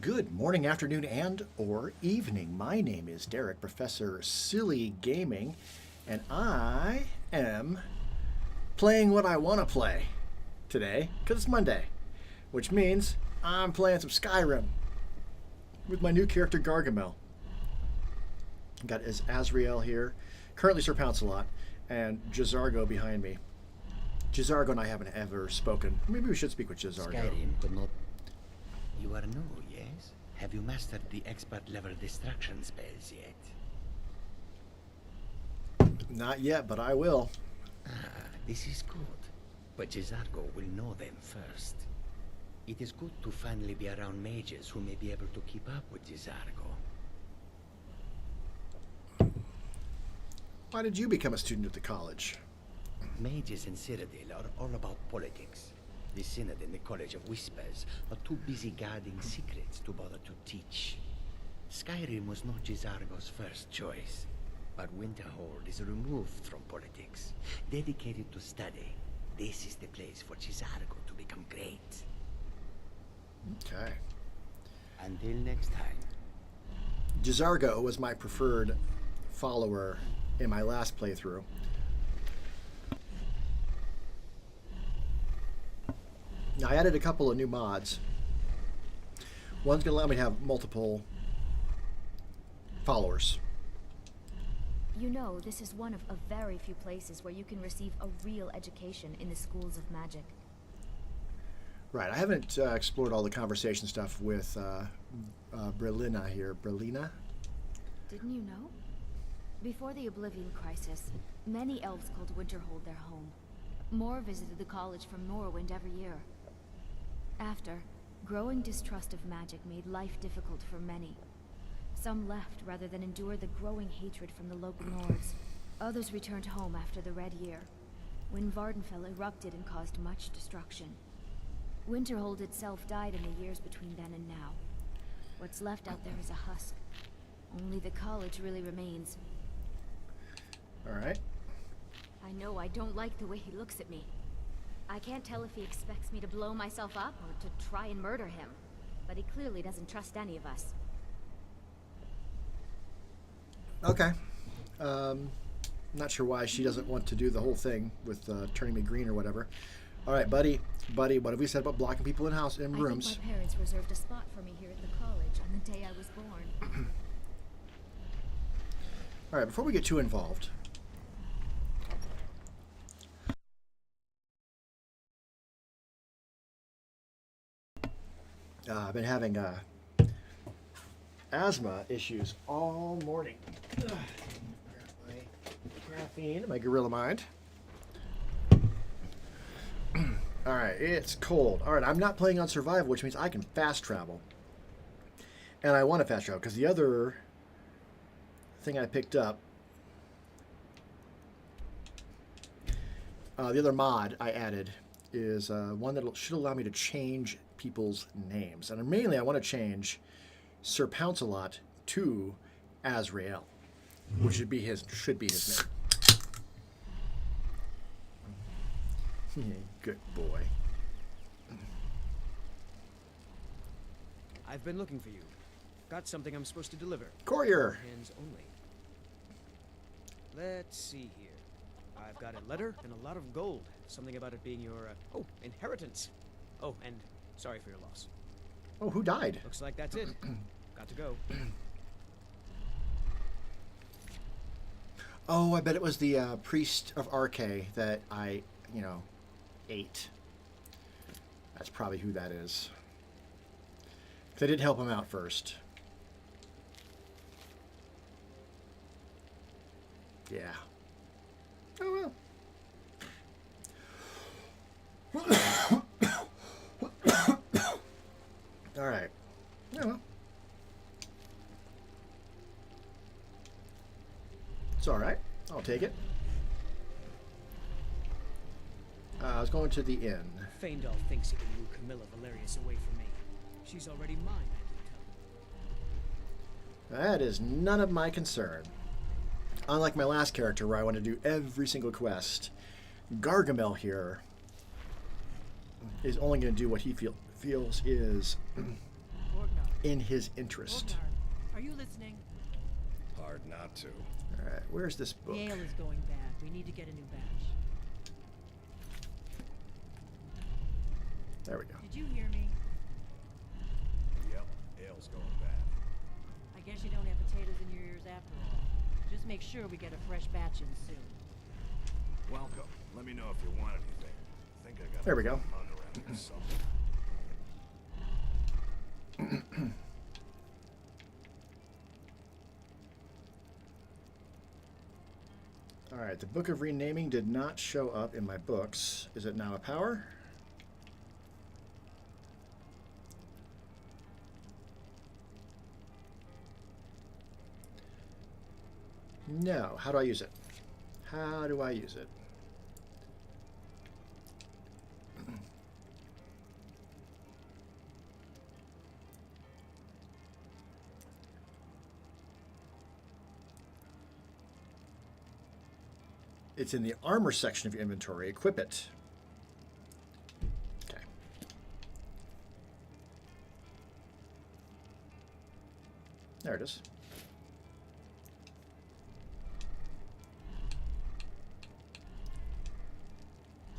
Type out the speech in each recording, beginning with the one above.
Good morning, afternoon, and or evening. My name is Derek, Professor Silly Gaming, and I am playing what I want to play today, because it's Monday, which means I'm playing some Skyrim with my new character Gargamel. Got Azrael here, currently Sir Pounce-a-Lot, and Jazargo behind me. Jazargo and I haven't ever spoken. Maybe we should speak with Jazargo. Skyrim could not... You are new, yes? Have you mastered the expert-level distraction spells yet? Not yet, but I will. Ah, this is good. But Jazargo will know them first. It is good to finally be around mages who may be able to keep up with Jazargo. Why did you become a student at the college? Mages in Cyrodiil are all about politics. The Synod and the College of Whispers are too busy guarding secrets to bother to teach. Skyrim was not Jazargo's first choice, but Winterhold is removed from politics, dedicated to study. This is the place for Jazargo to become great. Okay. Until next time. Jazargo was my preferred follower in my last playthrough. Now, I added a couple of new mods. One's going to allow me to have multiple followers. You know, this is one of a very few places where you can receive a real education in the schools of magic. Right, I haven't explored all the conversation stuff with Brelina here. Brelina? Didn't you know? Before the Oblivion Crisis, many elves called Winterhold their home. More visited the college from Morrowind every year. After, growing distrust of magic made life difficult for many. Some left rather than endure the growing hatred from the local Nords. Others returned home after the Red Year, when Vardenfell erupted and caused much destruction. Winterhold itself died in the years between then and now. What's left out there is a husk. Only the college really remains. Alright. I know I don't like the way he looks at me. I can't tell if he expects me to blow myself up or to try and murder him. But he clearly doesn't trust any of us. Okay. Not sure why she doesn't want to do the whole thing with turning me green or whatever. Alright, buddy, what have we said about blocking people in rooms? I think my parents reserved a spot for me here at the college on the day I was born. Alright, before we get too involved, I've been having asthma issues all morning. Grab my graphene, my gorilla mind. Alright, it's cold. Alright, I'm not playing on survival, which means I can fast travel. And I want to fast travel, because the other thing I picked up, the other mod I added is one that should allow me to change people's names. And mainly I want to change Sir Pounce-a-Lot to Azrael, which should be his name. Good boy. I've been looking for you. Got something I'm supposed to deliver. Courier. Hands only. Let's see here. I've got a letter and a lot of gold. Something about it being your, inheritance. Oh, and sorry for your loss. Oh, who died? Looks like that's it. Got to go. Oh, I bet it was the priest of Arche that I, ate. That's probably who that is. 'Cause I did help him out first. Yeah. Oh, well. All right. Yeah, well. It's all right. I'll take it. I was going to the inn. Faendal thinks he can woo Camilla Valerius away from me. She's already mine, I can tell. That is none of my concern. Unlike my last character where I want to do every single quest, Gargamel here is only going to do what he feels is in his interest. Are you listening? Hard not to. All right, where's this book? The ale is going bad. We need to get a new batch. There we go. Did you hear me? Yep, ale's going bad. I guess you don't have potatoes in your ears after all. Just make sure we get a fresh batch in soon. Welcome. Let me know if you want anything. I think I got There we go. a mug around here somewhere. All right, the Book of Renaming did not show up in my books. Is it now a power? No. How do I use it? How do I use it? It's in the armor section of your inventory. Equip it. Okay. There it is.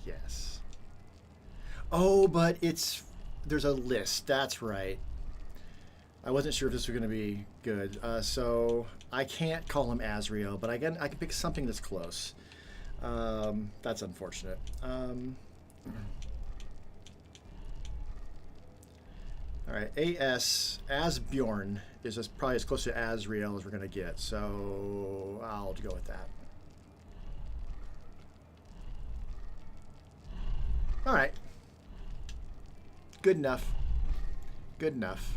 Yes. Oh, but there's a list. That's right. I wasn't sure if this was going to be good. So I can't call him Azrael, but I can pick something that's close. That's unfortunate. All right, Asbjorn is probably as close to Azrael as we're going to get, so I'll go with that. All right. Good enough. Good enough.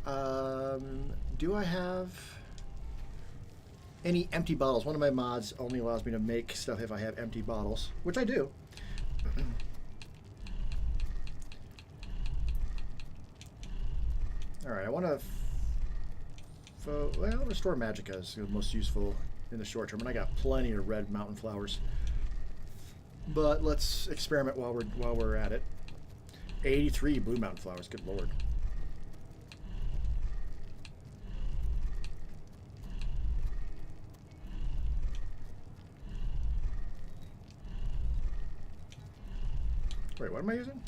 Do I have any empty bottles? One of my mods only allows me to make stuff if I have empty bottles, which I do. All right, I want to restore magicka is the most useful in the short term, and I got plenty of red mountain flowers. But let's experiment while we're at it. 83 blue mountain flowers. Good lord. Wait, what am I using?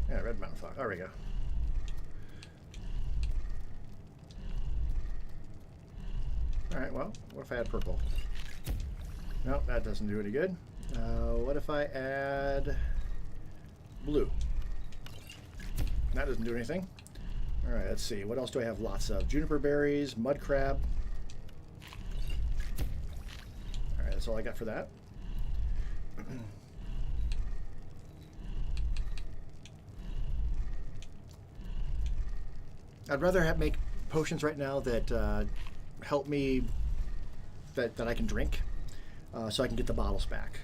Yeah, red mountain flower. There we go. Alright, well, what if I add purple? No, that doesn't do any good. What if I add blue? That doesn't do anything. Alright, let's see. What else do I have lots of? Juniper berries, mud crab. Alright, that's all I got for that. I'd rather make potions right now that help me, that I can drink, so I can get the bottles back.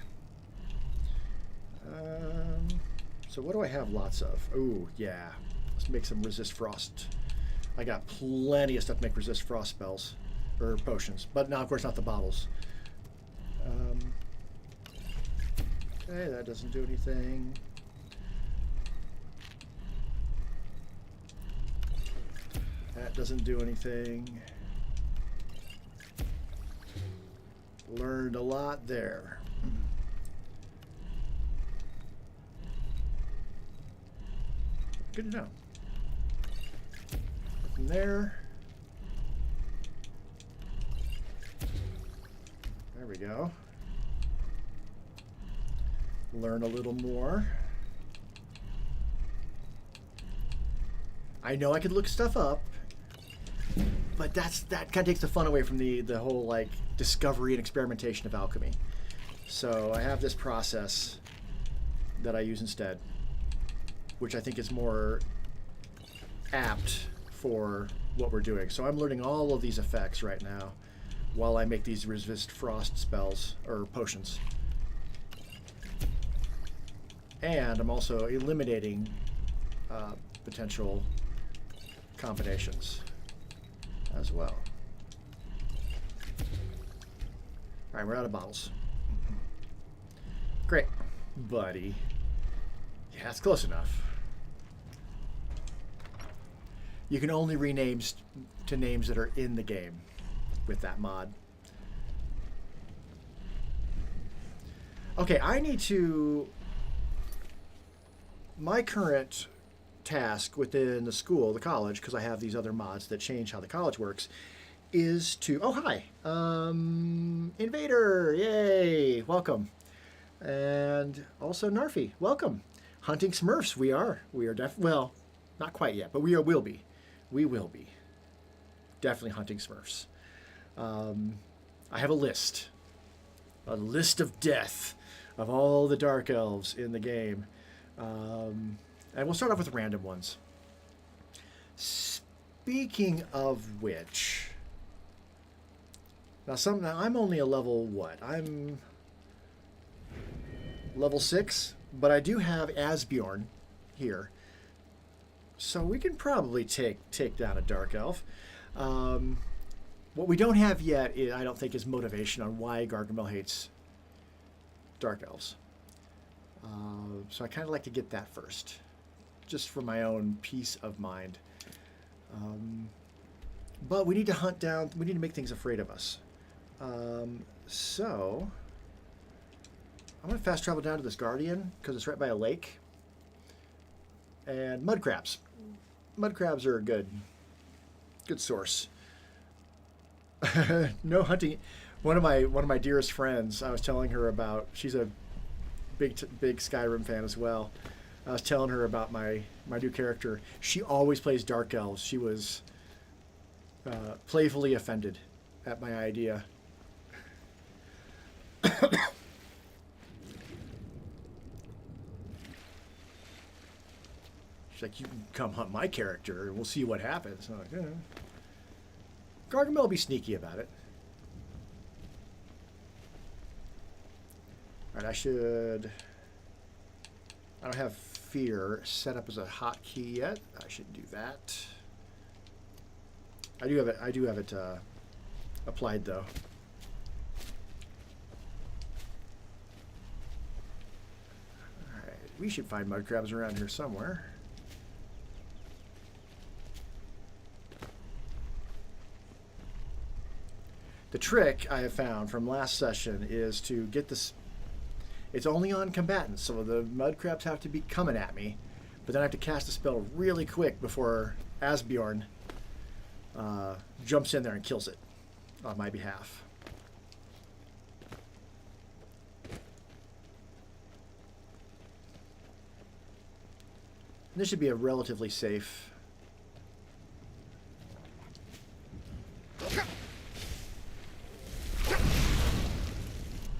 So what do I have lots of? Oh, yeah. Let's make some resist frost. I got plenty of stuff to make resist frost spells, or potions, but now, of course, not the bottles. Okay, that doesn't do anything. That doesn't do anything. Learned a lot there. Good to know. From there. There we go. Learn a little more. I know I could look stuff up, but that kind of takes the fun away from the whole like discovery and experimentation of alchemy. So I have this process that I use instead, which I think is more apt for what we're doing. So I'm learning all of these effects right now while I make these resist frost spells or potions. And I'm also eliminating potential combinations as well. All right, we're out of bottles. Great. Buddy. Yeah, that's close enough. You can only rename to names that are in the game with that mod. Okay, I need to... My current task within the school, the college, because I have these other mods that change how the college works, is to... Oh, hi! Invader! Yay! Welcome. And also Narfi, welcome. Hunting Smurfs, we are. We are definitely... Well, not quite yet, but will be. We will be. Definitely hunting Smurfs. I have a list. A list of death of all the Dark Elves in the game. And we'll start off with random ones. Speaking of which... Now I'm only a level, what? I'm level 6, but I do have Asbjorn here. So we can probably take down a Dark Elf. What we don't have yet, I don't think, is motivation on why Gargamel hates Dark Elves. So I kind of like to get that first, just for my own peace of mind. But we need to hunt down, we need to make things afraid of us. So I'm going to fast travel down to this Guardian, because it's right by a lake. And mud crabs. Mud crabs are a good source. No hunting. One of my dearest friends, I was telling her about. She's a big Skyrim fan as well. I was telling her about my new character. She always plays Dark Elves. She was playfully offended at my idea. She's like, you can come hunt my character, and we'll see what happens. I'm like, yeah. Gargamel will be sneaky about it. Alright, I don't have fear set up as a hotkey yet. I should do that. I do have it applied though. Alright, we should find mud crabs around here somewhere. The trick I have found from last session is to get this... It's only on combatants, so the mud crabs have to be coming at me, but then I have to cast a spell really quick before Asbjorn jumps in there and kills it on my behalf. This should be a relatively safe...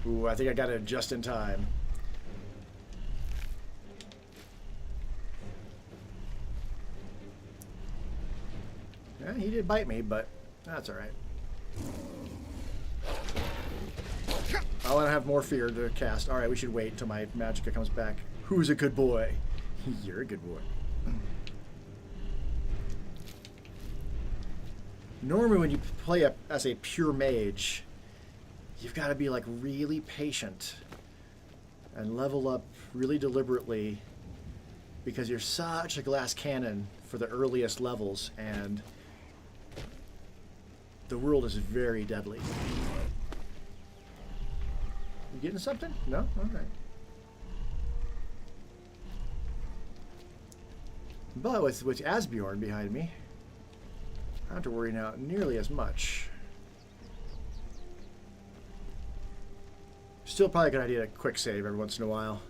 Ooh, I think I got it just in time. Yeah, he did bite me, but that's all right. I'll have more fear to cast. All right, we should wait until my magicka comes back. Who's a good boy? You're a good boy. Normally when you play as a pure mage, you've got to be like really patient and level up really deliberately because you're such a glass cannon for the earliest levels and the world is very deadly. You getting something? No? Okay. But with Asbjorn behind me, I don't have to worry now nearly as much. Still probably a good idea to quick save every once in a while.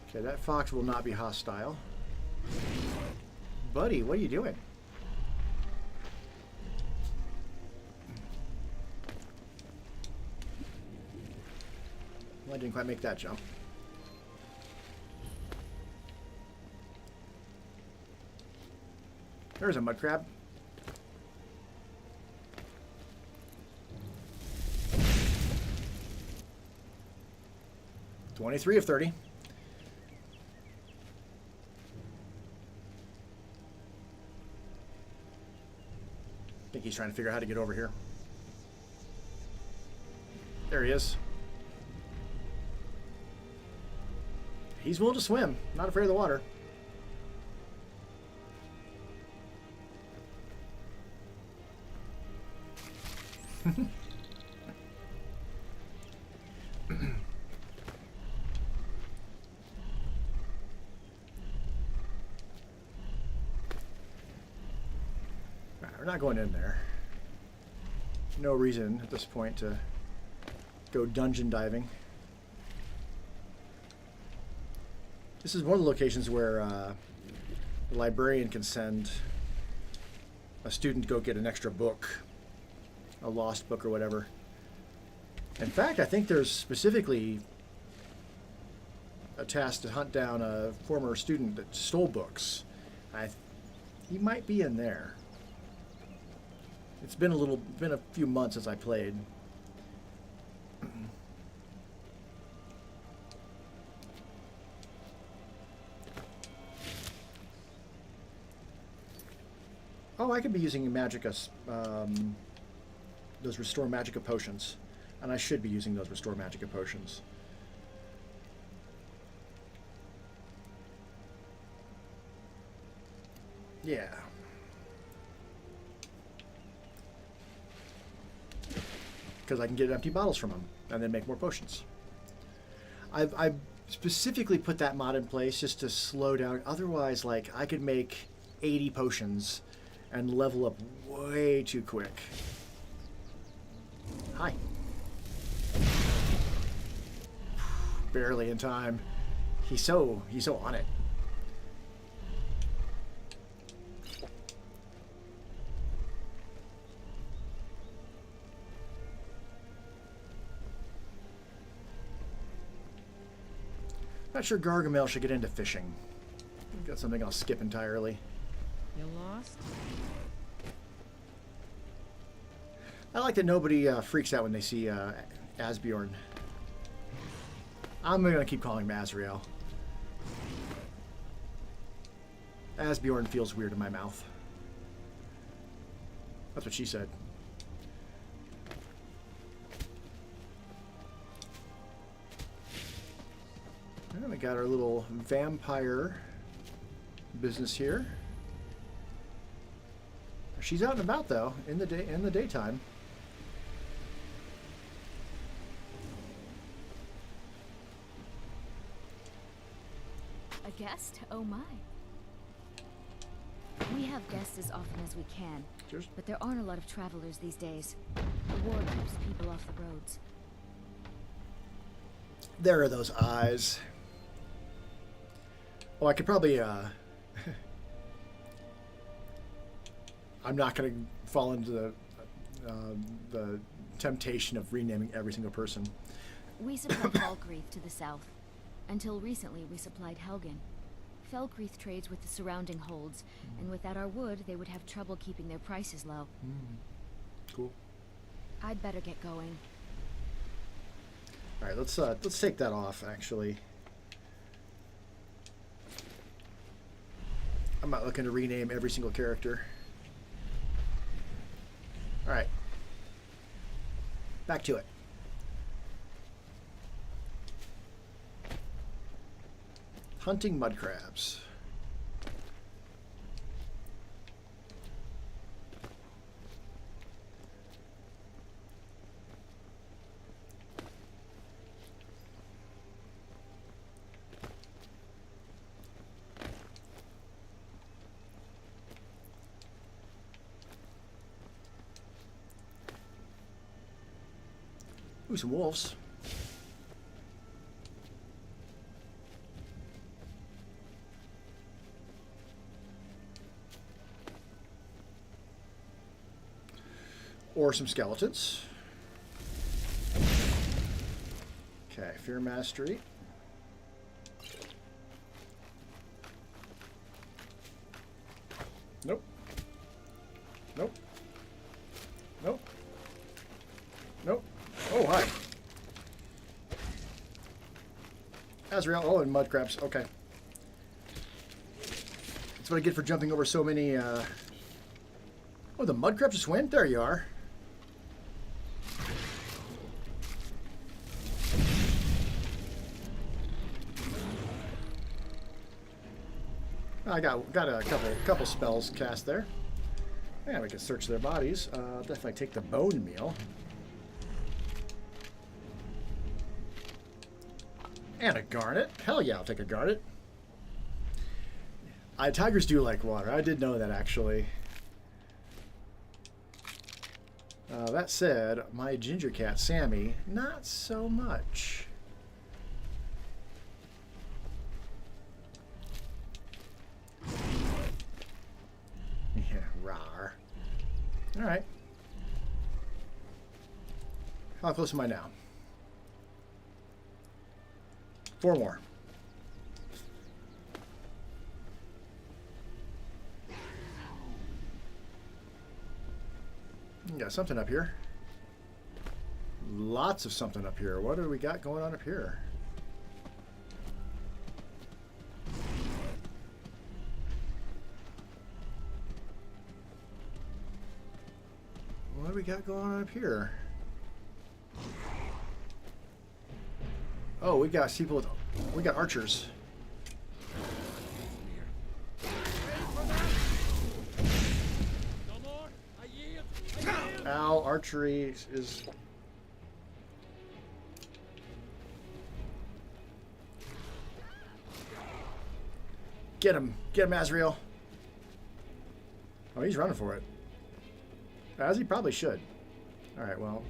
Okay, that fox will not be hostile. Buddy, what are you doing? Well, I didn't quite make that jump. There's a mud crab. $23 of 30. I think he's trying to figure out how to get over here. There he is. He's willing to swim, not afraid of the water. We're not going in there. No reason at this point to go dungeon diving. This is one of the locations where the librarian can send a student to go get an extra book, a lost book or whatever. In fact, I think there's specifically a task to hunt down a former student that stole books. He might be in there. It's been a few months since I played. Oh, I could be using Magicka, those Restore Magicka potions. And I should be using those Restore Magicka potions. Yeah. Because I can get empty bottles from them and then make more potions. I've specifically put that mod in place just to slow down. Otherwise, like, I could make 80 potions and level up way too quick. Hi. Barely in time. He's so on it. Not sure Gargamel should get into fishing. Got something I'll skip entirely. You lost? I like that nobody freaks out when they see Asbjorn. I'm gonna keep calling him Azrael. Asbjorn feels weird in my mouth. That's what she said. And we got our little vampire business here. She's out and about though, in the daytime. A guest? Oh my. We have guests as often as we can. Cheers. But there aren't a lot of travelers these days. The war keeps people off the roads. There are those eyes. Oh, I could probably, I'm not going to fall into the temptation of renaming every single person. We supplied Falkreath to the south. Until recently, we supplied Helgen. Falkreath trades with the surrounding holds, and without our wood, they would have trouble keeping their prices low. Cool. I'd better get going. All right, let's take that off. Actually, I'm not looking to rename every single character. All right, back to it. Hunting mud crabs. Ooh, some wolves. Or some skeletons. Okay, Fear Mastery. Nope. Nope. Nope. Nope. Oh, hi. Azrael. Oh, and mud crabs. Okay. That's what I get for jumping over so many Oh, the mudcrabs just went? There you are. I got a couple spells cast there. And we can search their bodies. Definitely take the bone meal. And a garnet. Hell yeah, I'll take a garnet. Tigers do like water. I did know that, actually. That said, my ginger cat, Sammy, not so much. Yeah, rawr. Alright. How close am I now? 4 more. Got something up here. Lots of something up here. What do we got going on up here? What do we got going on up here? Oh, we got people with, we got archers. Ow, archery is... Get him, Azrael. Oh, he's running for it. As he probably should. Alright, well.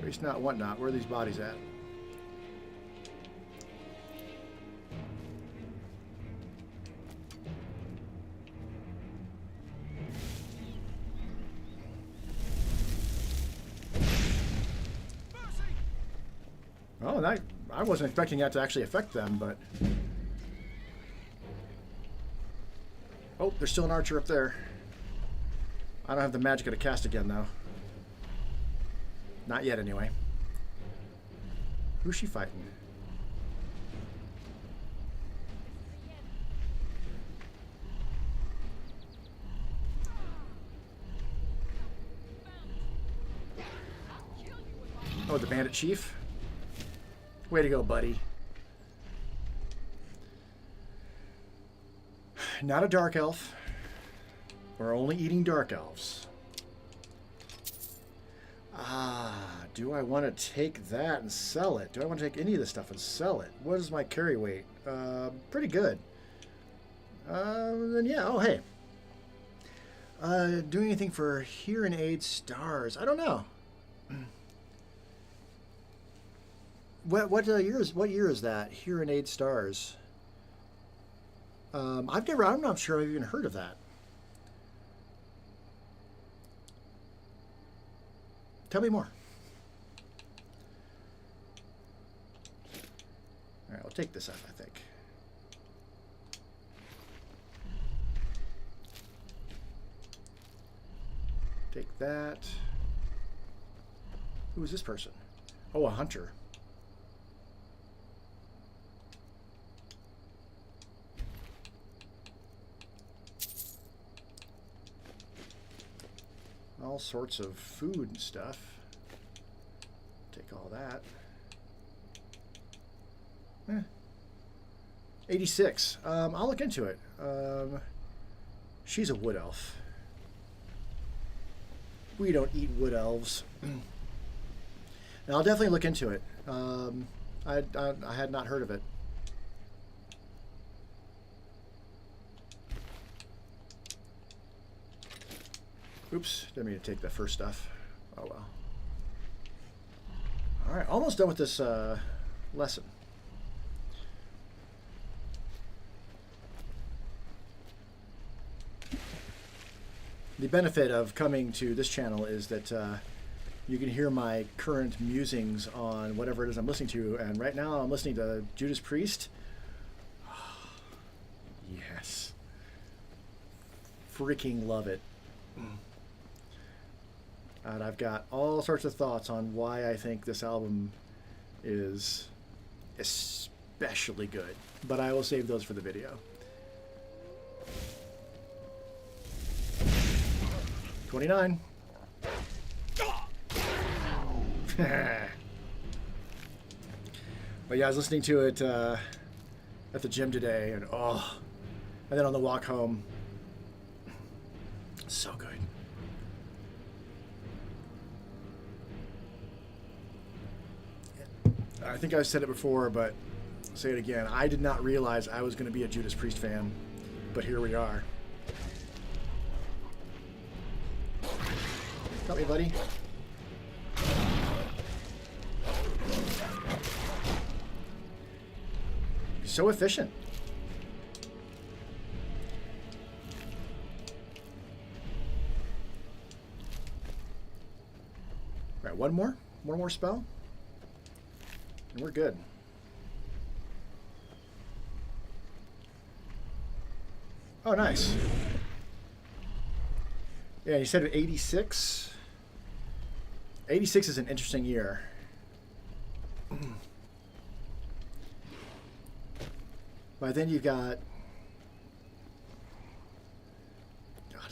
Waste not, want not. Where are these bodies at? Oh, that, I wasn't expecting that to actually affect them, but... Oh, there's still an archer up there. I don't have the magic to cast again, though. Not yet, anyway. Who's she fighting? Oh, the bandit chief? Way to go, buddy. Not a dark elf. We're only eating dark elves. Do I want to take that and sell it? Do I want to take any of this stuff and sell it? What is my carry weight? Pretty good. Then yeah, oh hey. Doing anything for Hear and Aid stars? I don't know. What year is that? Hear and Aid stars. I'm not sure I've even heard of that. Tell me more. All right, I'll take this up, I think. Take that. Who is this person? Oh, a hunter. All sorts of food and stuff. Take all that. 86. I'll look into it. She's a wood elf. We don't eat wood elves. And I'll definitely look into it. I had not heard of it. Oops, didn't mean to take the first stuff. Oh well. Alright, almost done with this lesson. The benefit of coming to this channel is that you can hear my current musings on whatever it is I'm listening to, and right now I'm listening to Judas Priest. Yes. Freaking love it. And I've got all sorts of thoughts on why I think this album is especially good. But I will save those for the video. 29. But yeah, I was listening to it at the gym today, and and then on the walk home, so good. I think I've said it before, but I'll say it again. I did not realize I was going to be a Judas Priest fan, but here we are. Help me, buddy. So efficient. All right, one more spell, and we're good. Oh, nice. Yeah, you said 86. 86 is an interesting year. But then you've got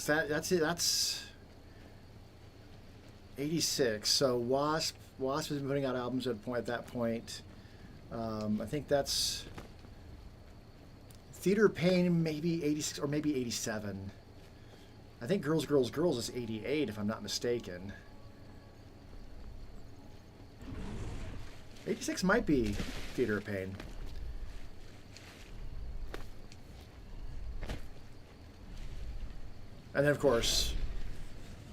that's 86. So Wasp has been putting out albums at that point. I think that's Theater of Pain, maybe 86 or maybe 87. I think Girls, Girls, Girls is 88, if I'm not mistaken. 86 might be Theater of Pain. And then, of course,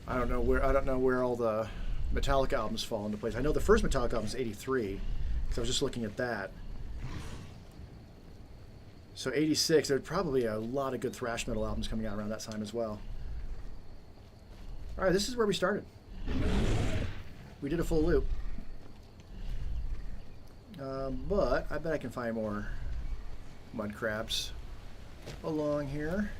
I don't know where all the Metallica albums fall into place. I know the first Metallica album is 83, because I was just looking at that. So 86, there's probably a lot of good thrash metal albums coming out around that time as well. All right, this is where we started. We did a full loop. But I bet I can find more mud crabs along here.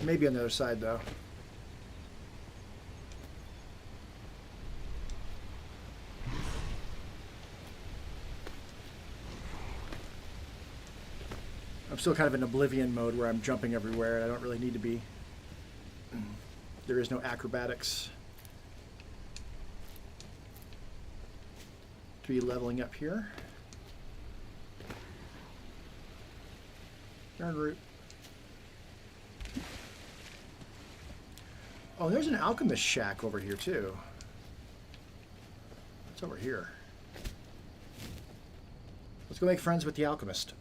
Maybe on the other side, though. I'm still kind of in Oblivion mode where I'm jumping everywhere, and I don't really need to be. There is no acrobatics to be leveling up here. Turn route. Oh, there's an alchemist shack over here, too. What's over here? Let's go make friends with the alchemist.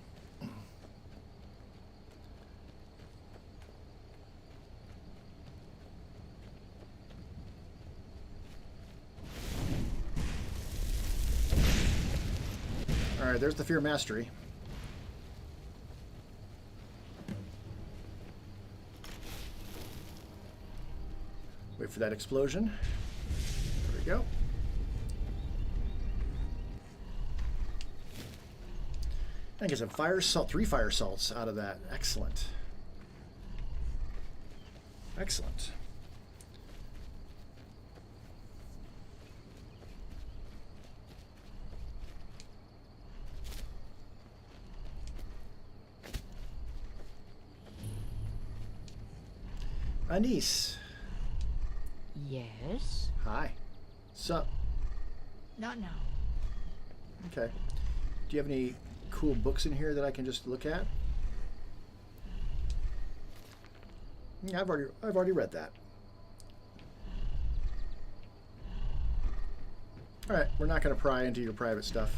All right, there's the Fear Mastery. Wait for that explosion. There we go. I get some fire salt, 3 fire salts out of that. Excellent. Excellent. Anise. Yes? Hi. Sup? Not now. Okay. Do you have any cool books in here that I can just look at? Yeah, I've already read that. All right, we're not going to pry into your private stuff.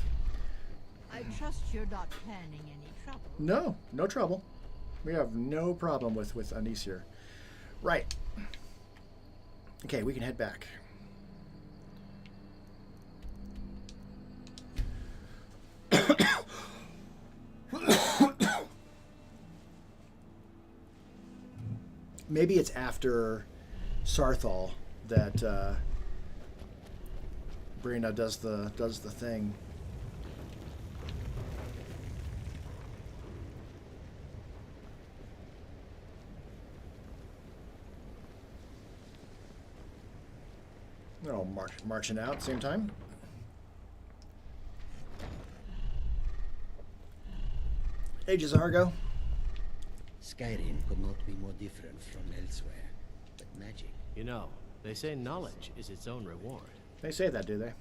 I trust you're not planning any trouble. No, no trouble. We have no problem with Anise here. Right. Okay, we can head back. Maybe it's after Sarthal that Brina does the thing. They're all marching out at the same time. Hey, Jazargo. Skyrim could not be more different from elsewhere. But magic. You know, they say knowledge is its own reward. They say that, do they?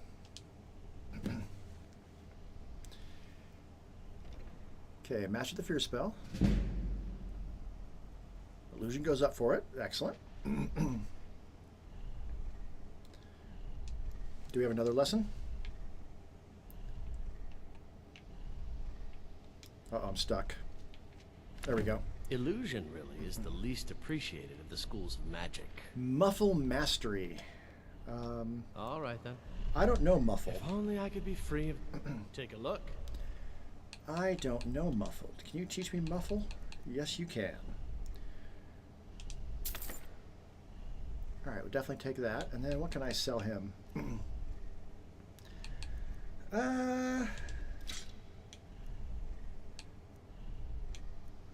Okay, master the fear spell. Illusion goes up for it. Excellent. Do we have another lesson? Uh-oh, I'm stuck. There we go. Illusion really is the least appreciated of the schools of magic. Muffle Mastery. All right then. I don't know Muffle. If only I could be free of... Take a look. I don't know Muffled. Can you teach me Muffle? Yes, you can. Alright, we'll definitely take that. And then what can I sell him?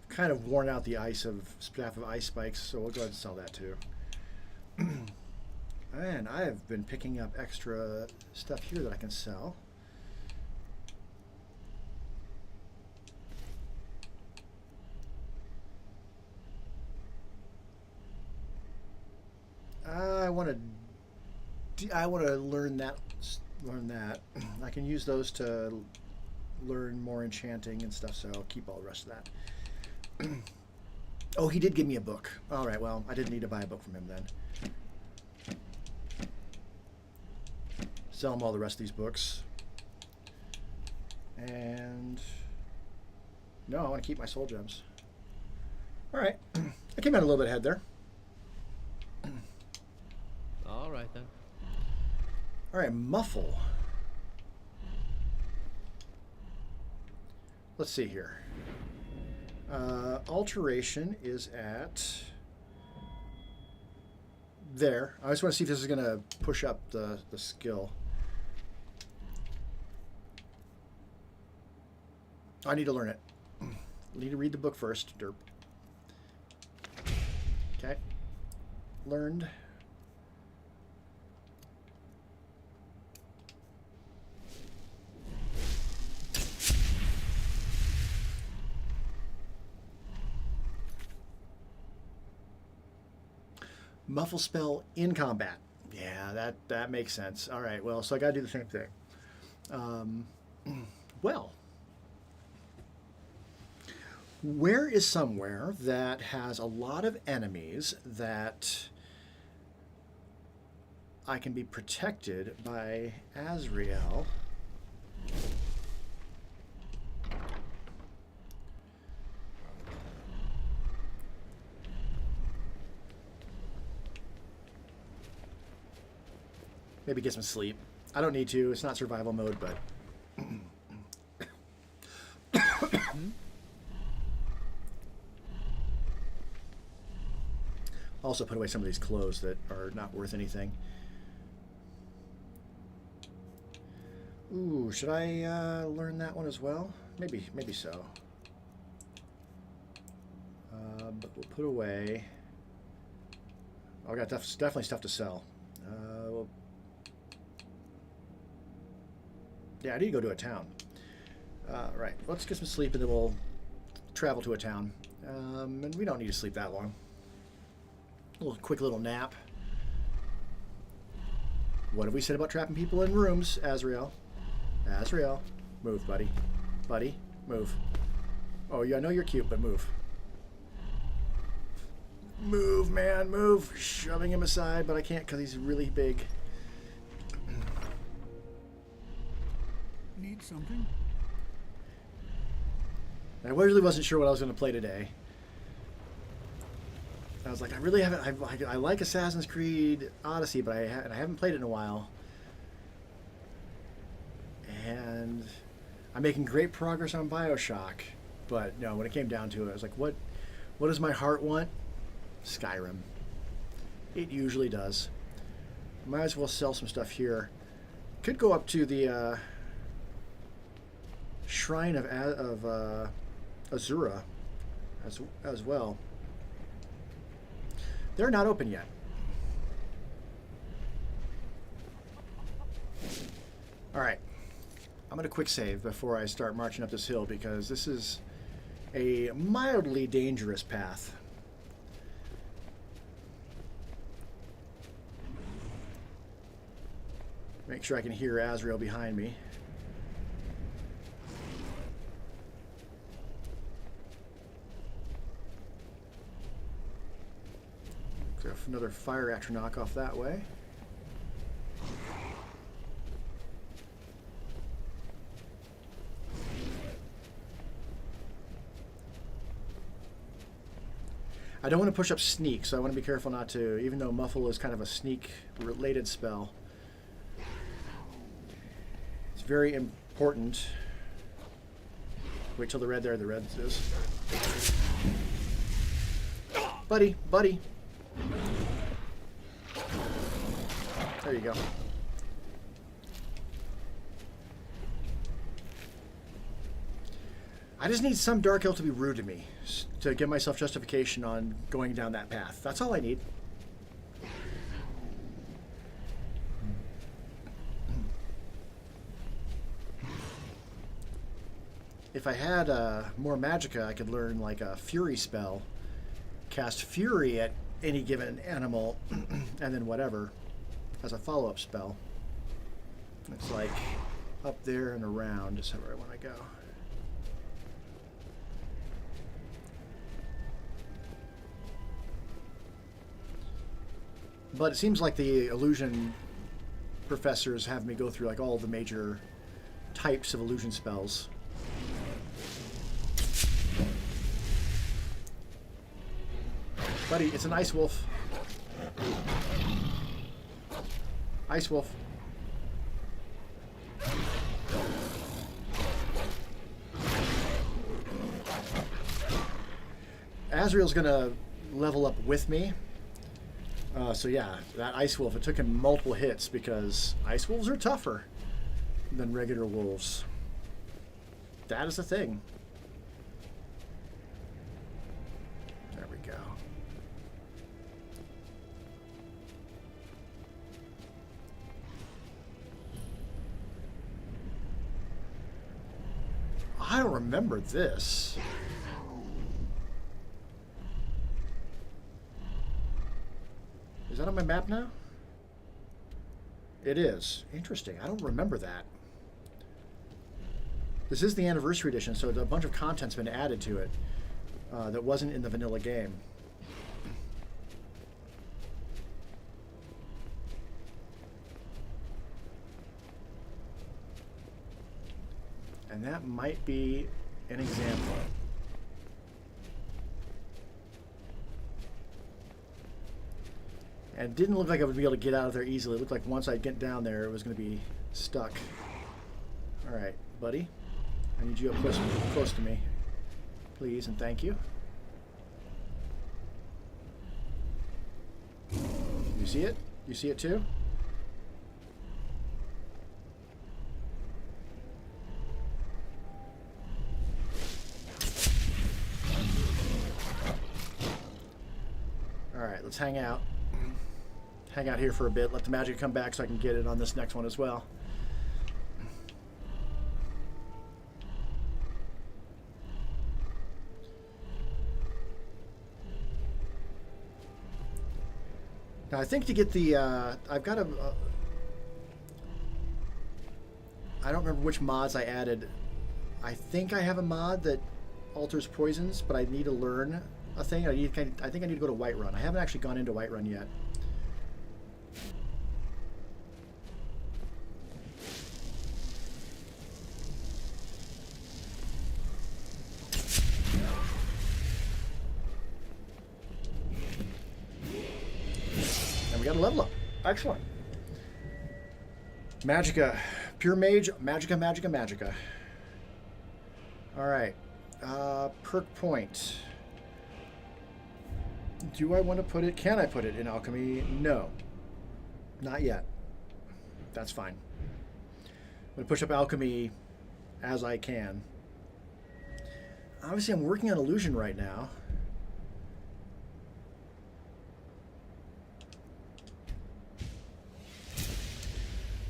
Kind of worn out the staff of ice spikes, so we'll go ahead and sell that too. And I have been picking up extra stuff here that I can sell. I want to learn that. I can use those to learn more enchanting and stuff, so I'll keep all the rest of that. Oh, he did give me a book. All right, well, I didn't need to buy a book from him then. Sell him all the rest of these books. And no, I want to keep my soul gems. All right, I came out a little bit ahead there. All right then. All right, Muffle. Let's see here. Alteration is at there. I just want to see if this is going to push up the skill. I need to learn it. I need to read the book first. Derp. Okay. Learned. Muffle spell in combat. Yeah, that makes sense. All right, well, so I got to do the same thing. Well, where is somewhere that has a lot of enemies that I can be protected by Azrael? Maybe get some sleep. I don't need to. It's not survival mode, but... Also put away some of these clothes that are not worth anything. Ooh, should I learn that one as well? Maybe so. But we'll put away... Oh, I got definitely stuff to sell. Yeah, I need to go to a town. Right, let's get some sleep and then we'll travel to a town. And we don't need to sleep that long. Quick little nap. What have we said about trapping people in rooms, Azrael? Azrael, move, buddy. Buddy, move. Oh, yeah, I know you're cute, but move. Move, man, move. Shoving him aside, but I can't because he's really big. Need something? I really wasn't sure what I was going to play today. I was like, I really haven't. I like Assassin's Creed Odyssey, but I haven't played it in a while. And I'm making great progress on BioShock, but no, when it came down to it, I was like, what does my heart want? Skyrim. It usually does. Might as well sell some stuff here. Could go up to the Shrine of Azura as well. They're not open yet. All right. I'm going to quick save before I start marching up this hill because this is a mildly dangerous path. Make sure I can hear Azrael behind me. Another fire reactor knockoff that way. I don't want to push up sneak, so I want to be careful not to, even though muffle is kind of a sneak related spell. It's very important. Wait till the red there, the red is. Buddy, buddy. There you go. I just need some dark elf to be rude to me to give myself justification on going down that path. That's all I need. If I had more magicka, I could learn like a fury spell, cast fury at any given animal, and then whatever as a follow-up spell. It's like up there and around is where I want to go. But it seems like the illusion professors have me go through like all the major types of illusion spells. Buddy, it's an ice wolf. Ice wolf. Azrael's gonna level up with me. So yeah, that ice wolf, it took him multiple hits because ice wolves are tougher than regular wolves. That is the thing. There we go. I don't remember this. Is that on my map now? It is. Interesting. I don't remember that. This is the anniversary edition, so a bunch of content's been added to it that wasn't in the vanilla game. And that might be an example. And it didn't look like I would be able to get out of there easily. It looked like once I get down there, it was going to be stuck. All right, buddy. I need you up close to me. Please and thank you. You see it? You see it too? All right, let's hang out. Hang out here for a bit. Let the magic come back so I can get it on this next one as well. Now I think to get the, I've got a, I don't remember which mods I added. I think I have a mod that alters poisons, but I need to learn a thing. I think I need to go to Whiterun. I haven't actually gone into Whiterun yet. We got a level up. Excellent. Magicka. Pure mage. Magicka, magicka, magicka. Alright. Perk point. Do I want to put it? Can I put it in Alchemy? No. Not yet. That's fine. I'm going to push up Alchemy as I can. Obviously, I'm working on Illusion right now.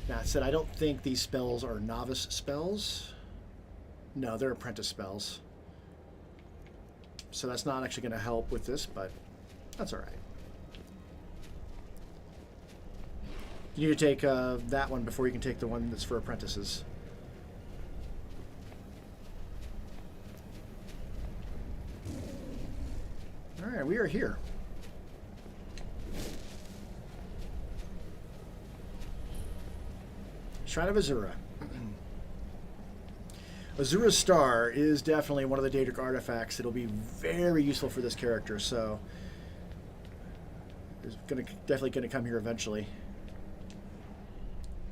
That said, I don't think these spells are novice spells. No, they're apprentice spells. So that's not actually going to help with this, but that's all right. You need to take that one before you can take the one that's for apprentices. All right, we are here. Shrine of Azura. Azura's Star is definitely one of the Daedric artifacts. It'll be very useful for this character, so it's definitely going to come here eventually.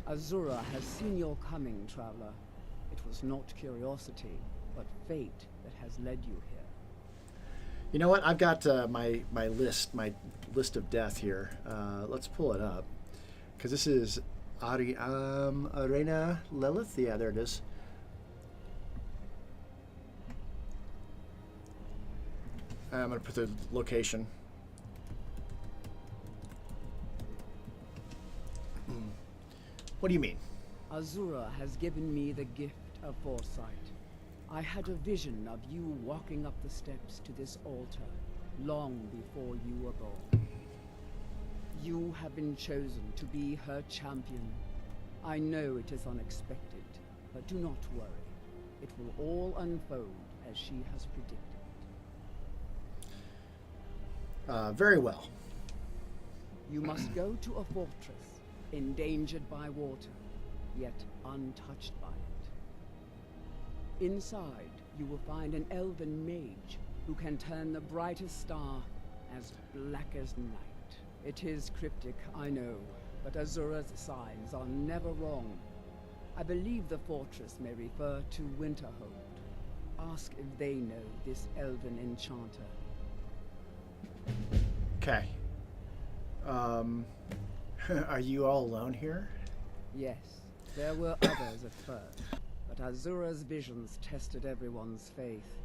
Azura has seen your coming, traveler. It was not curiosity, but fate that has led you here. You know what? I've got my list of death here. Let's pull it up, because this is Arena Lilith. Yeah, there it is. I'm going to put the location. What do you mean? Azura has given me the gift of foresight. I had a vision of you walking up the steps to this altar long before you were born. You have been chosen to be her champion. I know it is unexpected, but do not worry. It will all unfold as she has predicted. Very well. You must go to a fortress, endangered by water, yet untouched by it. Inside, you will find an elven mage who can turn the brightest star as black as night. It is cryptic, I know, but Azura's signs are never wrong. I believe the fortress may refer to Winterhold. Ask if they know this elven enchanter. Okay. Are you all alone here? Yes, there were others at first, but Azura's visions tested everyone's faith.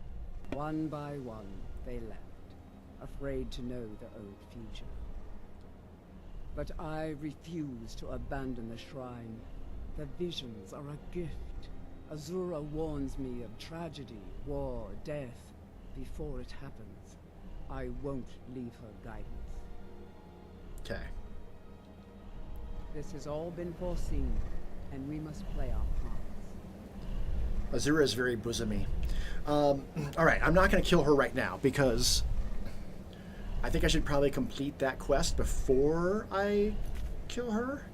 One by one, they left, afraid to know the old future. But I refuse to abandon the shrine. The visions are a gift. Azura warns me of tragedy, war, death, before it happens. I won't leave her guidance. Okay. This has all been foreseen, and we must play our parts. Azura is very bosomy. All right, I'm not going to kill her right now because I think I should probably complete that quest before I kill her.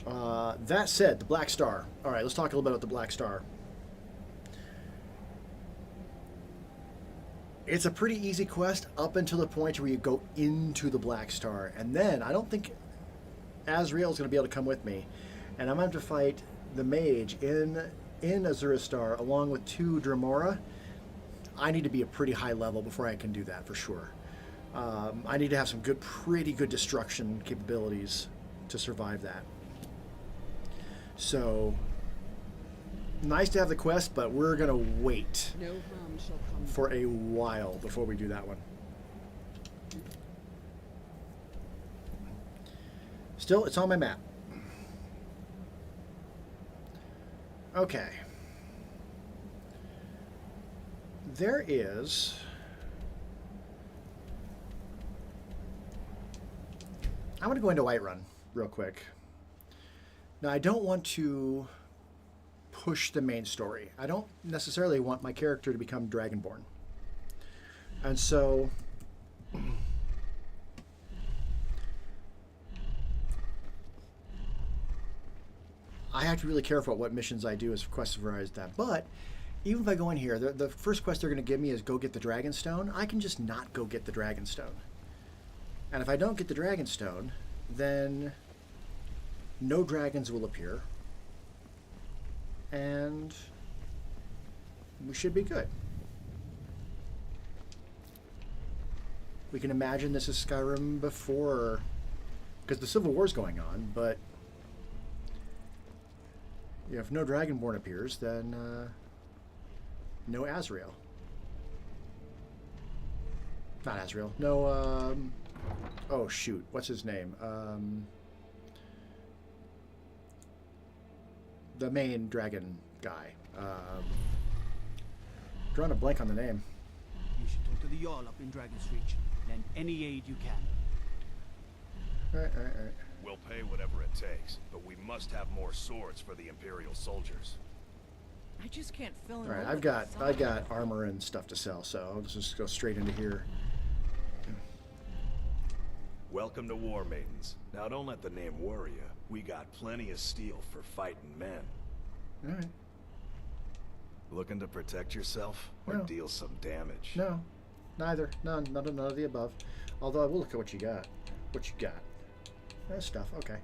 That said, the Black Star. All right, let's talk a little bit about the Black Star. It's a pretty easy quest up until the point where you go into the Black Star. And then I don't think Azrael is going to be able to come with me. And I'm going to have to fight the mage in Azura's Star along with 2 Dremora. I need to be a pretty high level before I can do that for sure. I need to have some pretty good destruction capabilities to survive that. So, nice to have the quest, but we're going to wait No harm shall come for a while before we do that one. Still, it's on my map. Okay. There is... I'm going to go into Whiterun real quick. Now, I don't want to push the main story. I don't necessarily want my character to become Dragonborn. And so... I have to be really careful what missions I do as quests arise that. But even if I go in here, the first quest they're going to give me is go get the Dragonstone. I can just not go get the Dragonstone. And if I don't get the Dragonstone, then no dragons will appear. And we should be good. We can imagine this is Skyrim before, because the Civil War's going on, but if no Dragonborn appears, then no Azrael. Not Azrael. No, oh shoot, what's his name? The main dragon guy. Drawing a blank on the name. You should talk to the Jarl up in Dragon's Reach. Lend any aid you can. Right. We'll pay whatever it takes, but we must have more swords for the Imperial soldiers. I just can't fill in. All right, I got armor and stuff to sell, so let's just go straight into here. Welcome to War Maidens. Now don't let the name worry you. We got plenty of steel for fighting men. All right. Looking to protect yourself or No. deal some damage? No, neither. None of the above. Although I will look at what you got. What you got? That stuff. Okay.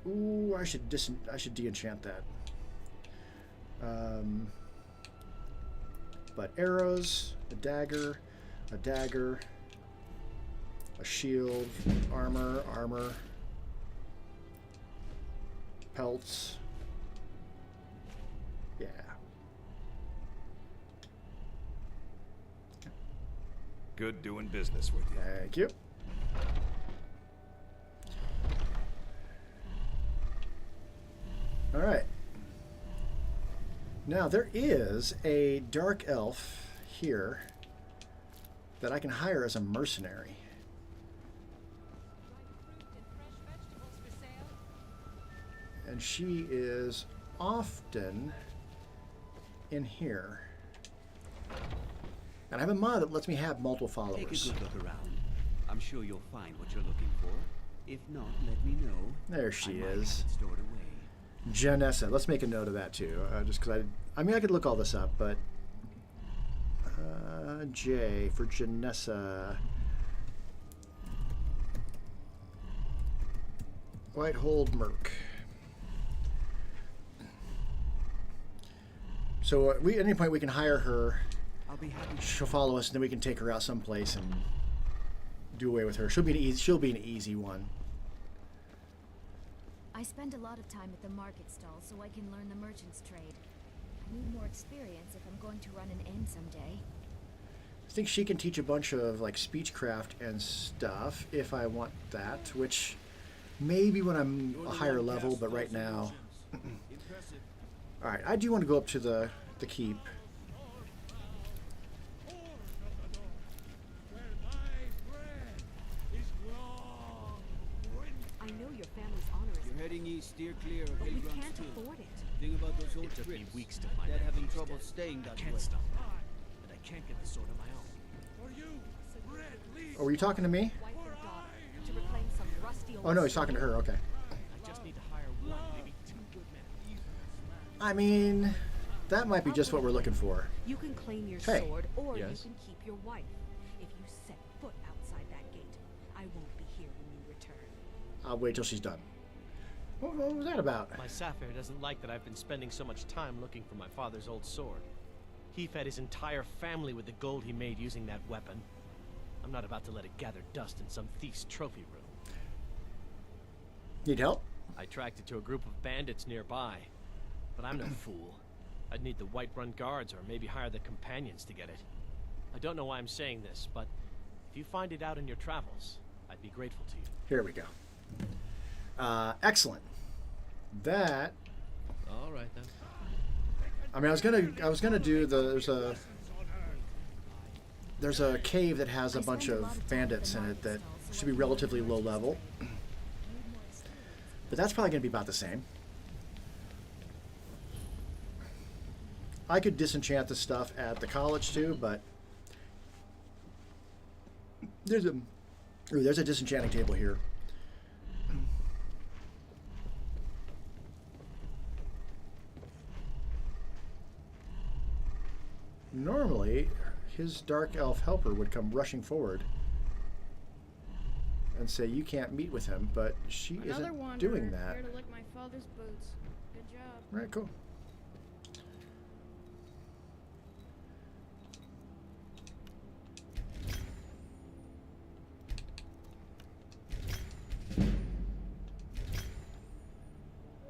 Ooh, I should de-enchant that. But arrows, a dagger, a shield, armor, pelts. Yeah. Good doing business with you. Thank you. All right. Now there is a dark elf here that I can hire as a mercenary. And she is often in here. And I have a mod that lets me have multiple followers. Take a good look around. I'm sure you'll find what you're looking for. If not, let me know. There she I might is. have it stored away. Janessa. Let's make a note of that too. Just because I mean, I could look all this up, but J for Janessa. Whitehold Merc. So at any point we can hire her. I'll be happy. She'll follow us, and then we can take her out someplace and do away with her. She'll be an easy one. I spend a lot of time at the market stall so I can learn the merchant's trade. I need more experience if I'm going to run an inn someday. I think she can teach a bunch of like speechcraft and stuff if I want that, which maybe when I'm a higher level, but right now. All right, I do want to go up to the keep. I know your family's honor is. You're heading east, steer clear of But we Hillground's can't Tomb. afford it. Think about those old It took me Treaks. weeks to find They're that having beast trouble den. staying I that can't way. stop that, but I can't get the sword on my own. Oh, were you talking to me? Wife and daughter to reclaim some rusty old. Oh no, he's talking to her. Okay. I just need to hire one, maybe two good men. I mean, that might be just what we're looking for. You can claim your Hey. sword, or Yes? you can keep your wife. If you set foot outside that gate, I won't be here when you return. I'll wait till she's done. What was that about? My Sapphire doesn't like that I've been spending so much time looking for my father's old sword. He fed his entire family with the gold he made using that weapon. I'm not about to let it gather dust in some thief's trophy room. Need help? I tracked it to a group of bandits nearby, but I'm no fool. I'd need the Whiterun guards or maybe hire the companions to get it. I don't know why I'm saying this, but if you find it out in your travels, I'd be grateful to you. Here we go. Excellent. That. All right then. I mean, I was gonna do there's a cave that has a bunch of bandits in it that should be relatively low level, but that's probably gonna be about the same. I could disenchant the stuff at the college too, but there's a disenchanting table here. Normally, his dark elf helper would come rushing forward and say, "You can't meet with him," but she isn't doing that. Here to lick my father's boots. Good job. Right, cool.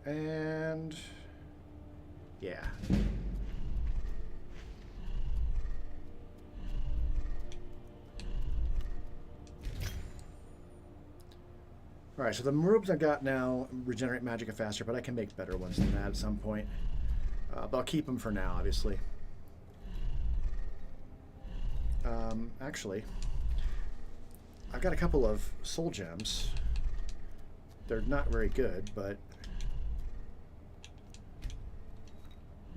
And yeah. Alright, so the robes I've got now regenerate magicka faster, but I can make better ones than that at some point. But I'll keep them for now, obviously. Actually, I've got a couple of soul gems. They're not very good, but...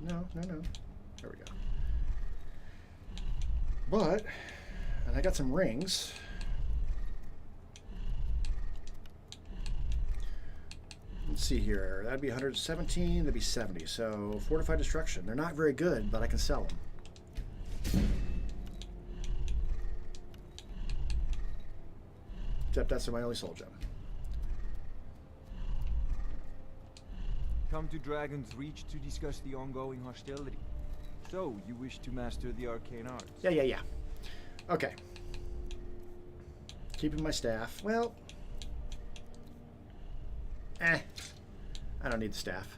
No. There we go. But, and I got some rings. Let's see here. That'd be 117, that'd be 70. So, Fortified Destruction. They're not very good, but I can sell them. Except that's my only soul gem. Come to Dragon's Reach to discuss the ongoing hostility. So, you wish to master the arcane arts? Yeah. Okay. Keeping my staff. Well... I don't need the staff.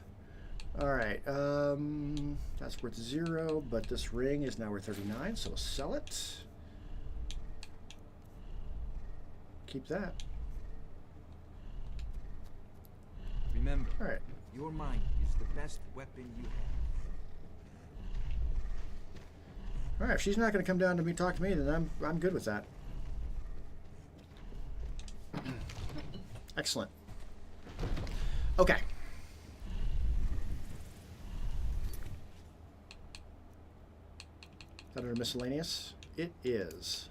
Alright, that's worth 0, but this ring is now worth 39, so we'll sell it. Keep that. Remember, alright. Your mind is the best weapon you have. Alright, if she's not going to come down to me, talk to me, then I'm good with that. Excellent. Okay. Is that under miscellaneous? It is.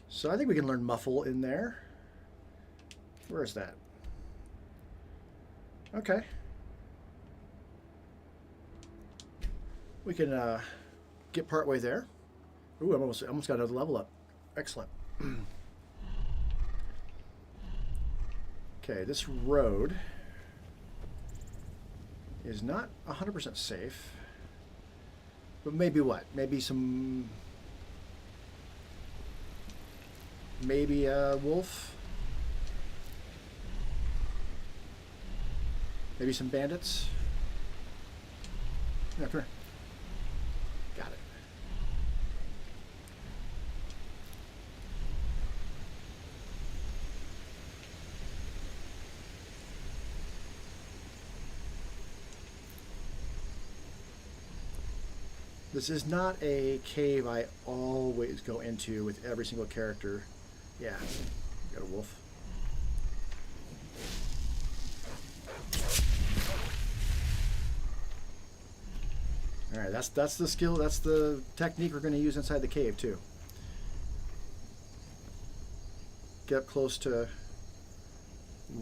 So I think we can learn Muffle in there. Where is that? Okay. We can get partway there. Ooh, I almost got another level up. Excellent. Okay, this road is not 100% safe. But maybe what? Maybe some... Maybe a wolf? Maybe some bandits? Yeah, come here. Got it. This is not a cave I always go into with every single character. Yeah, got a wolf. All right, that's the skill, that's the technique we're going to use inside the cave too. Get up close to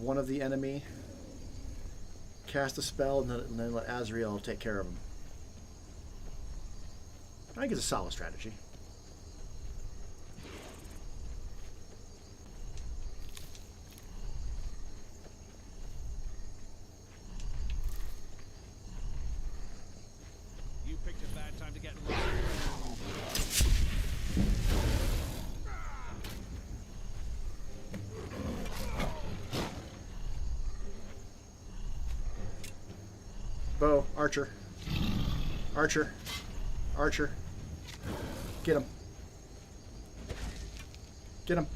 one of the enemy, cast a spell, and then let Azrael take care of him. I think it's a solid strategy. You picked a bad time to get lost. Bow, archer. Archer. Archer. Get him. Get him.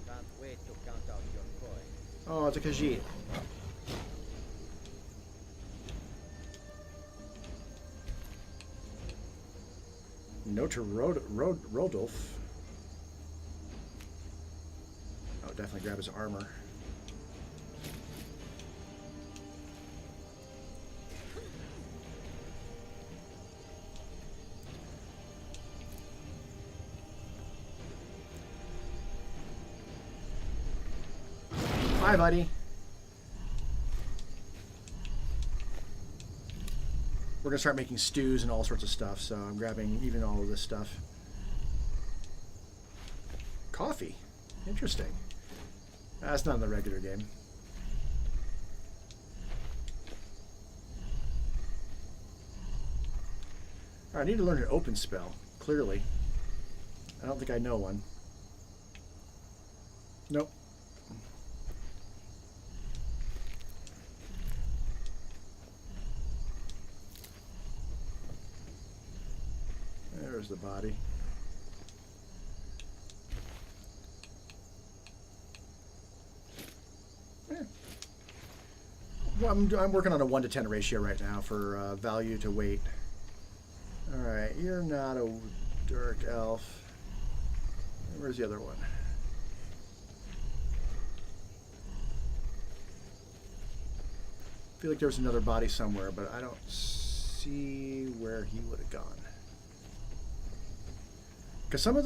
Can't wait to count out your coin. Oh, it's a Khajiit. No to Rodolph. Oh, definitely grab his armor. Hi, buddy. We're gonna start making stews and all sorts of stuff, so I'm grabbing even all of this stuff. Coffee? Interesting. That's not in the regular game. Alright, I need to learn an open spell, clearly. I don't think I know one. Nope. There's the body. Yeah. Well, I'm working on a 1 to 10 ratio right now for value to weight. All You're not a dark elf. Where's the other one? I feel like there's another body somewhere, but I don't see where he would have gone. Because some of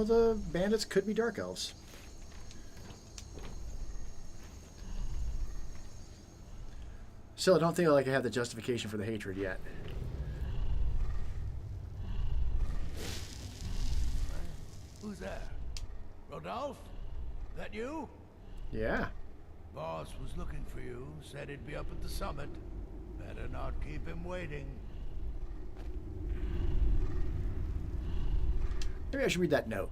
the bandits could be dark elves. Still, I don't think I have the justification for the hatred yet. Who's there? Rodolphe? That you? Yeah. Boss was looking for you. Said he'd be up at the summit. Better not keep him waiting. Maybe I should read that note.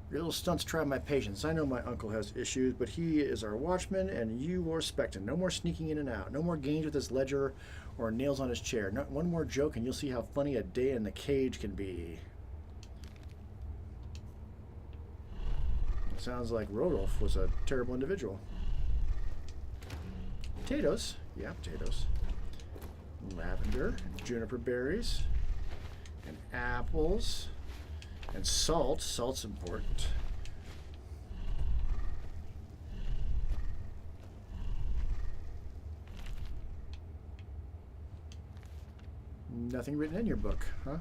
Your little stunts try my patience. I know my uncle has issues, but he is our watchman, and you will respect him. No more sneaking in and out. No more games with his ledger or nails on his chair. Not one more joke, and you'll see how funny a day in the cage can be. Sounds like Rodolphe was a terrible individual. Potatoes. Yeah, potatoes. Lavender, juniper berries, and apples. And salt. Salt's important. Nothing written in your book, huh?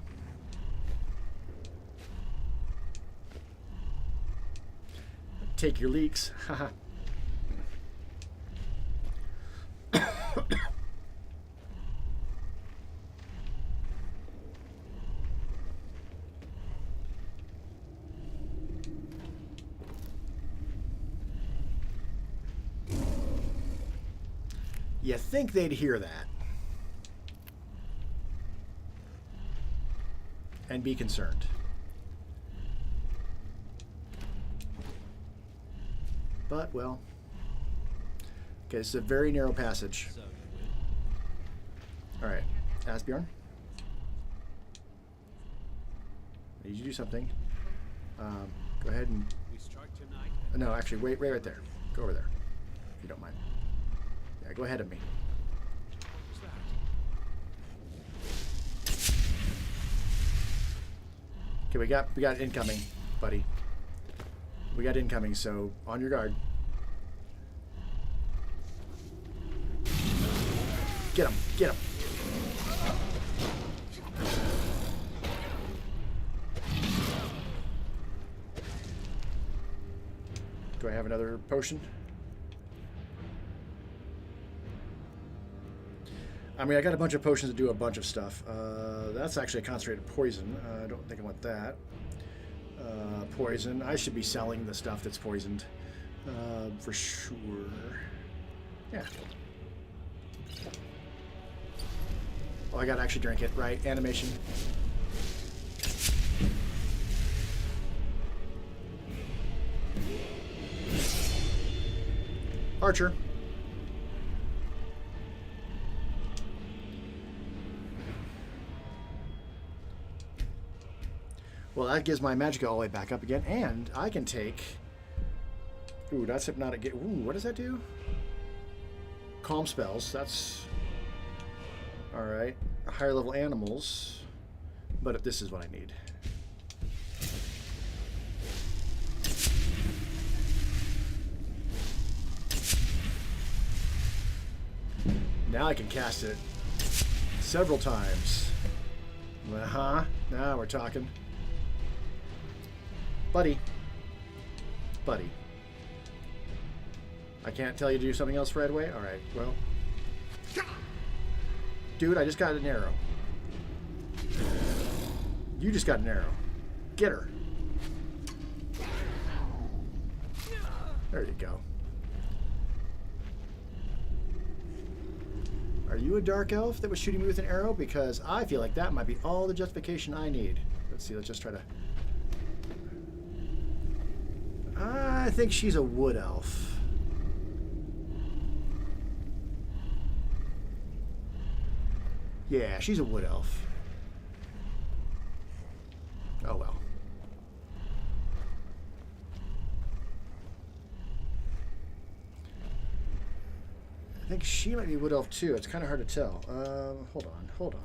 Take your leaks. Haha. You think they'd hear that and be concerned. But, well, okay, this is a very narrow passage. All right, Asbjorn, I need you to do something. Go ahead and... No, actually, wait right there. Go over there, if you don't mind. Yeah, go ahead of me. Okay, we got incoming, buddy. We got incoming, so on your guard. Get him, get him. Do I have another potion? I mean, I got a bunch of potions to do a bunch of stuff. That's actually a concentrated poison. I don't think I want that. Poison. I should be selling the stuff that's poisoned. For sure. Yeah. Oh, I gotta actually drink it, right? Animation. Archer. Well, that gives my magic all the way back up again, and I can take... Ooh, that's hypnotic. Ooh, what does that do? Calm spells. That's... Alright. Higher level animals. But this is what I need. Now I can cast it several times. Uh-huh. Now we're talking. Buddy. Buddy. I can't tell you to do something else right away? Alright, well. Dude, I just got an arrow. You just got an arrow. Get her. There you go. Are you a dark elf that was shooting me with an arrow? Because I feel like that might be all the justification I need. Let's see, let's just try to... I think she's a wood elf. Yeah, she's a wood elf. Oh well. think she might be Wood Elf too. It's kind of hard to tell. Hold on, hold on.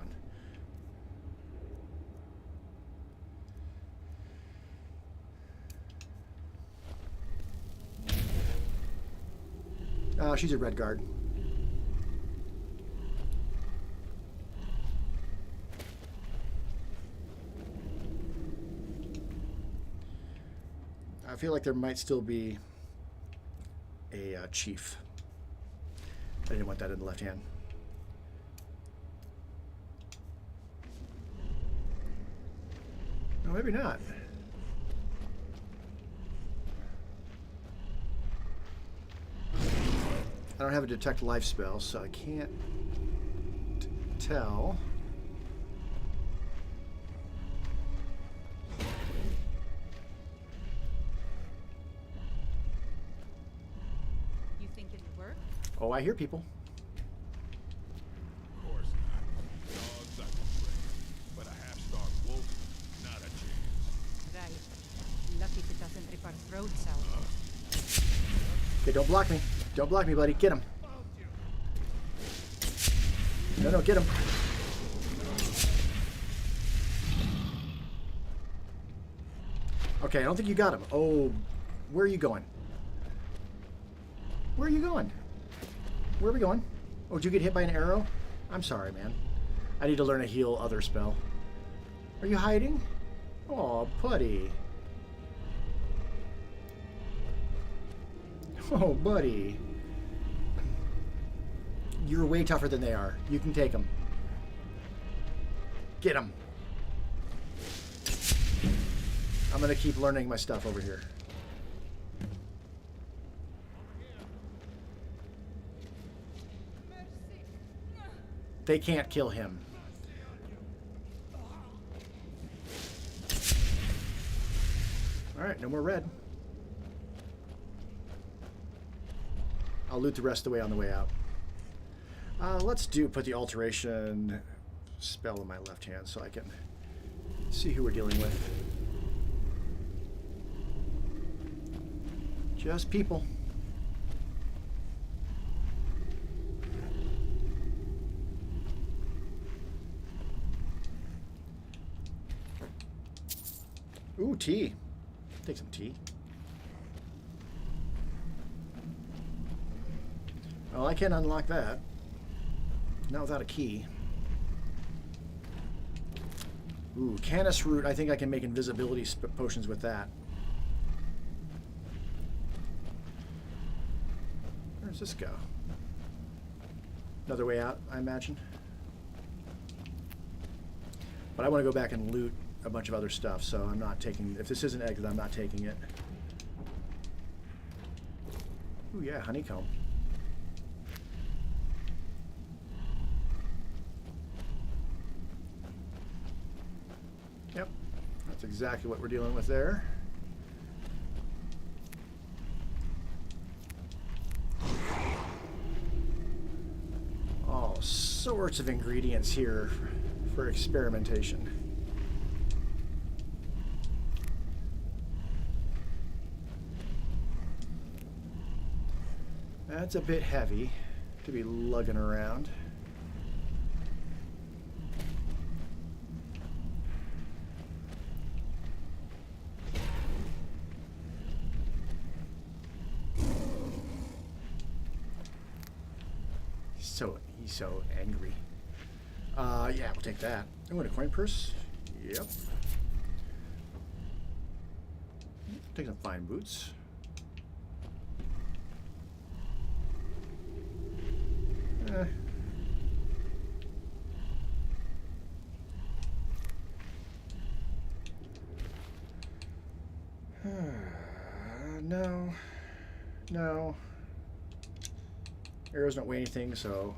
She's a Red Guard. I feel like there might still be a chief. I didn't want that in the left hand. No, maybe not. I don't have a detect life spell, so I can't tell. You think it'll work? Oh, I hear people. Of course not. Dogs I can train, but a half-starved wolf, not a chance. Right. Lucky if it doesn't rip our throats out. Okay, don't block me. Don't block me, buddy. Get him. No, no, get him. Okay, I don't think you got him. Oh, where are you going? Where are you going? Where are we going? Oh, did you get hit by an arrow? I'm sorry, man. I need to learn a heal other spell. Are you hiding? Oh, putty. Oh, buddy. You're way tougher than they are. You can take them. Get them. I'm going to keep learning my stuff over here. They can't kill him. Alright, no more red. I'll loot the rest of the way on the way out. Let's put the alteration spell in my left hand so I can see who we're dealing with. Just people. Ooh, tea. Take some tea. Well, I can't unlock that. Not without a key. Ooh, Canis Root. I think I can make invisibility potions with that. Where does this go? Another way out, I imagine. But I want to go back and loot a bunch of other stuff, so I'm not taking... If this is an exit, I'm not taking it. Ooh, yeah, honeycomb. Yep, that's exactly what we're dealing with there. All sorts of ingredients here for experimentation. That's a bit heavy to be lugging around. He's so angry. Yeah, we'll take that. Oh, and a coin purse. Yep. Take some fine boots. No. No. Arrows don't weigh anything, so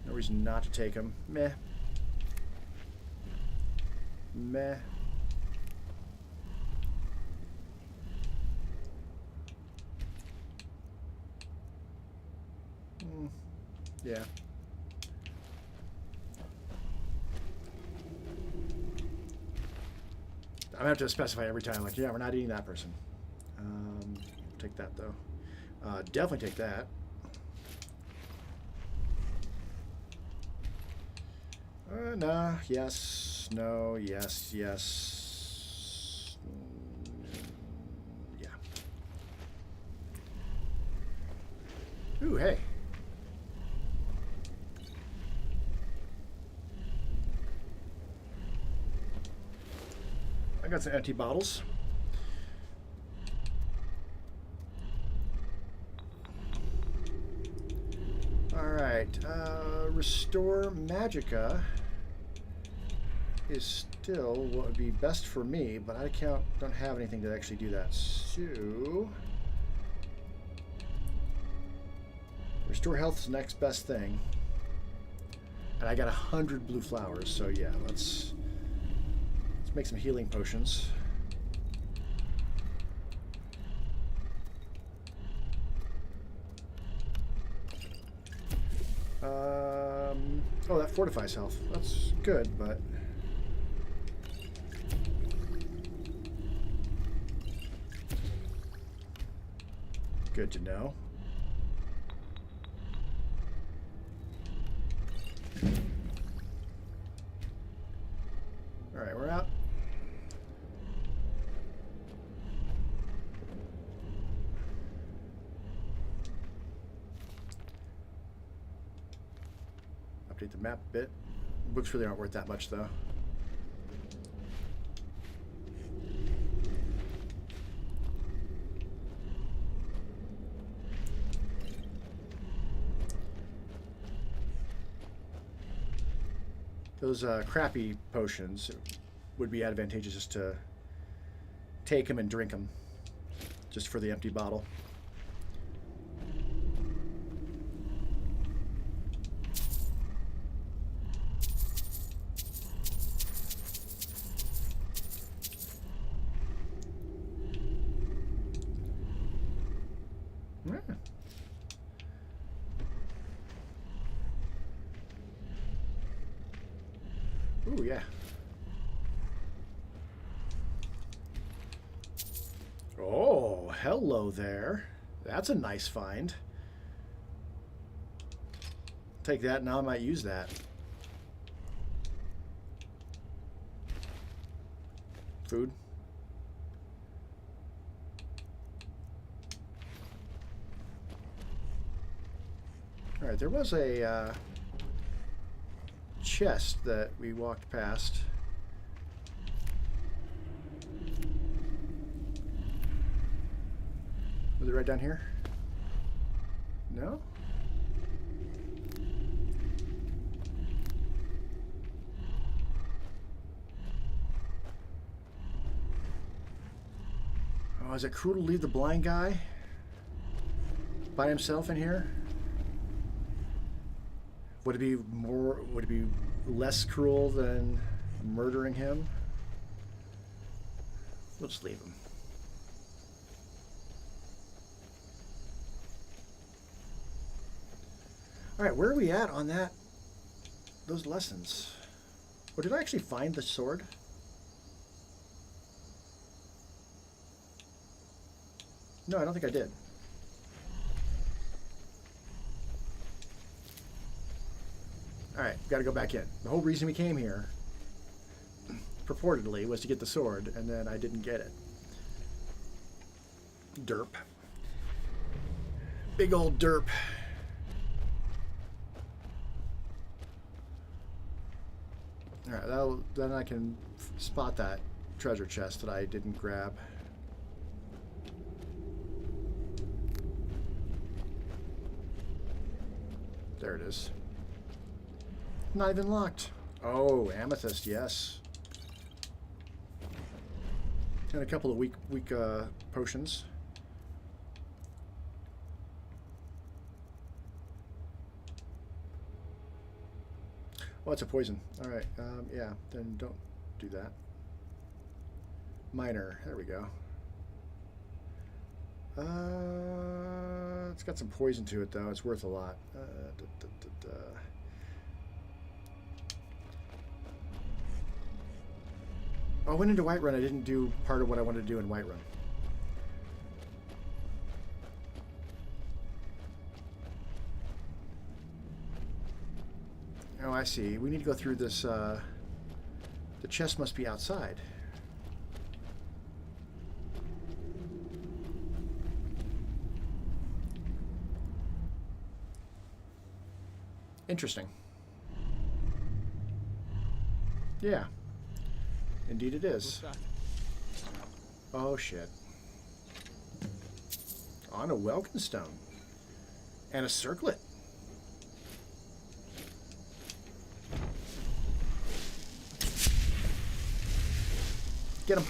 no reason not to take them. Meh. Meh. Yeah. I'm gonna have to specify every time, like, yeah, we're not eating that person. Take that though. Definitely take that. Nah, yes, no, yes, yes. Yeah. Ooh, hey. I got some empty bottles. Alright, restore magicka is still what would be best for me, but I don't have anything to actually do that. So restore health is the next best thing. And I got 100 blue flowers, so yeah, let's make some healing potions. Oh, that fortifies health. That's good, but good to know. All right, we're out. Update the map a bit. Books really aren't worth that much, though. Those crappy potions would be advantageous just to take them and drink them, just for the empty bottle. Ooh, yeah. Oh, hello there. That's a nice find. Take that, now I might use that. Food. All right, there was a chest that we walked past. Was it right down here? No? Oh, is it cruel to leave the blind guy by himself in here? Would it be less cruel than murdering him? We'll just leave him. All right, where are we at on those lessons? Or did I actually find the sword? No, I don't think I did. Alright, gotta go back in. The whole reason we came here, purportedly, was to get the sword, and then I didn't get it. Derp. Big old derp. Alright, then I can spot that treasure chest that I didn't grab. There it is. Not even locked. Oh, amethyst, yes. And a couple of weak potions. Oh, it's a poison. All right, yeah, then don't do that. Minor, there we go. It's got some poison to it, though. It's worth a lot. Oh, I went into Whiterun. I didn't do part of what I wanted to do in Whiterun. Oh, I see. We need to go through this. The chest must be outside. Interesting. Yeah. Indeed it is. Oh shit. On a Welkin stone. And a circlet. Get him.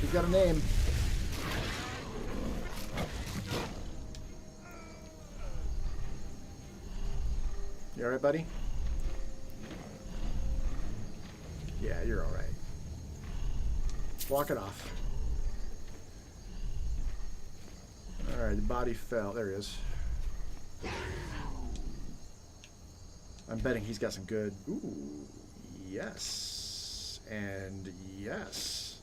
He's got a name. You alright, buddy? Yeah, you're alright. Block it off. Alright, the body fell. There he is. I'm betting he's got some good... Ooh, yes. And yes.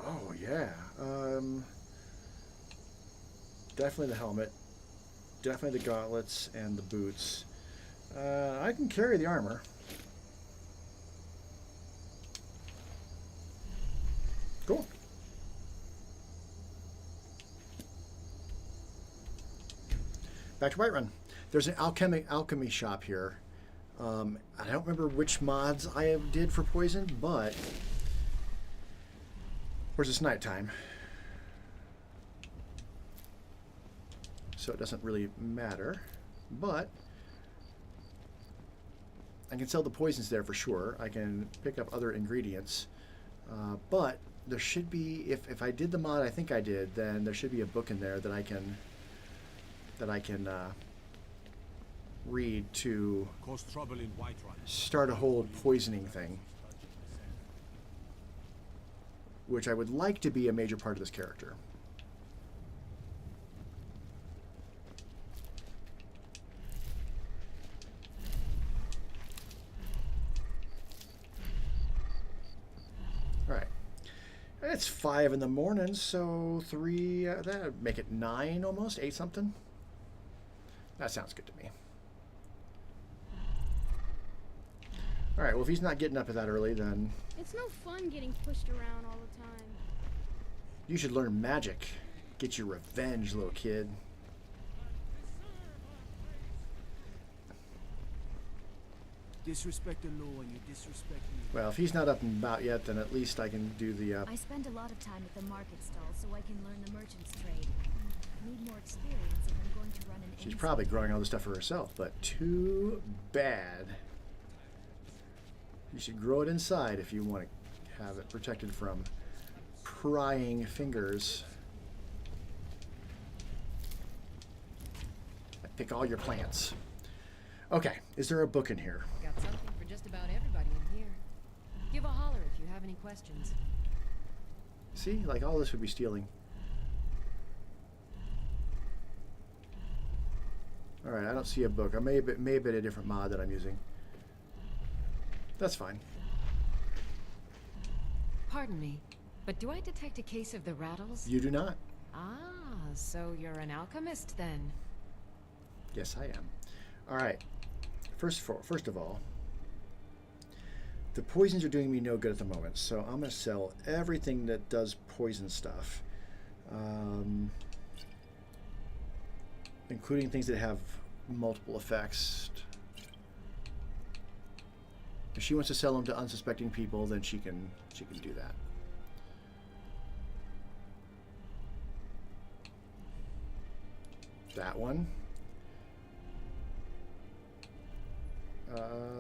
Oh, yeah. Definitely the helmet. Definitely the gauntlets and the boots. I can carry the armor. Cool. Back to Whiterun. There's an alchemy shop here. I don't remember which mods I did for poison, but of course it's nighttime, so it doesn't really matter. But I can sell the poisons there for sure. I can pick up other ingredients, but there should be, if I did the mod I think I did, then there should be a book in there that I can read to start a whole poisoning thing, which I would like to be a major part of this character. All right. It's 5 in the morning, so 3, that'd make it 9 almost, 8 something. That sounds good to me. All right, well, if he's not getting up that early, then... It's no fun getting pushed around all the time. You should learn magic. Get your revenge, little kid. Disrespect the law and you disrespect me. Well, if he's not up and about yet, then at least I can do the... I spend a lot of time at the market stall so I can learn the merchant's trade. I need more experience if I'm going to run an She's probably growing all this stuff for herself, but too bad. You should grow it inside if you want to have it protected from prying fingers. I pick all your plants. Okay, is there a book in here? Got something for just about everybody in here. Give a holler if you have any questions. See, like all this would be stealing. All right, I don't see a book. I may have been a different mod that I'm using. That's fine. Pardon me, but do I detect a case of the rattles? You do not. Ah, so you're an alchemist then. Yes, I am. All right. First of all, the poisons are doing me no good at the moment, so I'm going to sell everything that does poison stuff, including things that have multiple effects. If she wants to sell them to unsuspecting people, then she can do that. That one.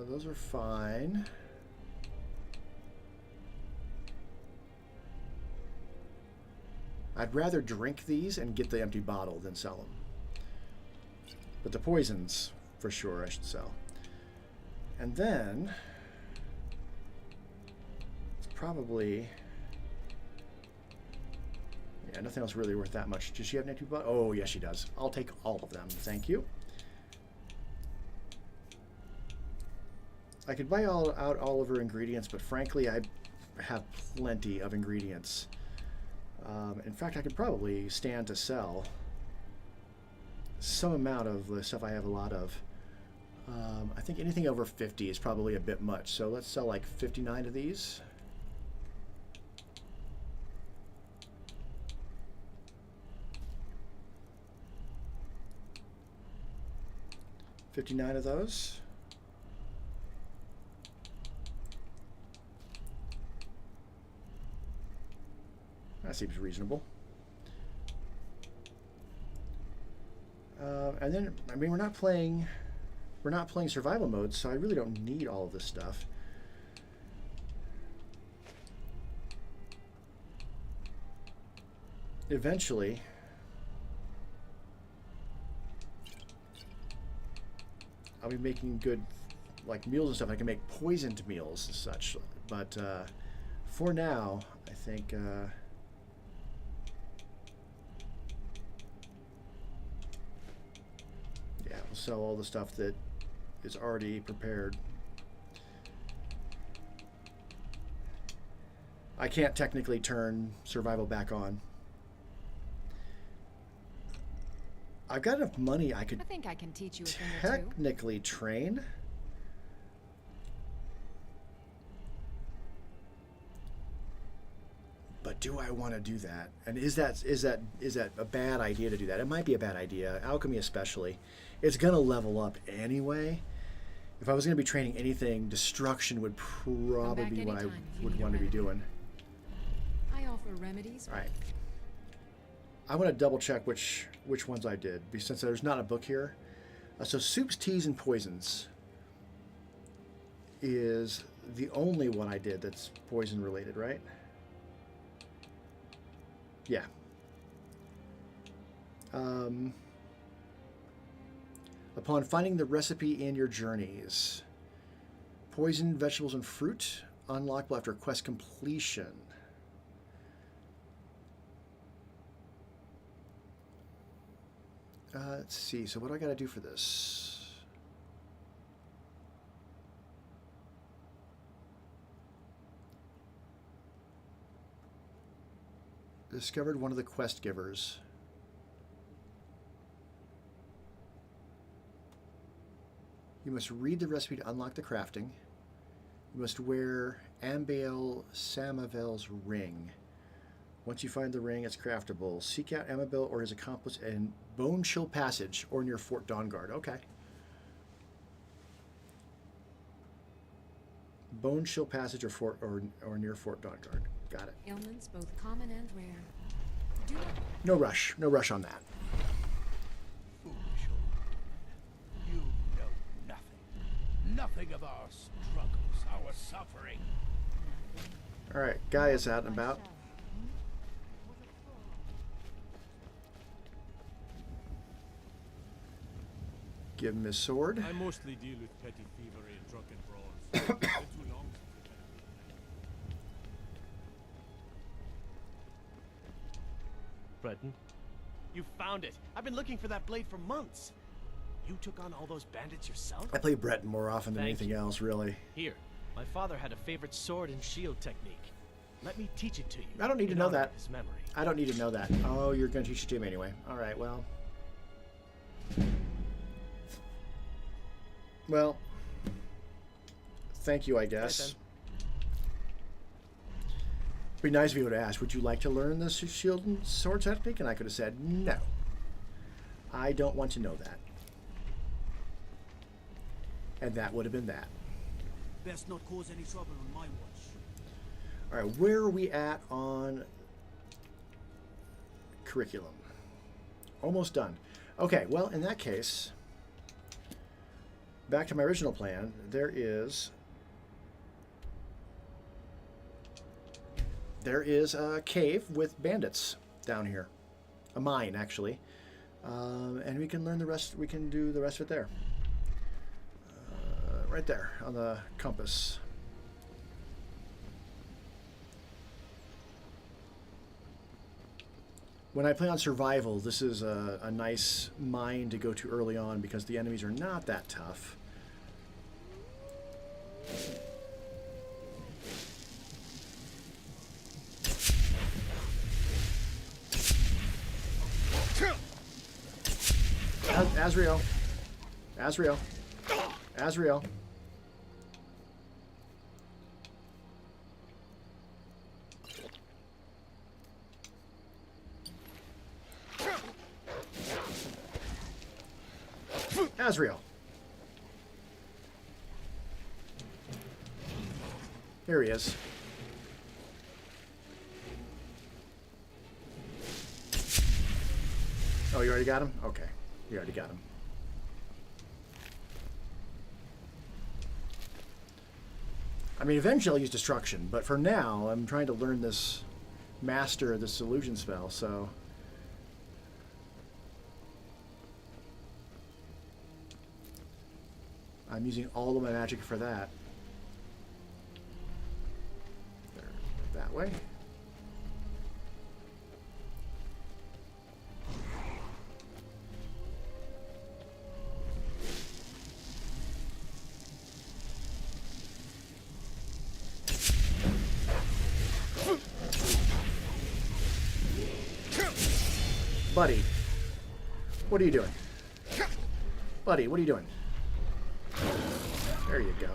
Those are fine. I'd rather drink these and get the empty bottle than sell them. But the poisons, for sure, I should sell. And then, it's probably... Yeah, nothing else really worth that much. Does she have an empty bottle? Oh, yes, she does. I'll take all of them. Thank you. I could buy out all of her ingredients, but frankly, I have plenty of ingredients. In fact, I could probably stand to sell some amount of the stuff I have a lot of. I think anything over 50 is probably a bit much, so let's sell like 59 of these. $59 of those. That seems reasonable. And then, I mean, we're not playing survival mode, so I really don't need all of this stuff. Eventually, I'll be making good, like, meals and stuff. I can make poisoned meals and such, but for now, I think yeah, we'll sell all the stuff that is already prepared. I can't technically turn survival back on. I've got enough money I could I think I can teach you a thing or two. technically train. But do I want to do that? And is that a bad idea to do that? It might be a bad idea. Alchemy especially. It's going to level up anyway. If I was going to be training anything, destruction would probably be what I would want to be doing. I offer remedies. All right. I want to double check which ones I did, since there's not a book here. So soups, teas, and poisons is the only one I did that's poison related, right? Yeah. Upon finding the recipe in your journeys, poison, vegetables, and fruit unlockable after quest completion. Let's see. So what do I got to do for this? Discovered one of the quest givers. You must read the recipe to unlock the crafting. You must wear Ambael Samavel's ring. Once you find the ring, it's craftable. Seek out Amabel or his accomplice in Bone Chill Passage or near Fort Dawnguard. Okay. Bone Chill Passage or near Fort Dawnguard. Got it. Ailments both common and rare. Do not... No rush. No rush on that. Foolish old. You know nothing. Nothing of our struggles, our suffering. All right. Guy is out and about. Give him his sword. I mostly deal with petty thievery and drunken brawls. Been too long. Breton, you found it. I've been looking for that blade for months. You took on all those bandits yourself? I play Breton more often than Thank anything you. else, really. Here, my father had a favorite sword and shield technique. Let me teach it to you. I don't need to know that. His memory. I don't need to know that. Oh, you're going to teach it to him anyway. All right, well. Well, thank you, I guess. It'd be nice if you would have asked, would you like to learn this shield and sword technique? And I could have said, no. I don't want to know that. And that would have been that. Best not cause any trouble on my watch. All right, where are we at on curriculum? Almost done. Okay, well, in that case, back to my original plan, there is a cave with bandits down here. A mine, actually. And we can learn the rest, we can do the rest of it there. Right there on the compass. When I play on survival, this is a nice mine to go to early on because the enemies are not that tough. Azrael. Azrael. Azrael. Azrael. There he is. Oh, you already got him? Okay. You already got him. I mean, eventually I'll use Destruction, but for now, I'm trying to learn this master this illusion spell, so... I'm using all of my magic for that. There, that way. Buddy, what are you doing? Buddy, what are you doing? There you go.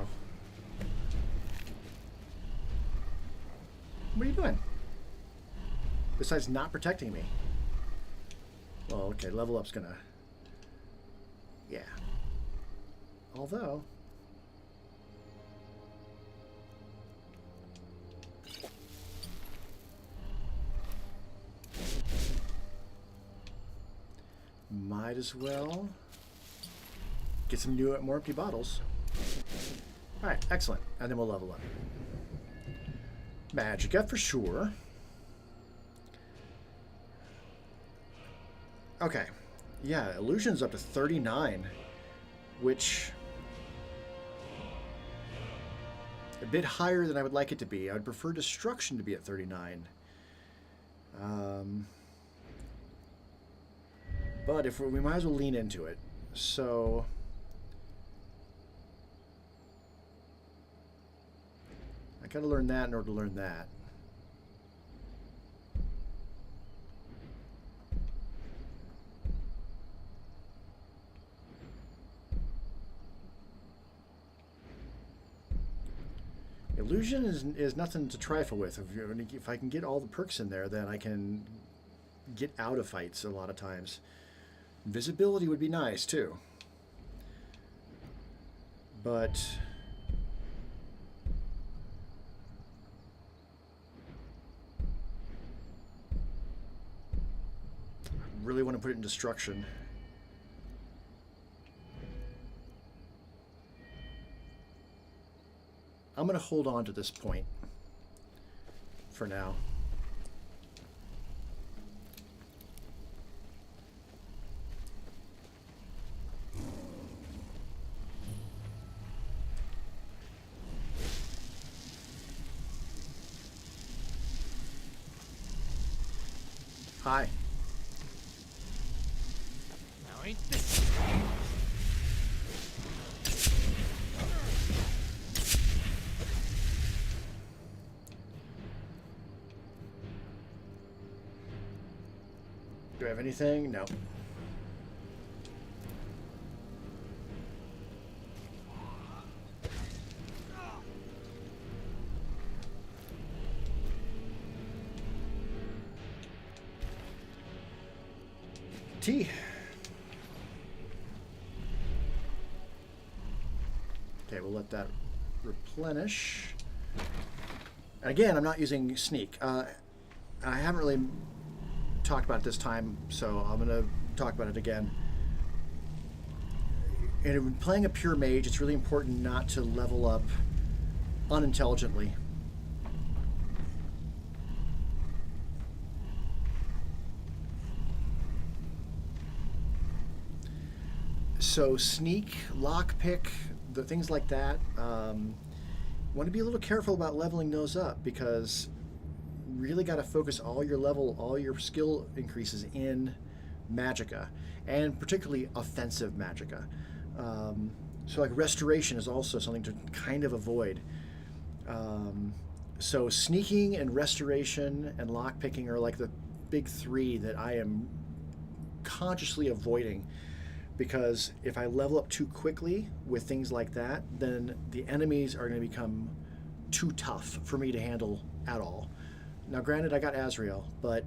What are you doing? Besides not protecting me. Well, okay, level up's gonna... Yeah. Although... might as well get some new, more empty bottles. Alright, excellent. And then we'll level up. Magicka for sure. Okay. Yeah, illusion's up to 39, which... a bit higher than I would like it to be. I would prefer destruction to be at 39. But if we might as well lean into it. So... I gotta learn that in order to learn that. Illusion is nothing to trifle with. If I can get all the perks in there, then I can get out of fights a lot of times. Visibility would be nice too. But I really want to put it in destruction. I'm going to hold on to this point for now. Hi. Now ain't this... Do I have anything? No. Tea. Okay, we'll let that replenish. Again, I'm not using sneak. I haven't really talked about it this time, so I'm going to talk about it again. And when playing a pure mage, it's really important not to level up unintelligently. So sneak, lockpick, the things like that, want to be a little careful about leveling those up, because really got to focus all your skill increases in magicka, and particularly offensive magicka. So like restoration is also something to kind of avoid. So sneaking and restoration and lockpicking are like the big three that I am consciously avoiding, because if I level up too quickly with things like that, then the enemies are going to become too tough for me to handle at all. Now, granted, I got Azrael, but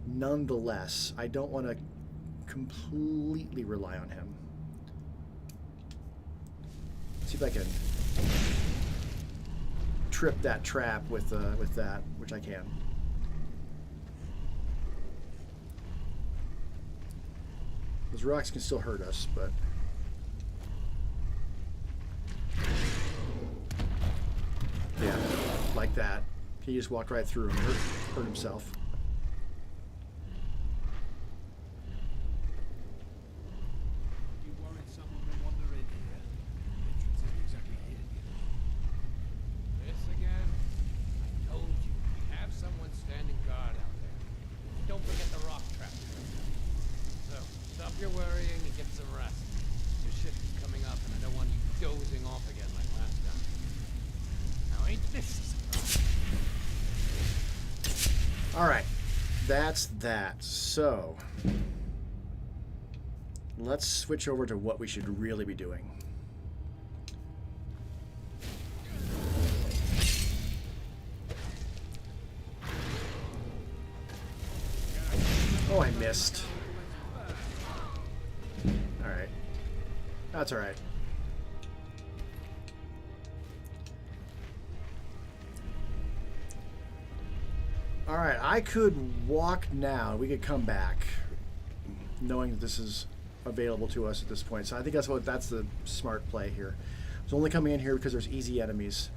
nonetheless, I don't want to completely rely on him. Let's see if I can trip that trap with that, which I can. Those rocks can still hurt us, but... yeah, like that. He just walked right through and hurt himself. You worried someone may wander in here. Entrance isn't exactly hidden yet. This again? I told you, we have someone standing guard out there. Don't forget the rock trap. So, stop your worrying and get some rest. Your shift is coming up and I don't want you dozing off again like last time. Now ain't this... Alright, that's that. So, let's switch over to what we should really be doing. Oh, I missed. Alright. That's alright. Alright, I could walk now. We could come back, knowing that this is available to us at this point. So I think that's the smart play here. I was only coming in here because there's easy enemies.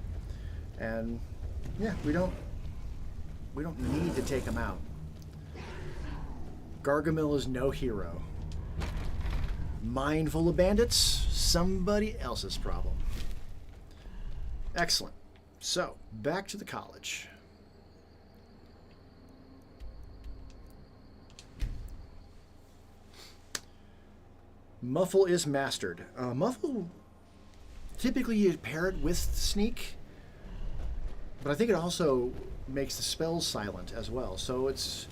And yeah, we don't need to take them out. Gargamel is no hero. Mind full of bandits? Somebody else's problem. Excellent. So, back to the college. Muffle is mastered. Muffle, typically you pair it with Sneak, but I think it also makes the spells silent as well. So it's,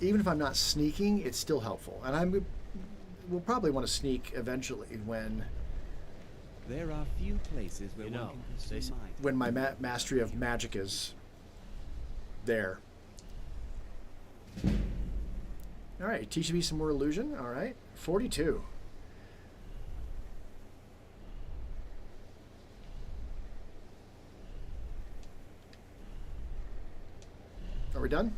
even if I'm not sneaking, it's still helpful. And we'll probably want to sneak eventually when... There are few places where one can pursue mind. When my mastery of magic is there. Alright, teach me some more illusion. Alright, 42. Are we done?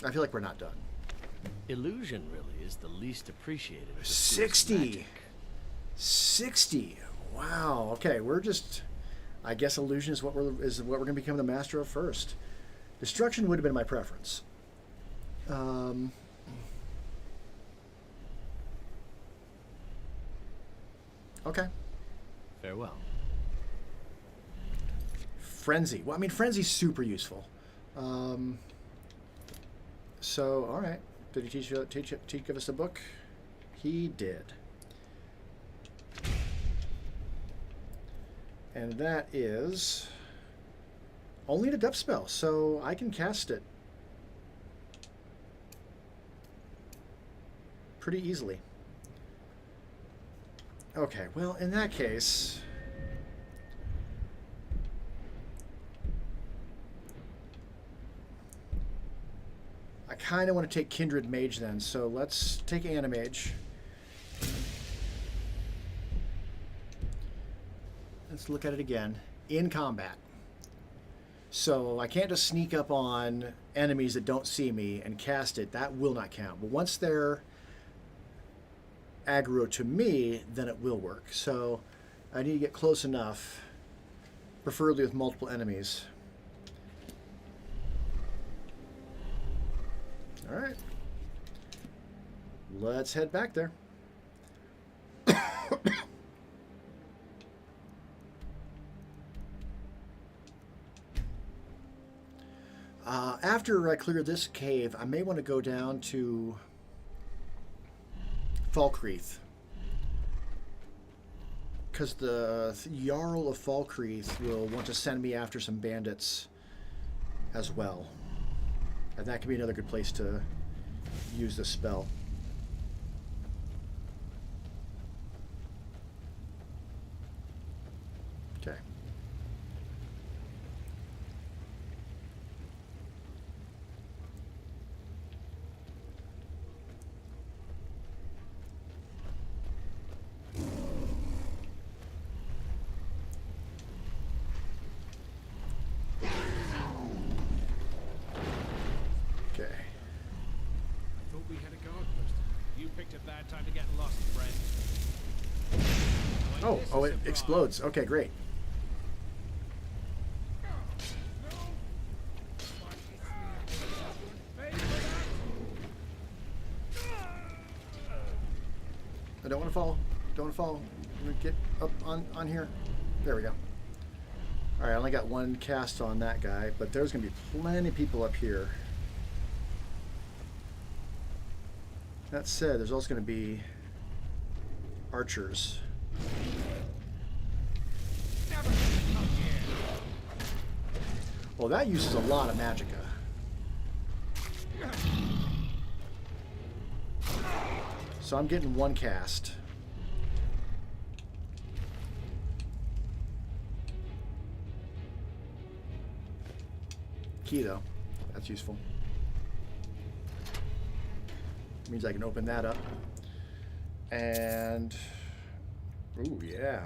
I feel like we're not done. Illusion really is the least appreciated of the 60. 60. Wow. Okay, we're just... I guess illusion is what we're going to become the master of first. Destruction would have been my preference. Okay. Farewell. Frenzy. Well, I mean, frenzy's super useful. So, all right. Did he give us a book? He did. And that is only a depth spell, so I can cast it pretty easily. Okay, well, in that case, I kind of want to take Kindred Mage then, so let's take Animage. Let's look at it again. In combat. So I can't just sneak up on enemies that don't see me and cast it. That will not count. But once they're aggro to me, then it will work. So I need to get close enough, preferably with multiple enemies. All right. Let's head back there. After I clear this cave, I may want to go down to Falkreath, because the Jarl of Falkreath will want to send me after some bandits as well. And that could be another good place to use the spell. Okay. Oh, it explodes. Okay, great. I don't want to fall. Don't want to fall. I'm going to get up on here. There we go. Alright, I only got one cast on that guy, but there's going to be plenty of people up here. That said, there's also going to be archers. Well, that uses a lot of magicka. So I'm getting one cast. Key, though. That's useful. Means I can open that up. And... ooh, yeah.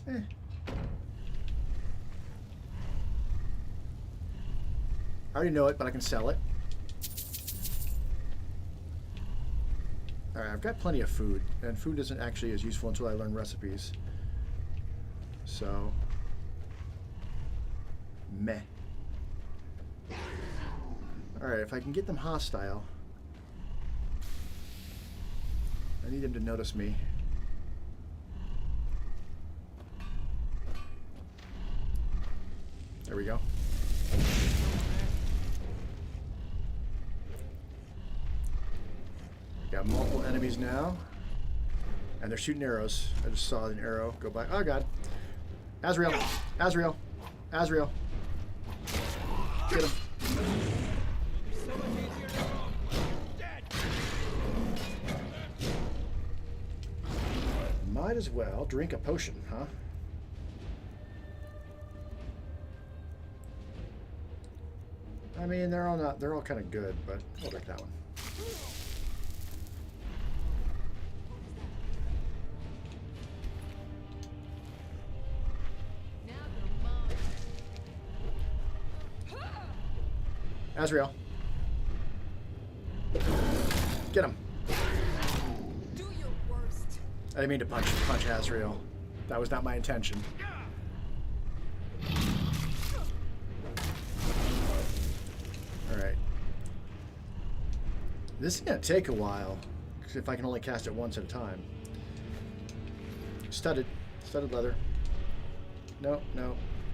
I already know it, but I can sell it. Alright, I've got plenty of food, and food isn't actually as useful until I learn recipes. So... meh. Alright, if I can get them hostile... I need them to notice me. There we go. Got multiple enemies now. And they're shooting arrows. I just saw an arrow go by. Oh god. Azrael! Azrael! Azrael! Get him. Might as well drink a potion, huh? I mean, they're all kind of good, but I'll drink that one. Azrael. Get him. Do your worst. I didn't mean to punch Azrael. That was not my intention. Alright. This is going to take a while, if I can only cast it once at a time. Studded leather. No,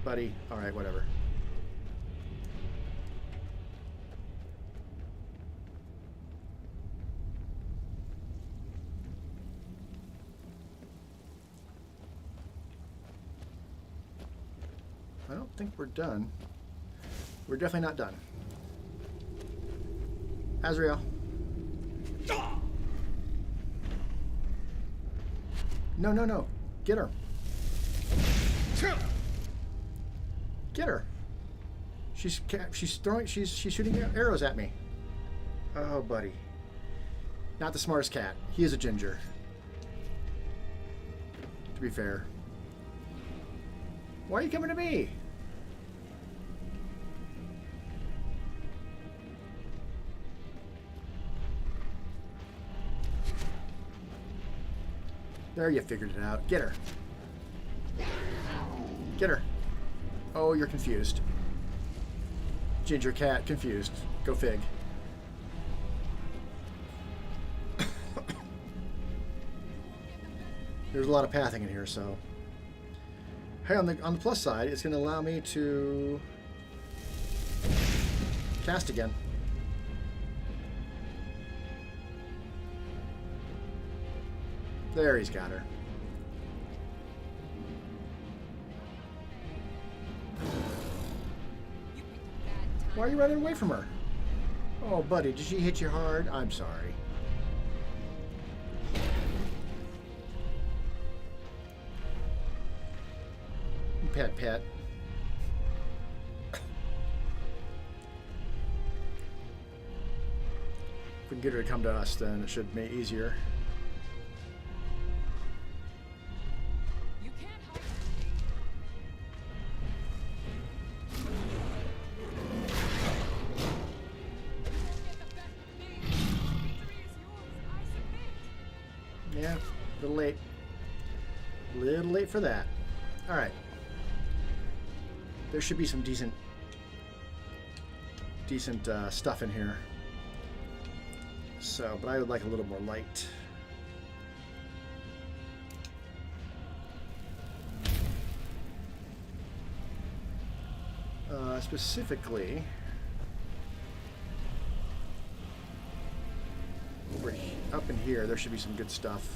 buddy. Alright, whatever. I don't think we're done. We're definitely not done. Azrael. No. Get her. Get her. She's shooting arrows at me. Oh, buddy. Not the smartest cat. He is a ginger. To be fair. Why are you coming to me? There, you figured it out. Get her. Get her. Oh, you're confused. Ginger cat confused. Go fig. There's a lot of pathing in here, so... Hey, on the plus side, it's going to allow me to cast again. There, he's got her. You picked a bad Why are you running away from her? Oh, buddy, did she hit you hard? I'm sorry. Pet, pet. If we can get her to come to us, then it should make it easier. You can't hide Yeah, a little late. A little late for that. All right. There should be some decent stuff in here. So, but I would like a little more light. Specifically, up in here, there should be some good stuff.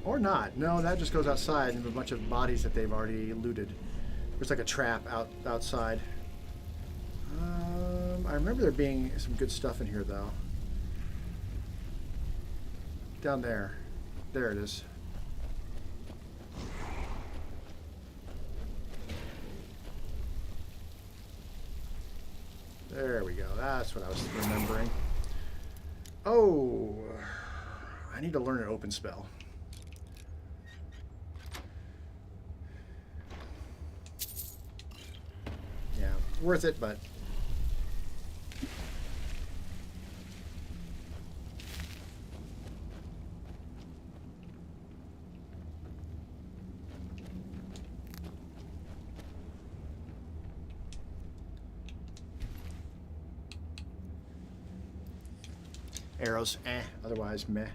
Or not. No, that just goes outside into a bunch of bodies that they've already looted. There's like a trap outside. I remember there being some good stuff in here, though. Down there. There it is. There we go. That's what I was remembering. Oh, I need to learn an open spell. Yeah, worth it, but arrows, otherwise, meh.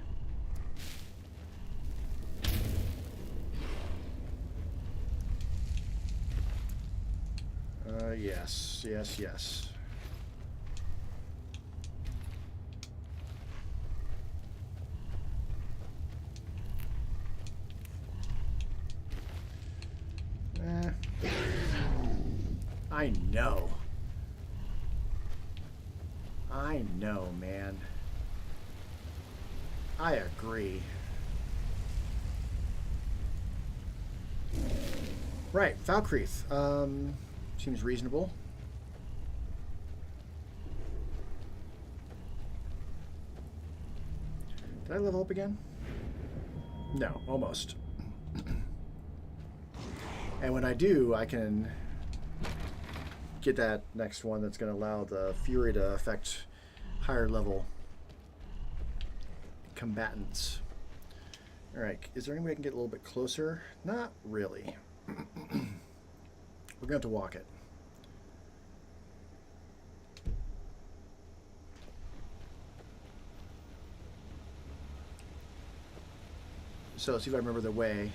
Yes, yes, yes. I know. I know, man. I agree. Right, Valkyries. Seems reasonable. Did I level up again? No, almost. And when I do, I can get that next one that's going to allow the Fury to affect higher level combatants. Alright, is there any way I can get a little bit closer? Not really. We're going to have to walk it. So, see if I remember the way.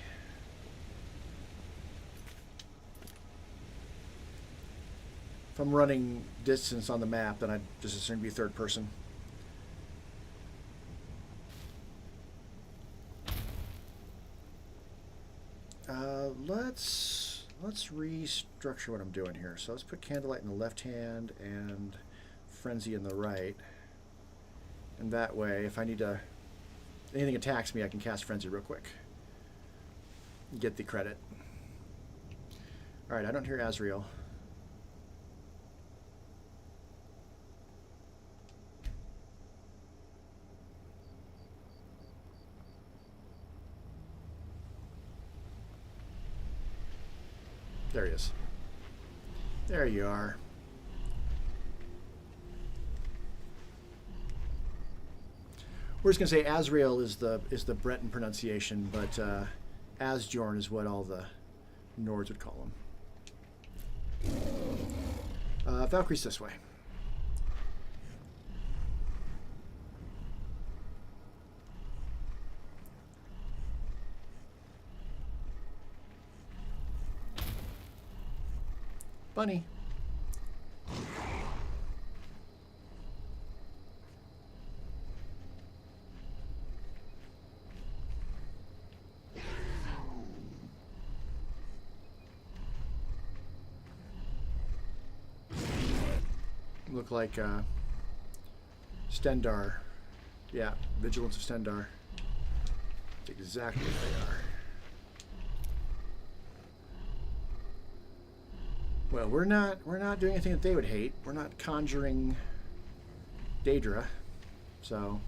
If I'm running distance on the map, then I just assume to be third person. Let's restructure what I'm doing here. So let's put Candlelight in the left hand and Frenzy in the right. And that way, if I need to, anything attacks me, I can cast Frenzy real quick. Get the credit. Alright, I don't hear Azrael. There he is. There you are. We're just gonna say Azrael is the Breton pronunciation, but Asjorn is what all the Nords would call him. Valkyrie's this way. Bunny. look like Stendar. Yeah, Vigilance of Stendar. That's exactly what they are. Well, we're not doing anything that they would hate. We're not conjuring Daedra, so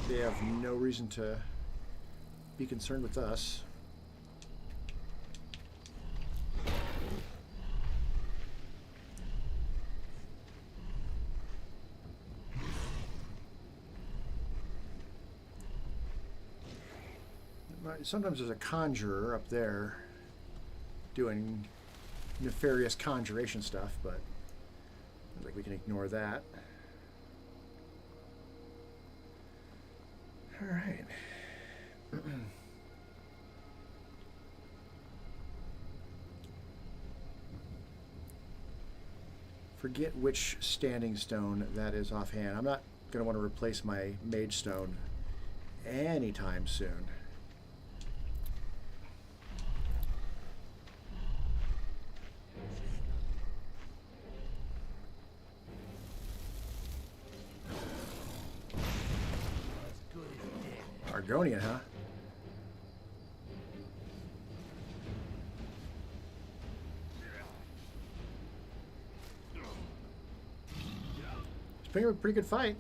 they have no reason to be concerned with us. Sometimes there's a conjurer up there doing nefarious conjuration stuff, but I think we can ignore that. All right. Forget which standing stone that is offhand. I'm not going to want to replace my mage stone anytime soon. Argonian, huh? It's been a pretty good fight.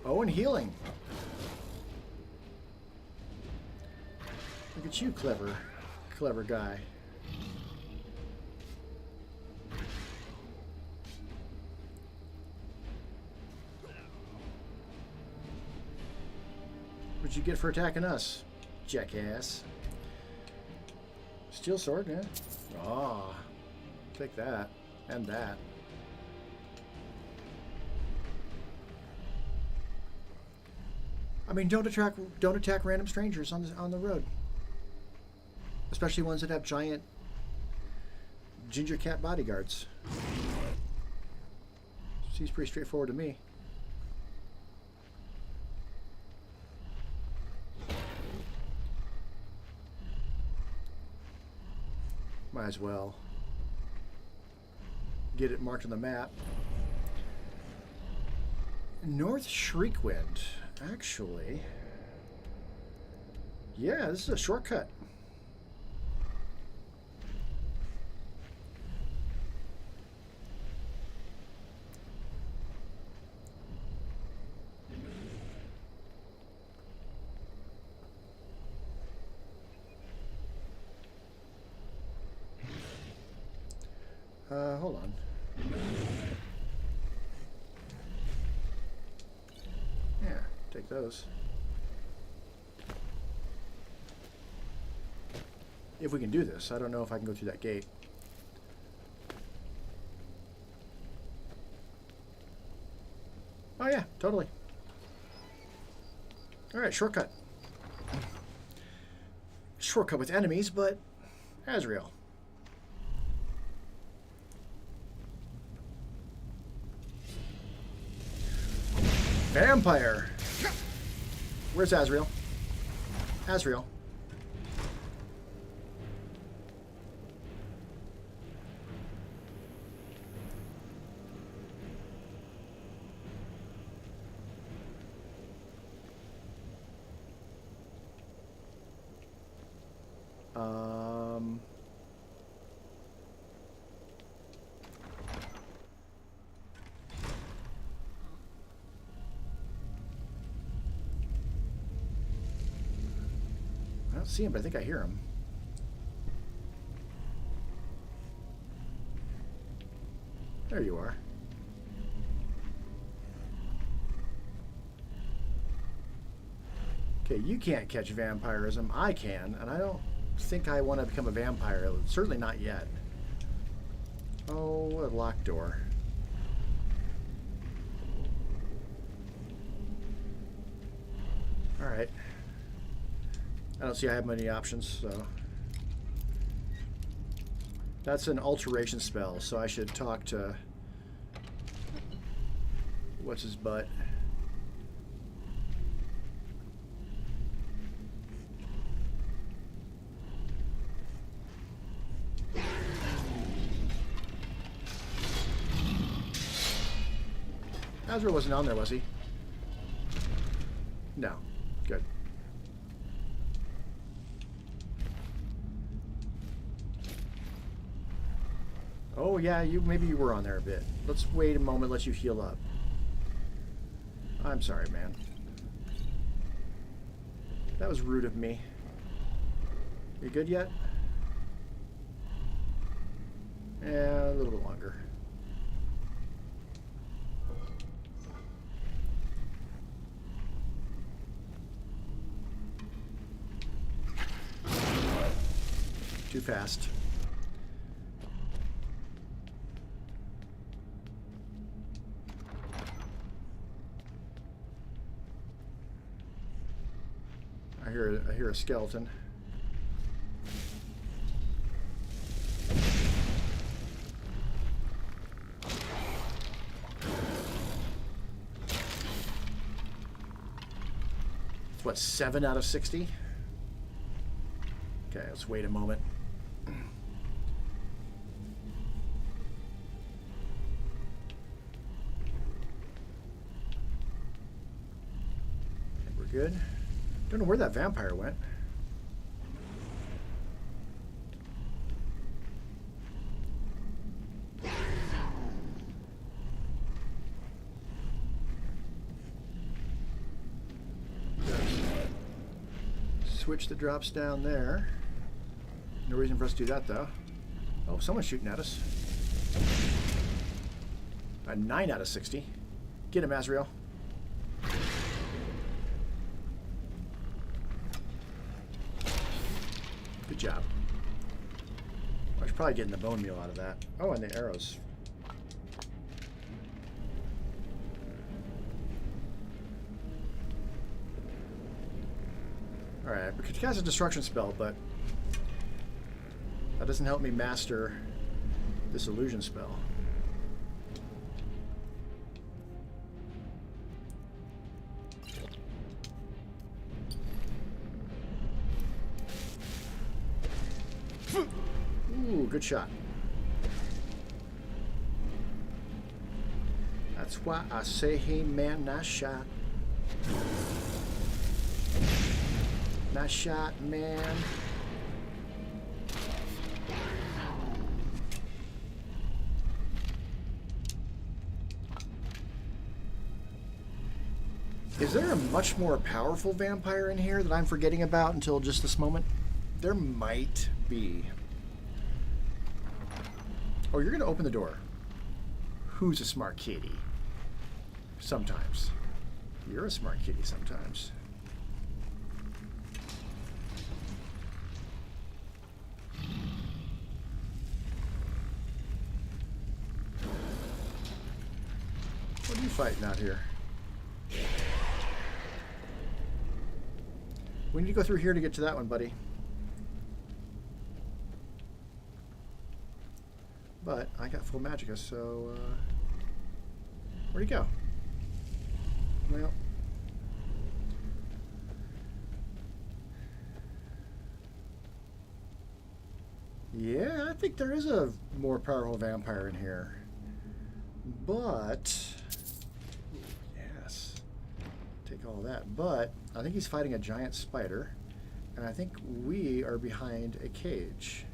Oh, and healing. Look at you, clever guy. What'd you get for attacking us, jackass? Steel sword, yeah. Ah, take that and that. I mean, don't attack random strangers on the road, especially ones that have giant ginger cat bodyguards. Seems pretty straightforward to me. Might as well get it marked on the map. North Shriekwind, actually. Yeah, this is a shortcut. Hold on. Yeah, take those. If we can do this. I don't know if I can go through that gate. Oh yeah, totally. Alright, shortcut. Shortcut with enemies, but Azrael. Vampire! Where's Azrael? Azrael. I don't see him, but I think I hear him. There you are. Okay, you can't catch vampirism. I can, and I don't think I want to become a vampire. Certainly not yet. Oh, a locked door. Alright. I don't see I have many options, so... That's an alteration spell, so I should talk to... What's his butt? Azrael wasn't on there, was he? No. Good. Oh yeah, maybe you were on there a bit. Let's wait a moment, let you heal up. I'm sorry, man. That was rude of me. You good yet? Yeah, a little bit longer. Too fast. I hear a skeleton. It's what, 7 out of 60? Okay, let's wait a moment. We're good. Don't know where that vampire went. Switch the drops down there. No reason for us to do that though. Oh, someone's shooting at us. A 9 out of 60. Get him, Azrael. Good job. I should probably get the bone meal out of that. Oh, and the arrows. Alright, we could cast a destruction spell, but that doesn't help me master this illusion spell. Ooh, good shot. That's why I say, hey man, nice shot. Nice shot, man. Is there a much more powerful vampire in here that I'm forgetting about until just this moment? There might be. Oh, you're gonna open the door. Who's a smart kitty? Sometimes. You're a smart kitty sometimes. What are you fighting out here? We need to go through here to get to that one, buddy. But I got full magicka, so where'd he go? Well, yeah, I think there is a more powerful vampire in here. But yes, take all that. But I think he's fighting a giant spider, and I think we are behind a cage.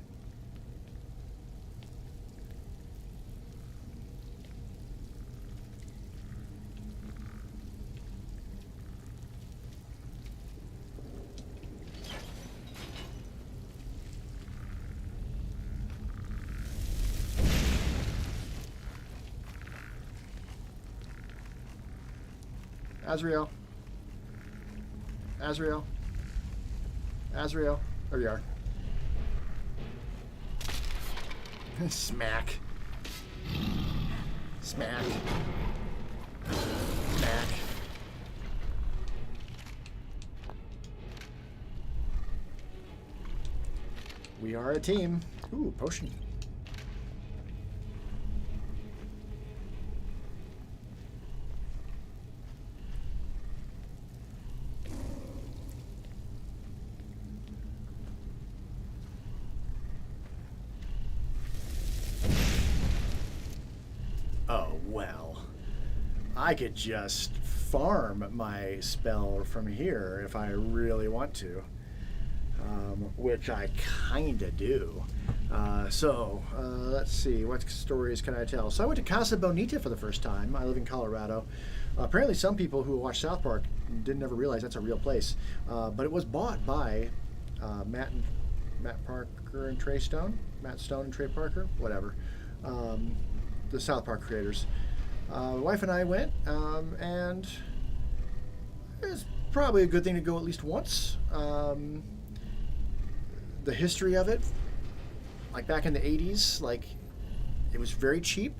Azrael. Azrael. Azrael. There you are. Smack. Smack. Smack. We are a team. Ooh, potion. I could just farm my spell from here if I really want to, which I kind of do. Let's see, what stories can I tell? So I went to Casa Bonita for the first time. I live in Colorado. Apparently some people who watch South Park didn't ever realize that's a real place. But it was bought by Matt Parker and Trey Stone. Matt Stone and Trey Parker, whatever. The South Park creators. My wife and I went, and it's probably a good thing to go at least once. The history of it, like back in the 80s, like it was very cheap,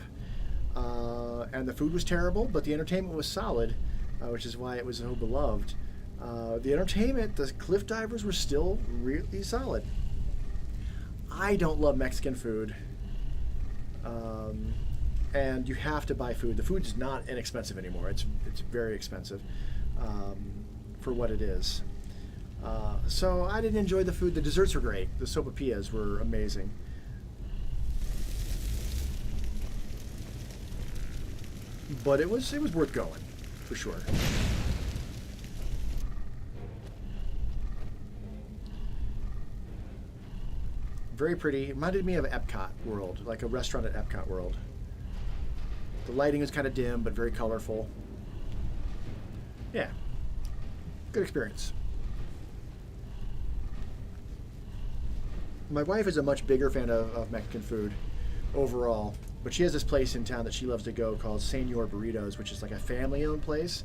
and the food was terrible, but the entertainment was solid, which is why it was so beloved. The entertainment, the cliff divers were still really solid. I don't love Mexican food, and you have to buy food. The food is not inexpensive anymore. It's very expensive for what it is. So I didn't enjoy the food. The desserts were great. The sopapillas were amazing. But it was worth going, for sure. Very pretty. It reminded me of Epcot World, like a restaurant at Epcot World. The lighting is kind of dim, but very colorful. Yeah. Good experience. My wife is a much bigger fan of Mexican food overall, but she has this place in town that she loves to go called Senor Burritos, which is like a family-owned place,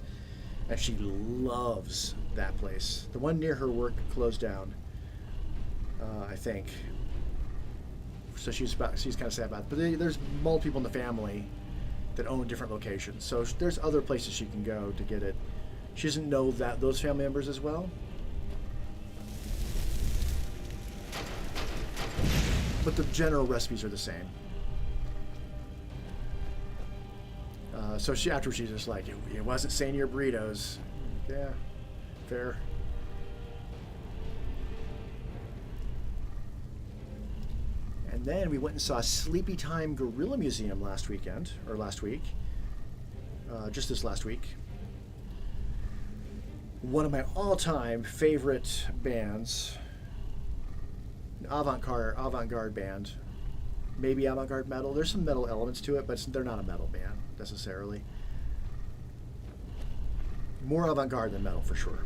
and she loves that place. The one near her work closed down, I think. So she's kind of sad about it. But there's multiple people in the family that own different locations, so there's other places she can go to get it. She doesn't know that those family members as well. But the general recipes are the same. So afterwards she's just like, it wasn't Senor Burritos. Yeah, fair. And then we went and saw Sleepy Time Gorilla Museum last week. Just this last week. One of my all-time favorite bands, an avant-garde band, maybe avant-garde metal. There's some metal elements to it, but they're not a metal band necessarily. More avant-garde than metal for sure.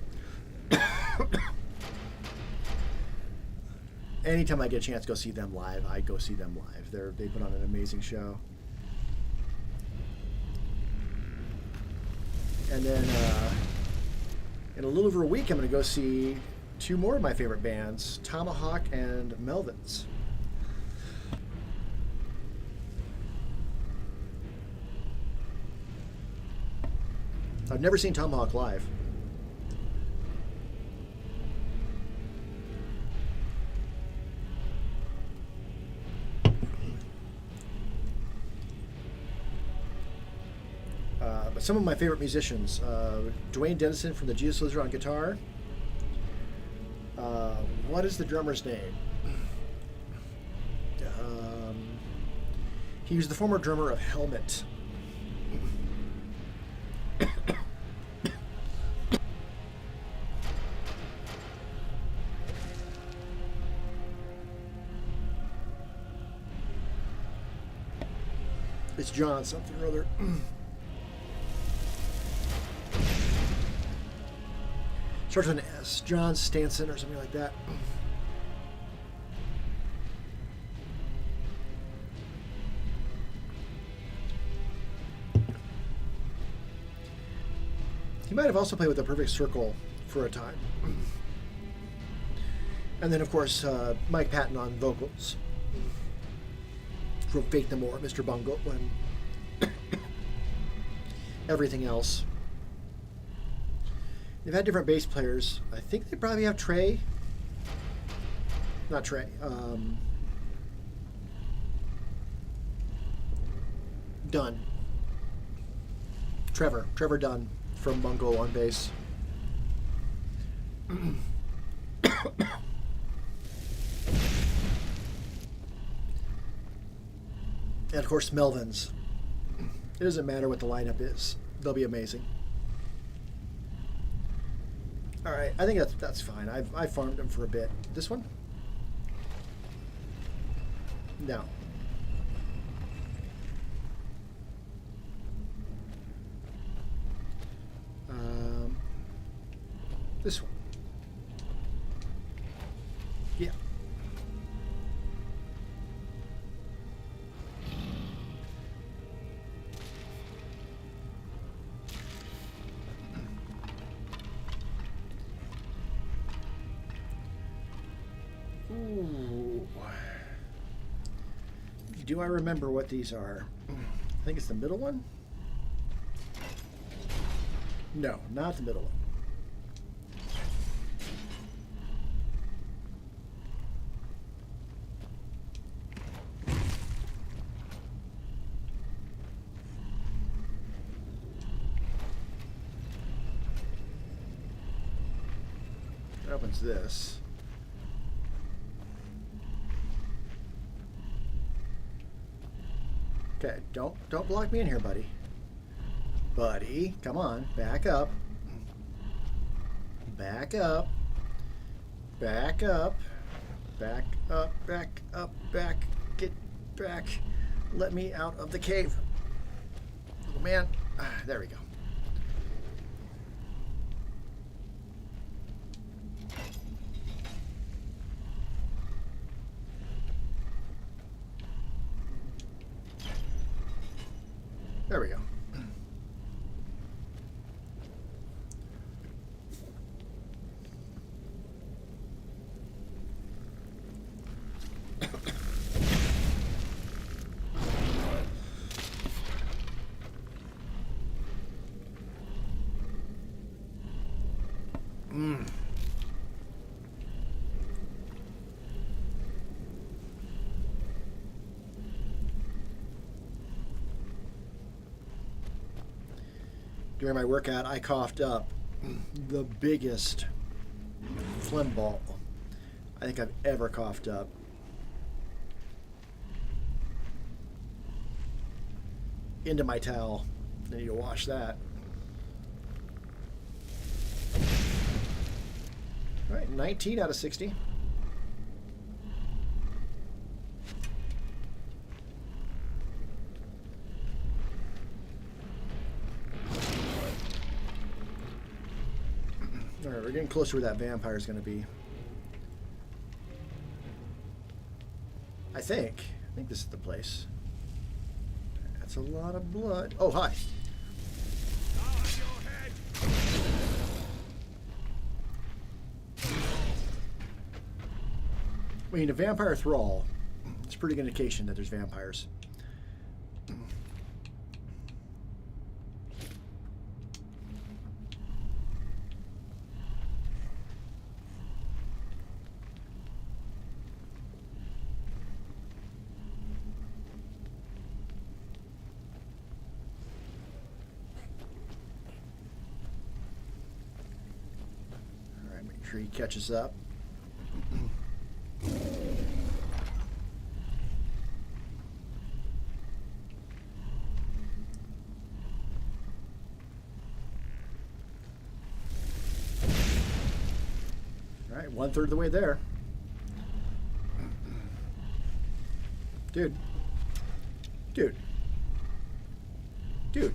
Anytime I get a chance to go see them live, I go see them live. They put on an amazing show. And then in a little over a week, I'm going to go see two more of my favorite bands, Tomahawk and Melvins. I've never seen Tomahawk live. But some of my favorite musicians, Dwayne Dennison from the Jesus Lizard on guitar. What is the drummer's name? He was the former drummer of Helmet. It's John something or other. Starts with an S. John Stanson or something like that. He might have also played with the Perfect Circle for a time. And then, of course, Mike Patton on vocals. From Fake No More, Mr. Bungle, and everything else. They've had different bass players. I think they probably have Trey. Not Trey. Dunn. Trevor Dunn from Bungle on bass. And of course, Melvins. It doesn't matter what the lineup is. They'll be amazing. All right, I think that's fine. I farmed them for a bit. This one? No. This one. Yeah. Ooh. Do I remember what these are? I think it's the middle one? No, not the middle one. That opens this. Okay, don't block me in here, buddy. Buddy, come on, back up. Back up. Back up. Back up, back up, back. Get back. Let me out of the cave. Little man. There we go. There we go. During my workout, I coughed up the biggest phlegm ball I think I've ever coughed up. Into my towel. I need to wash that. All right, 19 out of 60. All right, we're getting closer where that vampire is going to be. I think this is the place. That's a lot of blood. Oh, hi. I mean, a vampire thrall, it's a pretty good indication that there's vampires. All right, make sure he catches up. All right, 1/3 of the way there. Dude. Dude. Dude.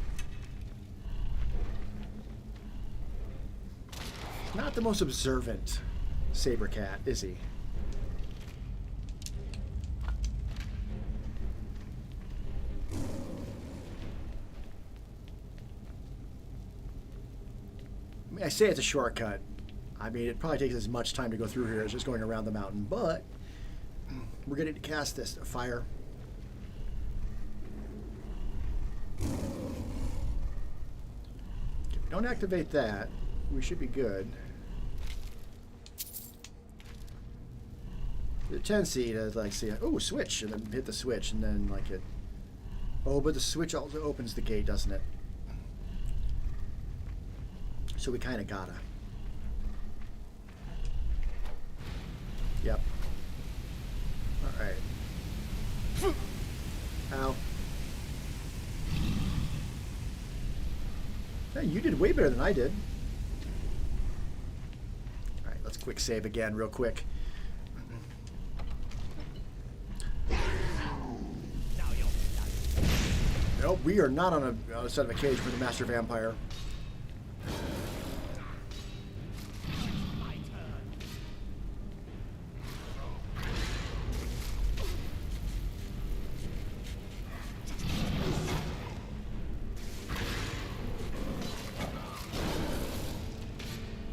Not the most observant Sabre Cat, is he? I mean, I say it's a shortcut. I mean, it probably takes as much time to go through here as just going around the mountain, but we're getting to cast this fire. If we don't activate that, we should be good. The tendency to like see, oh, switch, and then hit the switch, and then like it. Oh, but the switch also opens the gate, doesn't it? So we kind of gotta. Yep. All right. Ow. You did way better than I did. Alright, let's quick save again real quick. Nope, we are not on a set of a cage for the Master Vampire.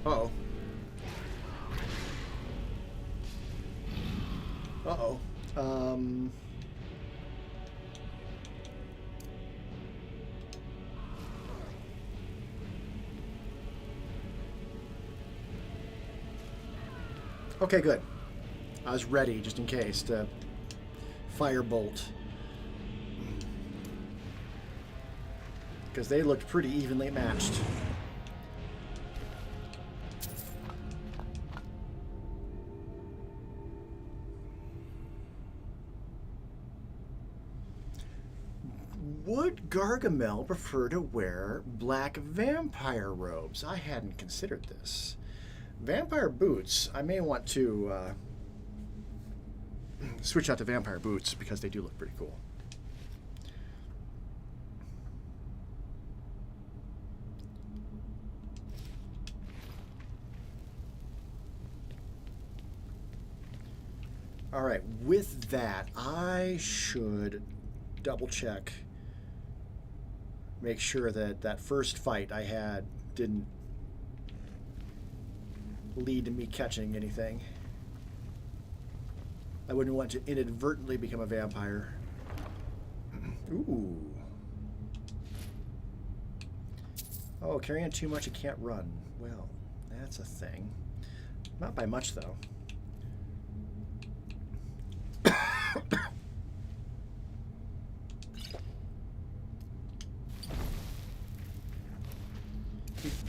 Uh-oh. Uh-oh. Okay, good. I was ready, just in case, to firebolt. Because they looked pretty evenly matched. Would Gargamel prefer to wear black vampire robes? I hadn't considered this. Vampire boots, I may want to switch out to vampire boots because they do look pretty cool. All right, with that, I should double check, make sure that that first fight I had didn't lead to me catching anything. I wouldn't want to inadvertently become a vampire. Ooh. Oh, carrying too much, I can't run. Well, that's a thing. Not by much, though.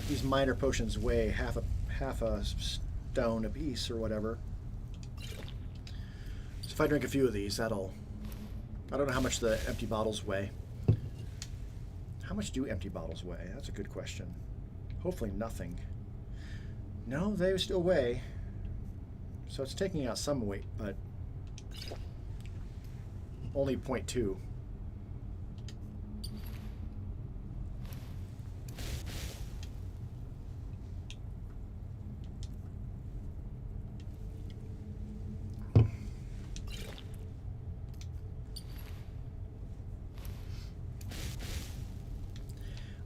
These minor potions weigh half a stone apiece or whatever. So if I drink a few of these, that'll... I don't know how much the empty bottles weigh. How much do empty bottles weigh? That's a good question. Hopefully nothing. No, they still weigh. So it's taking out some weight, but only 0.2.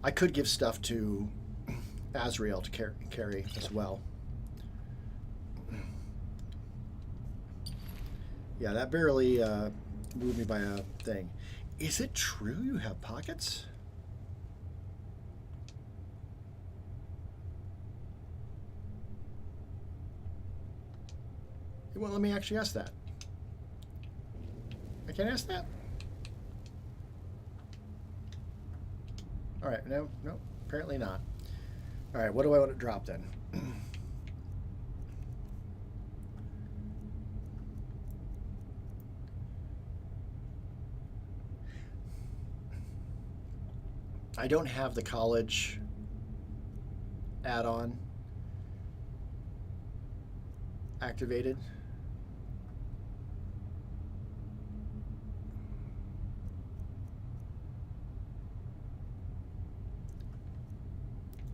I could give stuff to Azrael to carry as well. Yeah, that barely moved me by a thing. Is it true you have pockets? Well, let me actually ask that. I can't ask that? All right, no, apparently not. All right, what do I want to drop then? I don't have the college add-on activated.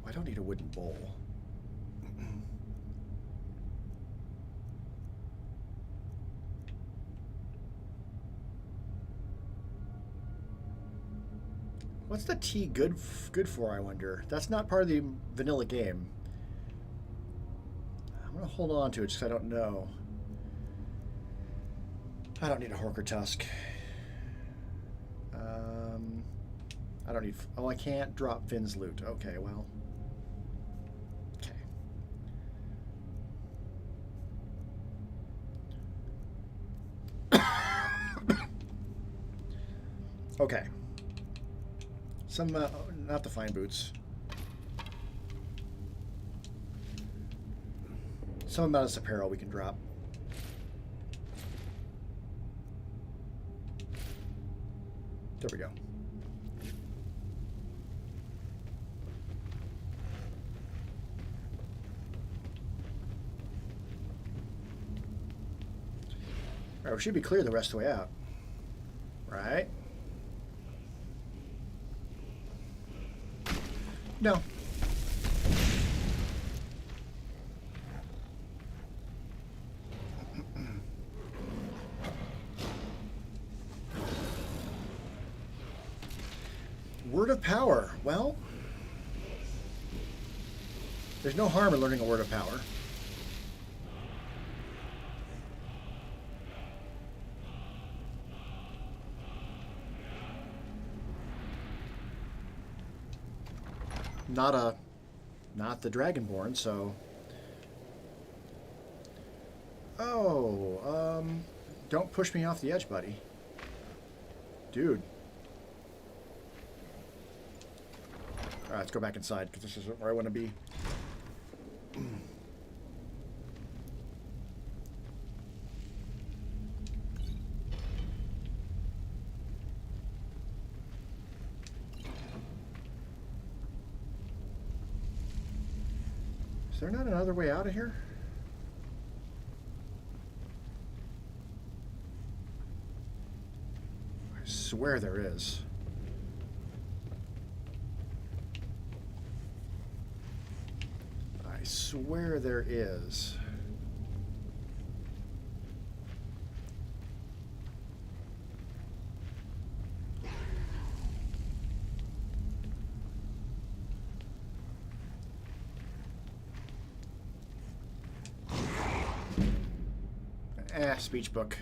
I don't need a wooden bowl. What's the tea good for, I wonder? That's not part of the vanilla game. I'm going to hold on to it just because I don't know. I don't need a Horker Tusk. I don't need... Oh, I can't drop Finn's loot. Okay, well... Okay. Some, not the fine boots. Some amount of apparel we can drop. There we go. Alright, we should be clear the rest of the way out. Right? No. Word of power. Well, there's no harm in learning a word of power. Not the Dragonborn, so. Oh, don't push me off the edge, buddy. Dude. Alright, let's go back inside, because this is where I want to be. Is there not another way out of here? I swear there is. I swear there is. Speech book.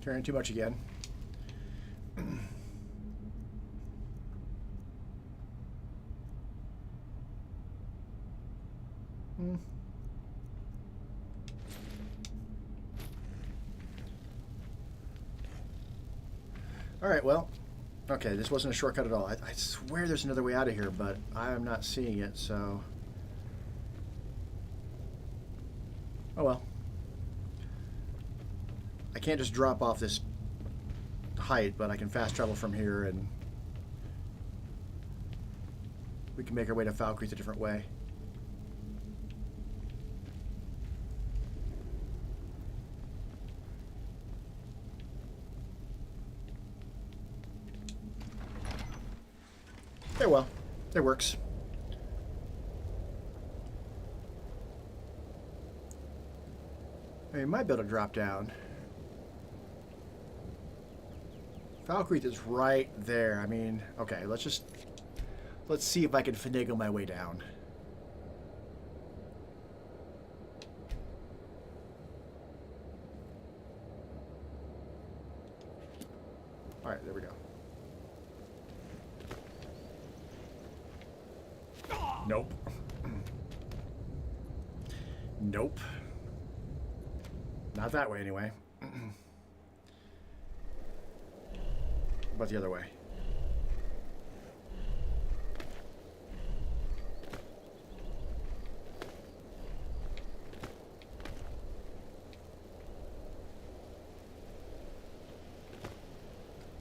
Carrying too much again. Alright, well, okay, this wasn't a shortcut at all. I swear there's another way out of here, but I'm not seeing it, so... Oh well. I can't just drop off this height, but I can fast travel from here, and we can make our way to Foul Creek a different way. Yeah, well, it works. I mean, might be able to drop down. Foul Creek is right there. I mean, okay, let's see if I can finagle my way down. All right, there we go. Nope. Nope. Not that way, anyway. But the other way.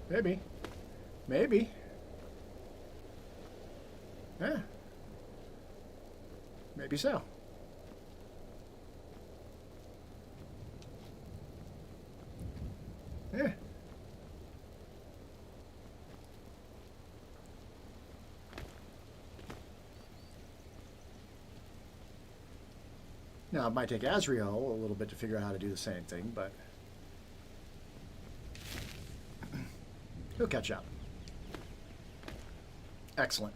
Maybe. Maybe. Yeah. Maybe so. Yeah. Now, it might take Azrael a little bit to figure out how to do the same thing, but he'll catch up. Excellent.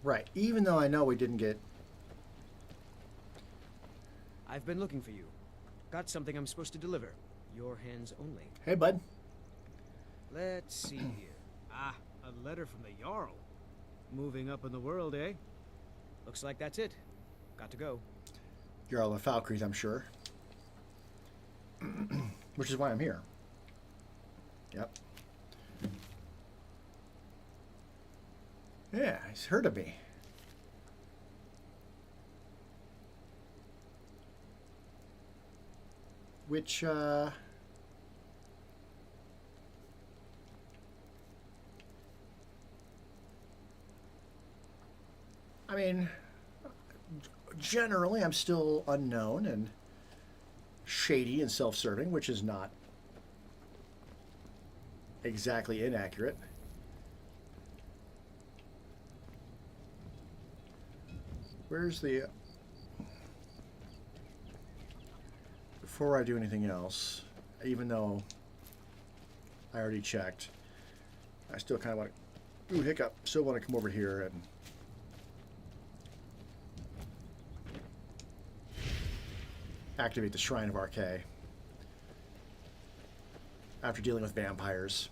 Right, even though I know we didn't get... I've been looking for you. Got something I'm supposed to deliver. Your hands only. Hey, bud. Let's see here. Ah, a letter from the Jarl. Moving up in the world, eh? Looks like that's it. Got to go. Jarl of Falkreath, I'm sure. Which is why I'm here. Yep. Yeah, he's heard of me. Which, I mean, generally I'm still unknown and shady and self-serving, which is not exactly inaccurate. Where's the... Before I do anything else, even though I already checked, I still kind of want to... Ooh, hiccup. Still want to come over here and... activate the Shrine of Archay after dealing with vampires.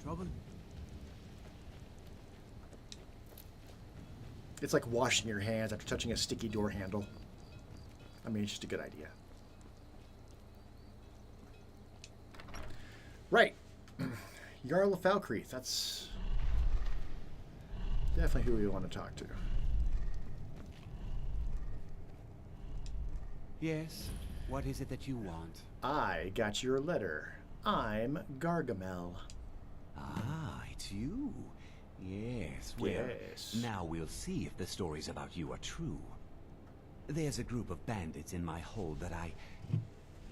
Trouble? It's like washing your hands after touching a sticky door handle. I mean, it's just a good idea. Right. Jarl of Falkreath. That's definitely who we want to talk to. Yes? What is it that you want? I got your letter. I'm Gargamel. Ah, it's you. Yes, well, yes. Now we'll see if the stories about you are true. There's a group of bandits in my hold that I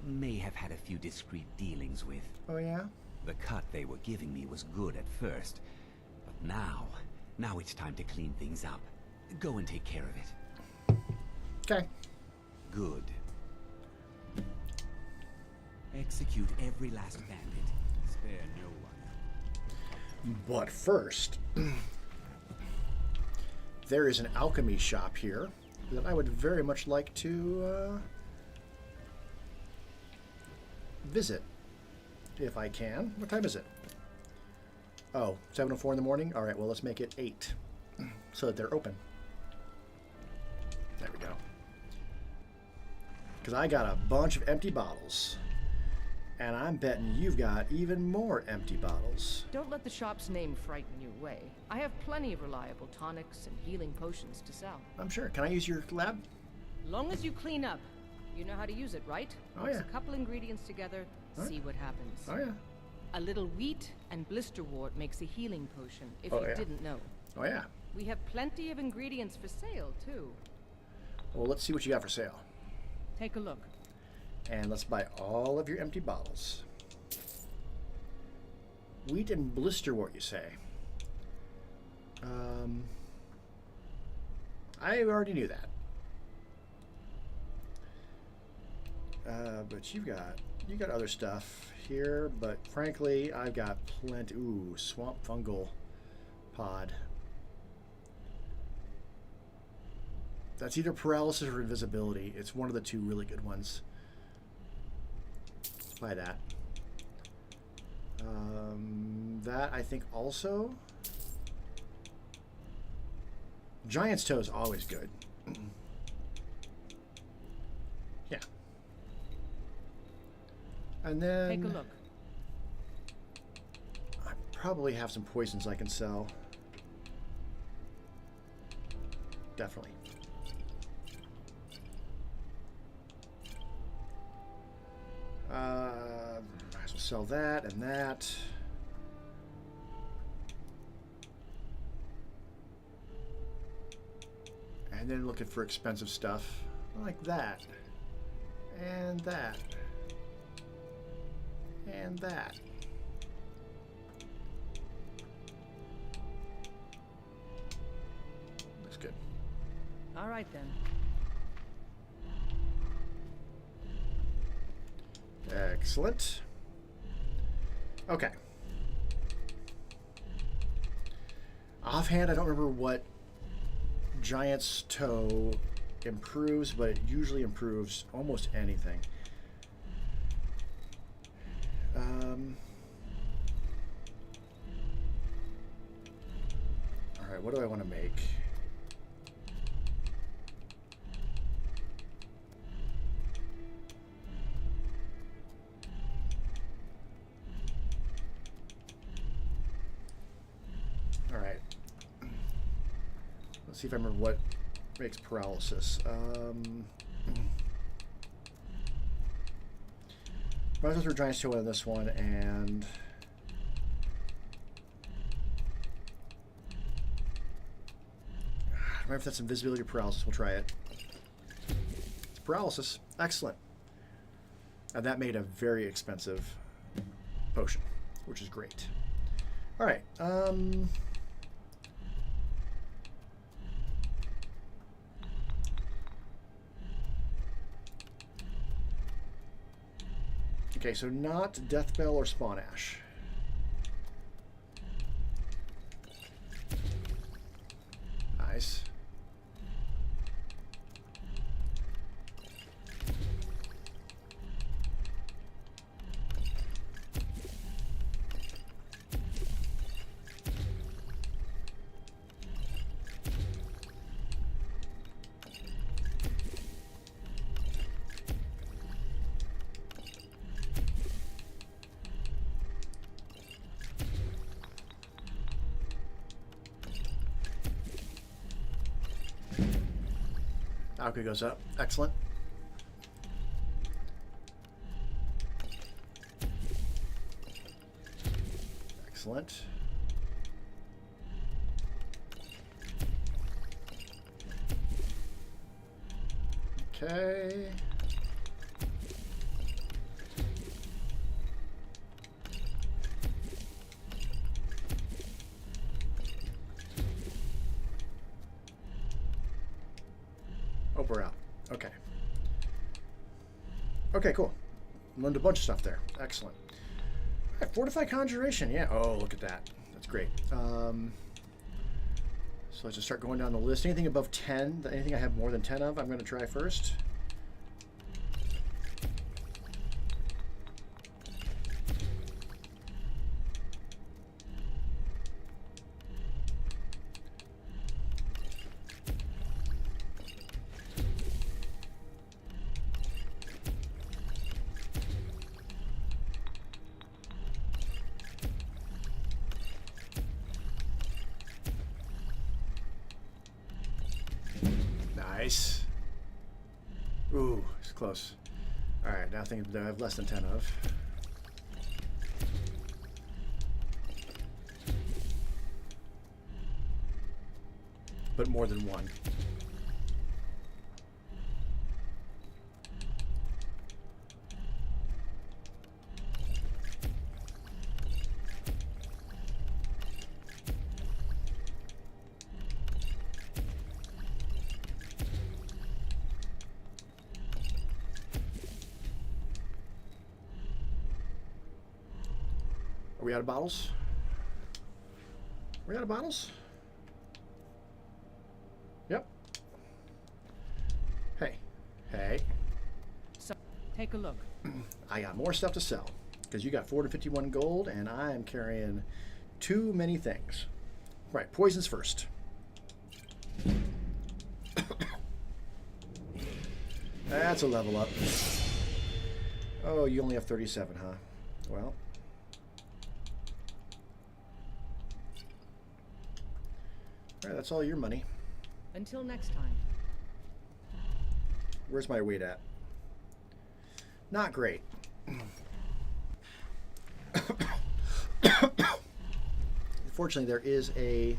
may have had a few discreet dealings with. Oh, yeah? The cut they were giving me was good at first, but now it's time to clean things up. Go and take care of it. Okay. Good. Execute every last bandit. Spare no one. But first, there is an alchemy shop here that I would very much like to visit, if I can. What time is it? Oh, 7:04 in the morning? All right, well, let's make it 8 so that they're open. There we go. Because I got a bunch of empty bottles. And I'm betting you've got even more empty bottles. Don't let the shop's name frighten you away. I have plenty of reliable tonics and healing potions to sell. I'm sure. Can I use your lab? Long as you clean up. You know how to use it, right? Oh, Mix yeah. a couple ingredients together, see what happens. Oh, yeah. A little wheat and blisterwort makes a healing potion, if Oh, you yeah. didn't know. Oh, yeah. We have plenty of ingredients for sale, too. Well, let's see what you got for sale. Take a look. And let's buy all of your empty bottles. Wheat and blisterwort, you say? I already knew that. But you got other stuff here, but frankly, I've got plenty. Ooh, swamp fungal pod. That's either paralysis or invisibility. It's one of the two really good ones. Let's buy that. That I think also. Giant's Toe is always good. Yeah. And then Take a look. I probably have some poisons I can sell. Definitely. Might as well sell that and that. And then looking for expensive stuff like that. And that. And that. Looks good. All right, then. Excellent. Okay. Offhand, I don't remember what Giant's Toe improves, but it usually improves almost anything. All right, what do I want to make? All right. Let's see if I remember what makes paralysis. Might as well throw Giant's Toe in this one, and Remember if that's invisibility or paralysis. We'll try it. It's paralysis. Excellent. And that made a very expensive potion, which is great. All right. Okay, so not Death Bell or Spawn Ash. Nice. Alchemy goes up. Excellent. Excellent. Okay. Oh, we're out. Okay. Okay, cool. Learned a bunch of stuff there. Excellent. All right, Fortify Conjuration. Yeah. Oh, look at that. That's great. So let's just start going down the list. Anything above 10, anything I have more than 10 of, I'm going to try first. Nice. Ooh, it's close. All right, now things that I have less than 10 of. But more than one. Are we out of bottles? Are we out of bottles? Yep. Hey. Hey. So, take a look. I got more stuff to sell. Because you got 451 gold, and I am carrying too many things. Right, poisons first. That's a level up. Oh, you only have 37, huh? Well. All right, that's all your money. Until next time. Where's my weight at? Not great. Fortunately, there is a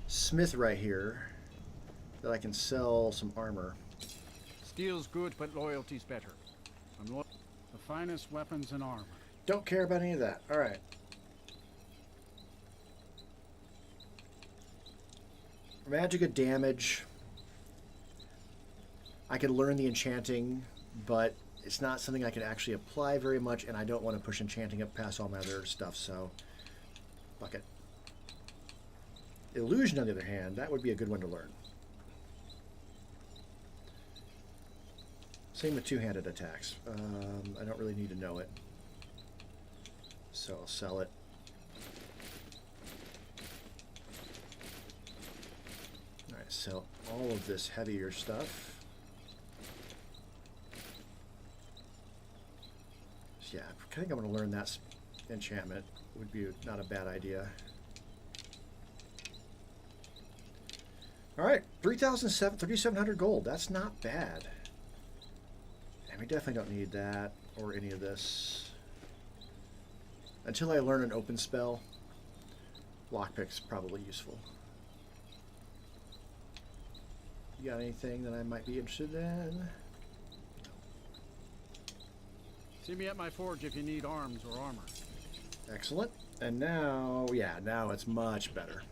smith right here that I can sell some armor. Steel's good, but loyalty's better. The finest weapons and armor. Don't care about any of that. All right. Magic damage. I could learn the enchanting, but it's not something I can actually apply very much, and I don't want to push enchanting up past all my other stuff, so fuck it. Illusion, on the other hand, that would be a good one to learn. Same with two-handed attacks. I don't really need to know it, so I'll sell it. All right, sell all of this heavier stuff. Yeah, I think I'm going to learn that enchantment. Would be not a bad idea. All right, 3,700 gold. That's not bad. And we definitely don't need that or any of this. Until I learn an open spell, lockpick's probably useful. You got anything that I might be interested in? See me at my forge if you need arms or armor. Excellent. And now, yeah, now it's much better.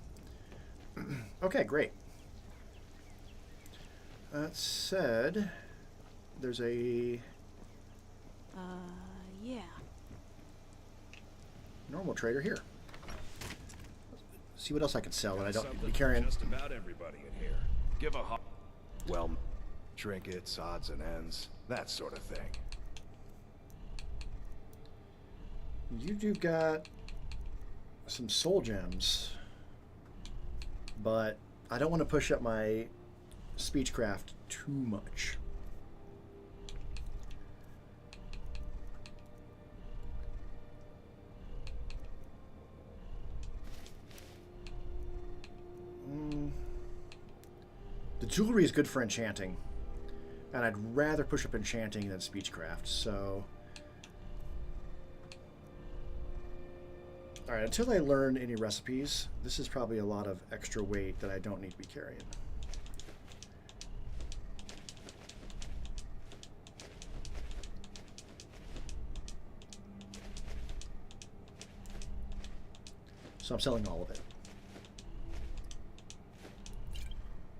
Okay, great. That said, there's a yeah. normal trader here. See what else I can sell that I don't need to be Something carrying. for just about everybody in here. Give a well, trinkets, odds and ends, that sort of thing. You do got some soul gems, but I don't want to push up my speechcraft too much. The jewelry is good for enchanting, and I'd rather push up enchanting than speechcraft, so... Alright, until I learn any recipes, this is probably a lot of extra weight that I don't need to be carrying. So I'm selling all of it.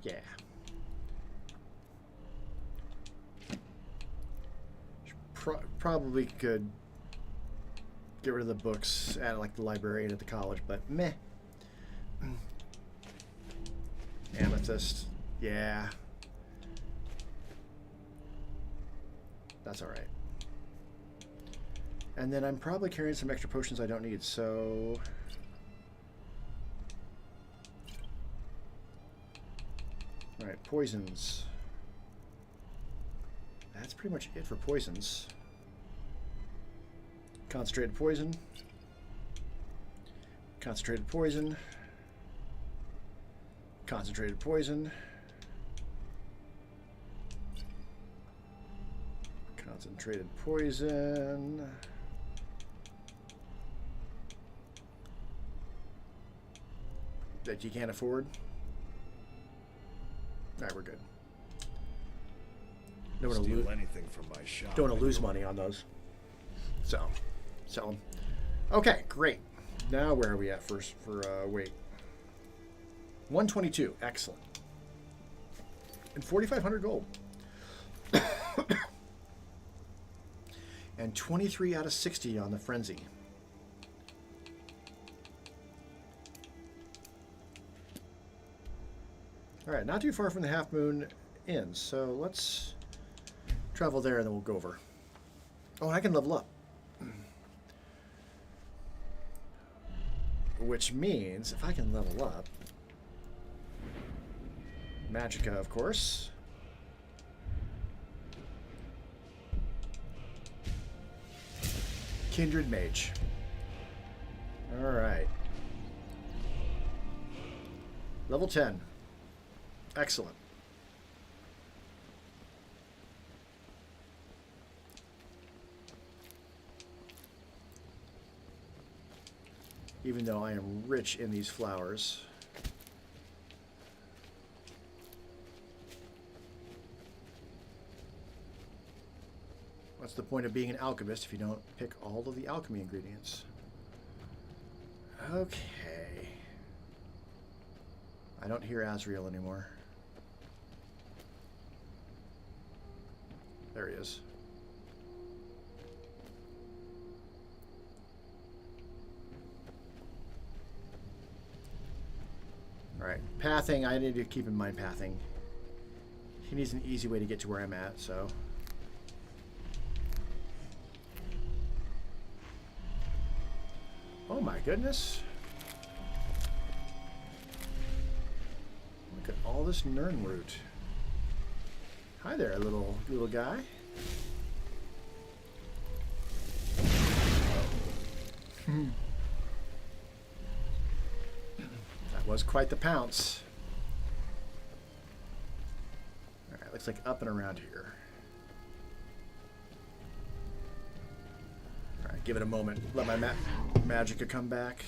Yeah. Probably could get rid of the books at like the library and at the college, but meh. Amethyst, yeah. That's all right. And then I'm probably carrying some extra potions I don't need, so... Alright, poisons. That's pretty much it for poisons. Concentrated poison. Concentrated poison. Concentrated poison. Concentrated poison. That you can't afford. Alright, we're good. Don't want to lose anything from my shop. Don't want to lose money on those. So, sell them. Okay, great. Now where are we at first for weight? 122. Excellent. And 4,500 gold. And 23 out of 60 on the frenzy. Alright, not too far from the Half Moon Inn, so let's travel there and then we'll go over. Oh, and I can level up. Which means, if I can level up... Magicka, of course. Kindred Mage. Alright. Level 10. Excellent. Even though I am rich in these flowers. What's the point of being an alchemist if you don't pick all of the alchemy ingredients? Okay. I don't hear Azrael anymore. There he is. Alright, pathing, I need to keep in mind pathing. He needs an easy way to get to where I'm at, so... Oh my goodness. Look at all this Nern root. Hi there, little guy. That was quite the pounce. Alright, looks like up and around here. Alright, give it a moment. Let my Magicka come back.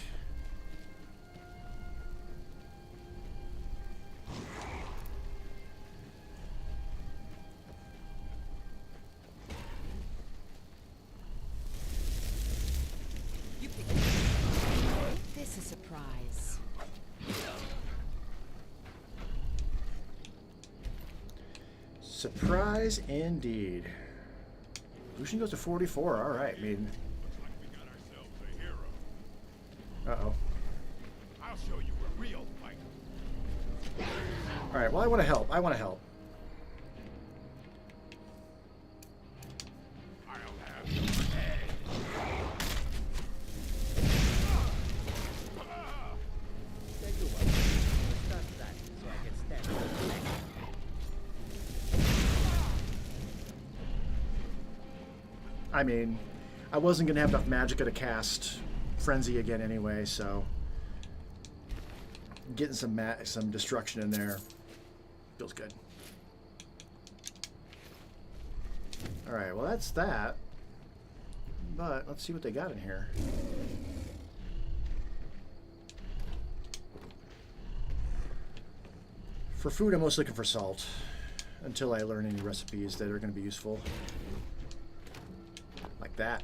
Surprise indeed. Lucian goes to 44. All right. I mean. Uh-oh. I'll show you a real fight. All right. Well, I want to help. I want to help. I'll have your head. Tell you what, start that so I can stand on the neck. I mean, I wasn't going to have enough magicka to cast Frenzy again anyway, so getting some destruction in there feels good. All right, well that's that. But let's see what they got in here. For food, I'm mostly looking for salt until I learn any recipes that are going to be useful. Like that.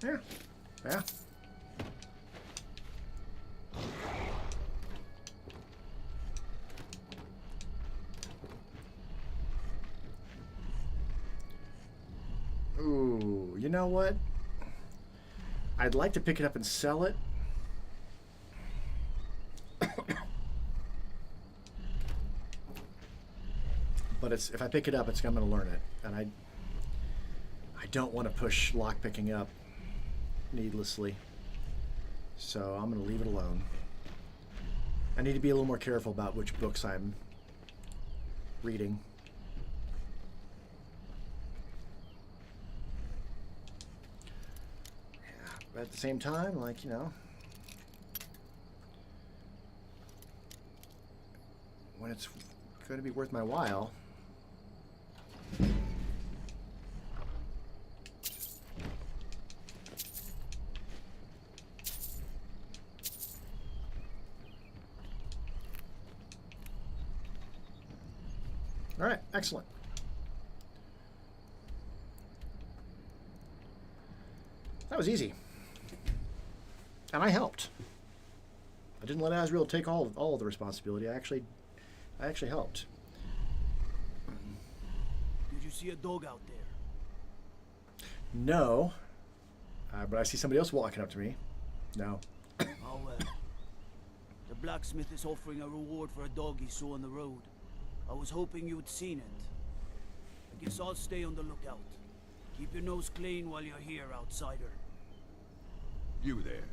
Yeah. Yeah. Ooh, you know what? I'd like to pick it up and sell it. But if I pick it up, I'm going to learn it, and I don't want to push lock picking up needlessly, so I'm going to leave it alone. I need to be a little more careful about which books I'm reading. Yeah, but at the same time, like, you know, when it's going to be worth my while. All right, excellent. That was easy. And I helped. I didn't let Asriel take all of the responsibility. I actually helped. Did you see a dog out there? No. But I see somebody else walking up to me. No. Oh well. The blacksmith is offering a reward for a dog he saw on the road. I was hoping you'd seen it. I guess I'll stay on the lookout. Keep your nose clean while you're here, outsider. You there.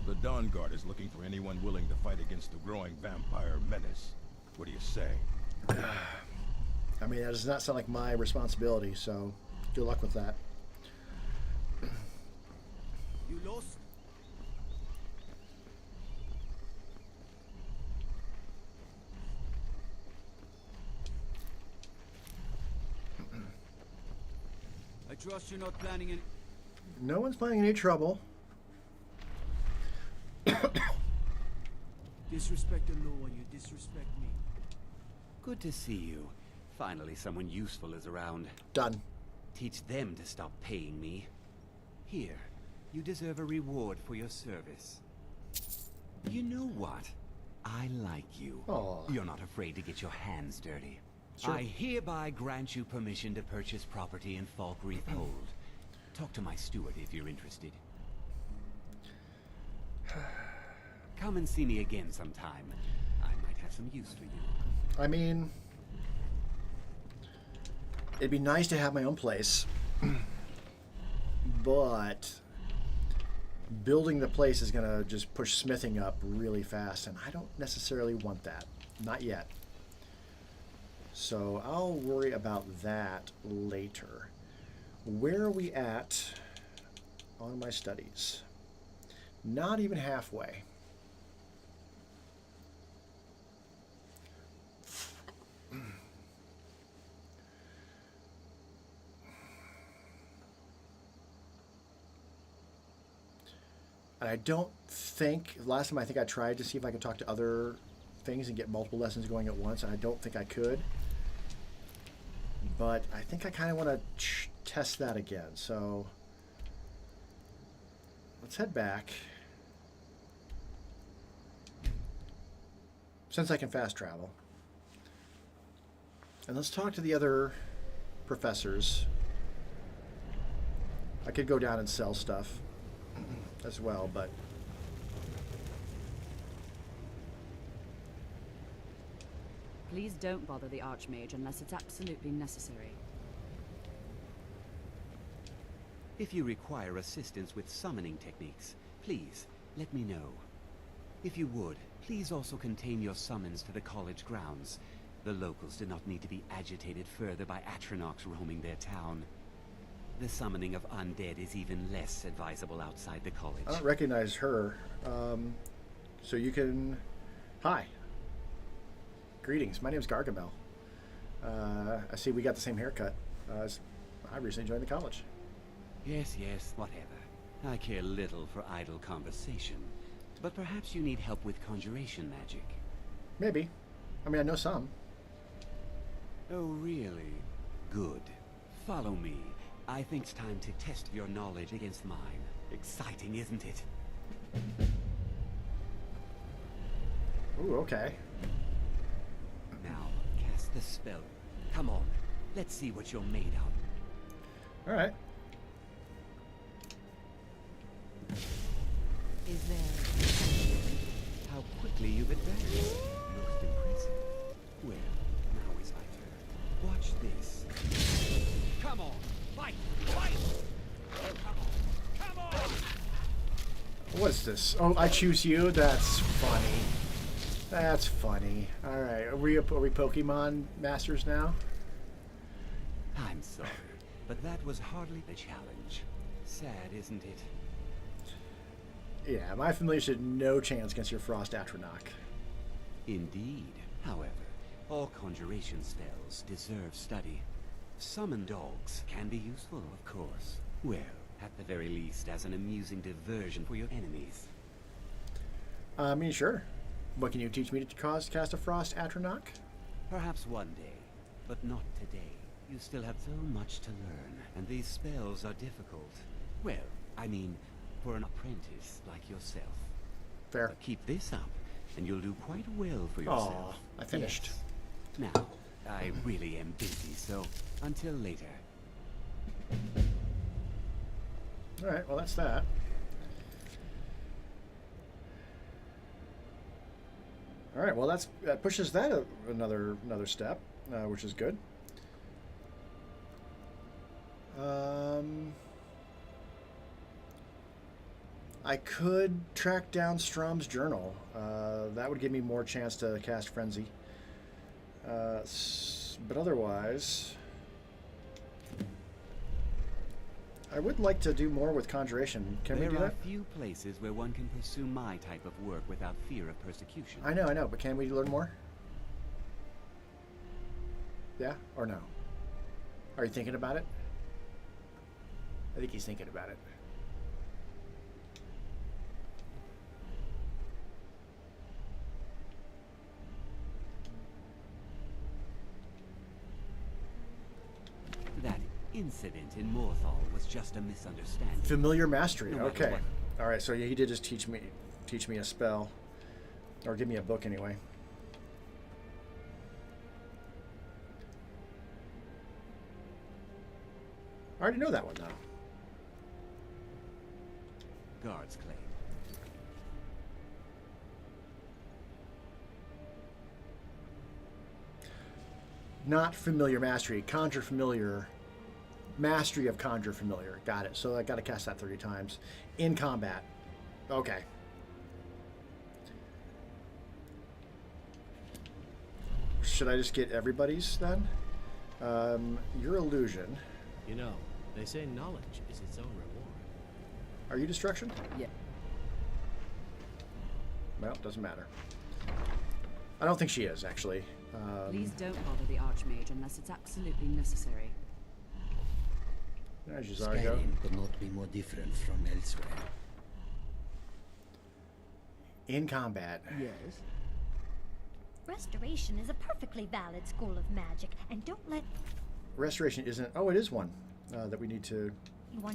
The Dawn Guard is looking for anyone willing to fight against the growing vampire menace. What do you say? I mean, that does not sound like my responsibility, so good luck with that. You lost? I trust you're not planning any... No one's planning any trouble. Disrespect the law and you disrespect me. Good to see you. Finally, someone useful is around. Done. Teach them to stop paying me. Here, you deserve a reward for your service. You know what? I like you. Aww. You're not afraid to get your hands dirty. Sure. I hereby grant you permission to purchase property in Falkreath Hold. Talk to my steward if you're interested. Come and see me again sometime. I might have some use for you. I mean, it'd be nice to have my own place, but building the place is going to just push smithing up really fast, and I don't necessarily want that. Not yet. So I'll worry about that later. Where are we at on my studies? Not even halfway. And I don't think, last time I think I tried to see if I could talk to other things and get multiple lessons going at once, and I don't think I could. But I think I kind of want to test that again. So let's head back. since I can fast travel. And let's talk to the other professors. I could go down and sell stuff as well, but Please don't bother the Archmage unless it's absolutely necessary. If you require assistance with summoning techniques, please let me know. If you would, please also contain your summons to the college grounds. The locals do not need to be agitated further by Atronachs roaming their town. The summoning of undead is even less advisable outside the college. I don't recognize her. So you can... Hi. Greetings. My name is Gargamel. I see we got the same haircut. I recently joined the college. Yes, whatever. I care little for idle conversation. But perhaps you need help with conjuration magic. Maybe. I mean, I know some. Oh, really? Good. Follow me. I think it's time to test your knowledge against mine. Exciting, isn't it? Ooh, okay. Now, cast the spell. Come on. Let's see what you're made of. Alright. Is there... How quickly you've advanced. Most impressive. Well, now is my turn. Watch this. Come on! Fight! Fight! Come on! What is this? Oh, I choose you? That's funny. That's funny. Alright, are we Pokemon Masters now? I'm sorry, but that was hardly the challenge. Sad, isn't it? Yeah, my familiar stood no chance against your Frost Atronach. Indeed. However, all conjuration spells deserve study. Summon dogs can be useful, of course. Well, at the very least, as an amusing diversion for your enemies. I mean, sure. What, can you teach me to cast a Frost Atronach? Perhaps one day, but not today. You still have so much to learn, and these spells are difficult. Well, I mean, for an apprentice like yourself. Fair. But keep this up, and you'll do quite well for yourself. Aw, I finished. Yes. Now, I really am busy, so until later. Alright, well that's that. Alright, well that pushes that another step, which is good. I could track down Strom's journal. That would give me more chance to cast Frenzy. But otherwise, I would like to do more with Conjuration. Can we do that? There are few places where one can pursue my type of work without fear of persecution. I know, but can we learn more? Yeah or no? Are you thinking about it? I think he's thinking about it. That incident in Morthal was just a misunderstanding. Familiar mastery. No Okay. what. All right. So yeah, he did just teach me a spell, or give me a book anyway. I already know that one though. Guard's claim. Not familiar mastery. Conjure familiar. Mastery of conjure familiar. Got it. So I got to cast that 30 times in combat. Okay. Should I just get everybody's then? Your illusion. You know, they say knowledge is its own reward. Are you destruction? Yeah. Well, doesn't matter. I don't think she is, actually. Please don't bother the Archmage unless it's absolutely necessary. There's Zargo. Skyrim could not be more different from elsewhere. In combat. Yes. Restoration is a perfectly valid school of magic, and don't let... Restoration isn't... Oh, it is one that we need to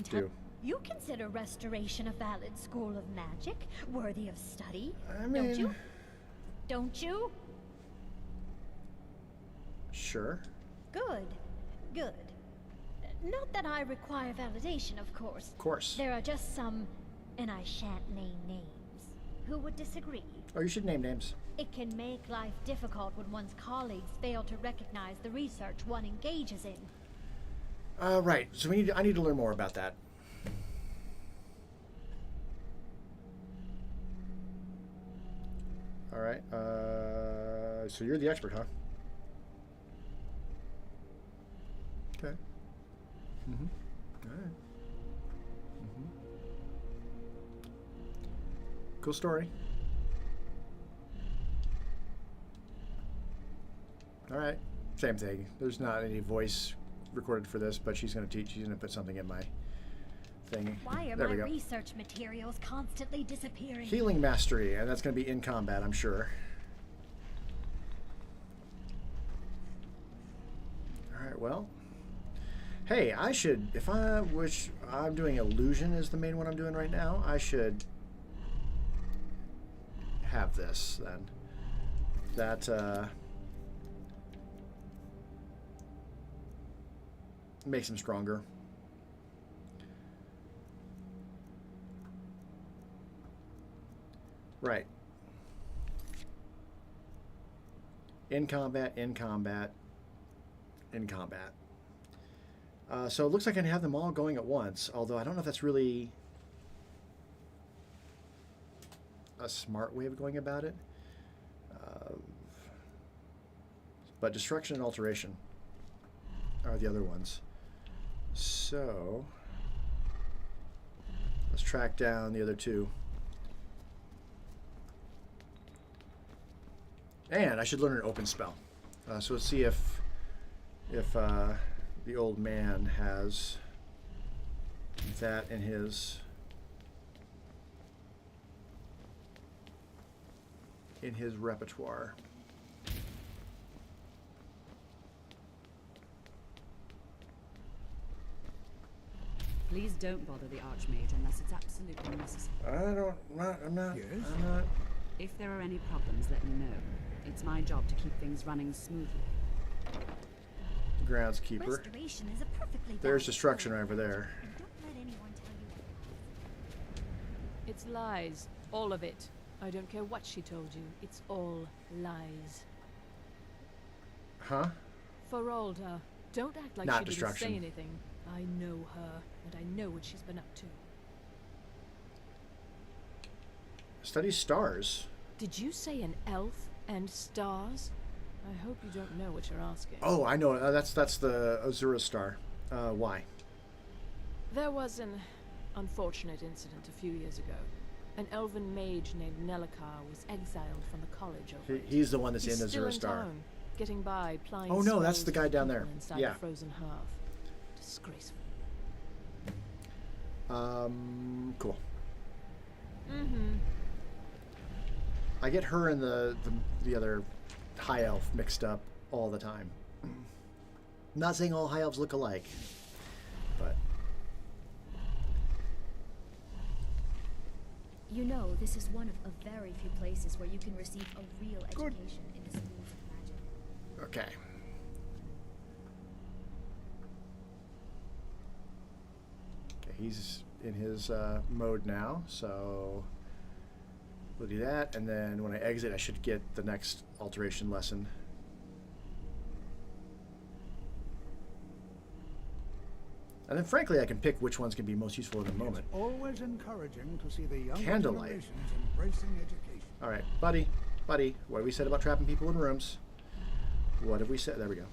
do. You consider restoration a valid school of magic, worthy of study, I mean... don't you? Don't you? Sure. Good. Good. Not that I require validation, of course. Of course. There are just some, and I shan't name names, who would disagree. Oh, you should name names. It can make life difficult when one's colleagues fail to recognize the research one engages in. Right. So I need to learn more about that. All right. So you're the expert, huh? Okay. Mm-hmm. All right. Mm-hmm. Cool story. All right. Same thing. There's not any voice recorded for this, but she's going to teach. She's going to put something in my thing. Why are there my we go. research materials constantly disappearing? Healing mastery, and that's going to be in combat, I'm sure. All right. Well. Hey, I should, if I wish, I'm doing illusion is the main one I'm doing right now, I should have this then. That makes him stronger. Right. In combat, in combat, in combat. So it looks like I can have them all going at once, although I don't know if that's really a smart way of going about it. But destruction and alteration are the other ones. So let's track down the other two. And I should learn an open spell. So let's see if the old man has that in his repertoire. Please don't bother the Archmage unless it's absolutely necessary. I'm not. If there are any problems, let me know. It's my job to keep things running smoothly. Groundskeeper. Restoration is a perfectly There's valid destruction goal. over there. And don't let anyone tell you It's lies. All of it. I don't care what she told you. It's all lies. Huh? Feralda, don't act like Not she destruction. didn't say anything. I know her, and I know what she's been up to. Study stars. Did you say an elf and stars? I hope you don't know what you're asking. Oh, I know. That's the Azura star. Why? There was an unfortunate incident a few years ago. An elven mage named Nellikar was exiled from the college over it. He's the one that's He's in still Azura star. Town, getting by, plying Oh no, that's spells the guy to down there. people inside Yeah. the frozen hearth. Disgraceful. Cool. Mm-hmm. I get her and the other high elf mixed up all the time. Not saying all high elves look alike, but You know, this is one of a very few places where you can receive a real education in the schools of magic. okay. Okay, he's in his mode now, so we'll do that, and then when I exit, I should get the next alteration lesson. And then, frankly, I can pick which ones can be most useful in the moment. Always encouraging to see the young Candlelight. generations embracing education. All right, buddy, what have we said about trapping people in rooms? What have we said? There we go.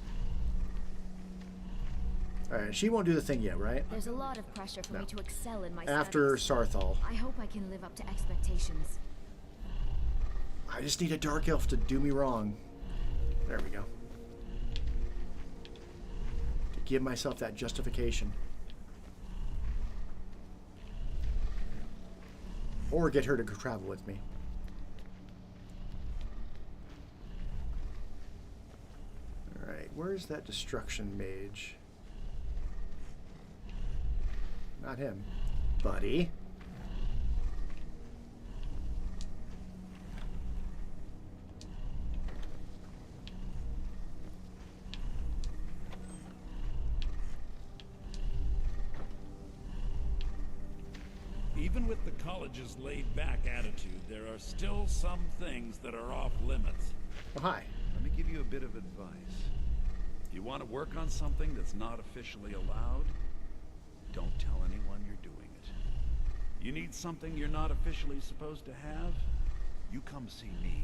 All right, she won't do the thing yet, right? There's a lot of pressure for me to excel in my After studies. Sarthal. I hope I can live up to expectations. I just need a dark elf to do me wrong. There we go. To give myself that justification. Or get her to go travel with me. Alright, where's that destruction mage? Not him. Buddy. Even with the college's laid-back attitude, there are still some things that are off limits. Oh, hi. Let me give you a bit of advice. If you want to work on something that's not officially allowed, don't tell anyone you're doing it. You need something you're not officially supposed to have? You come see me.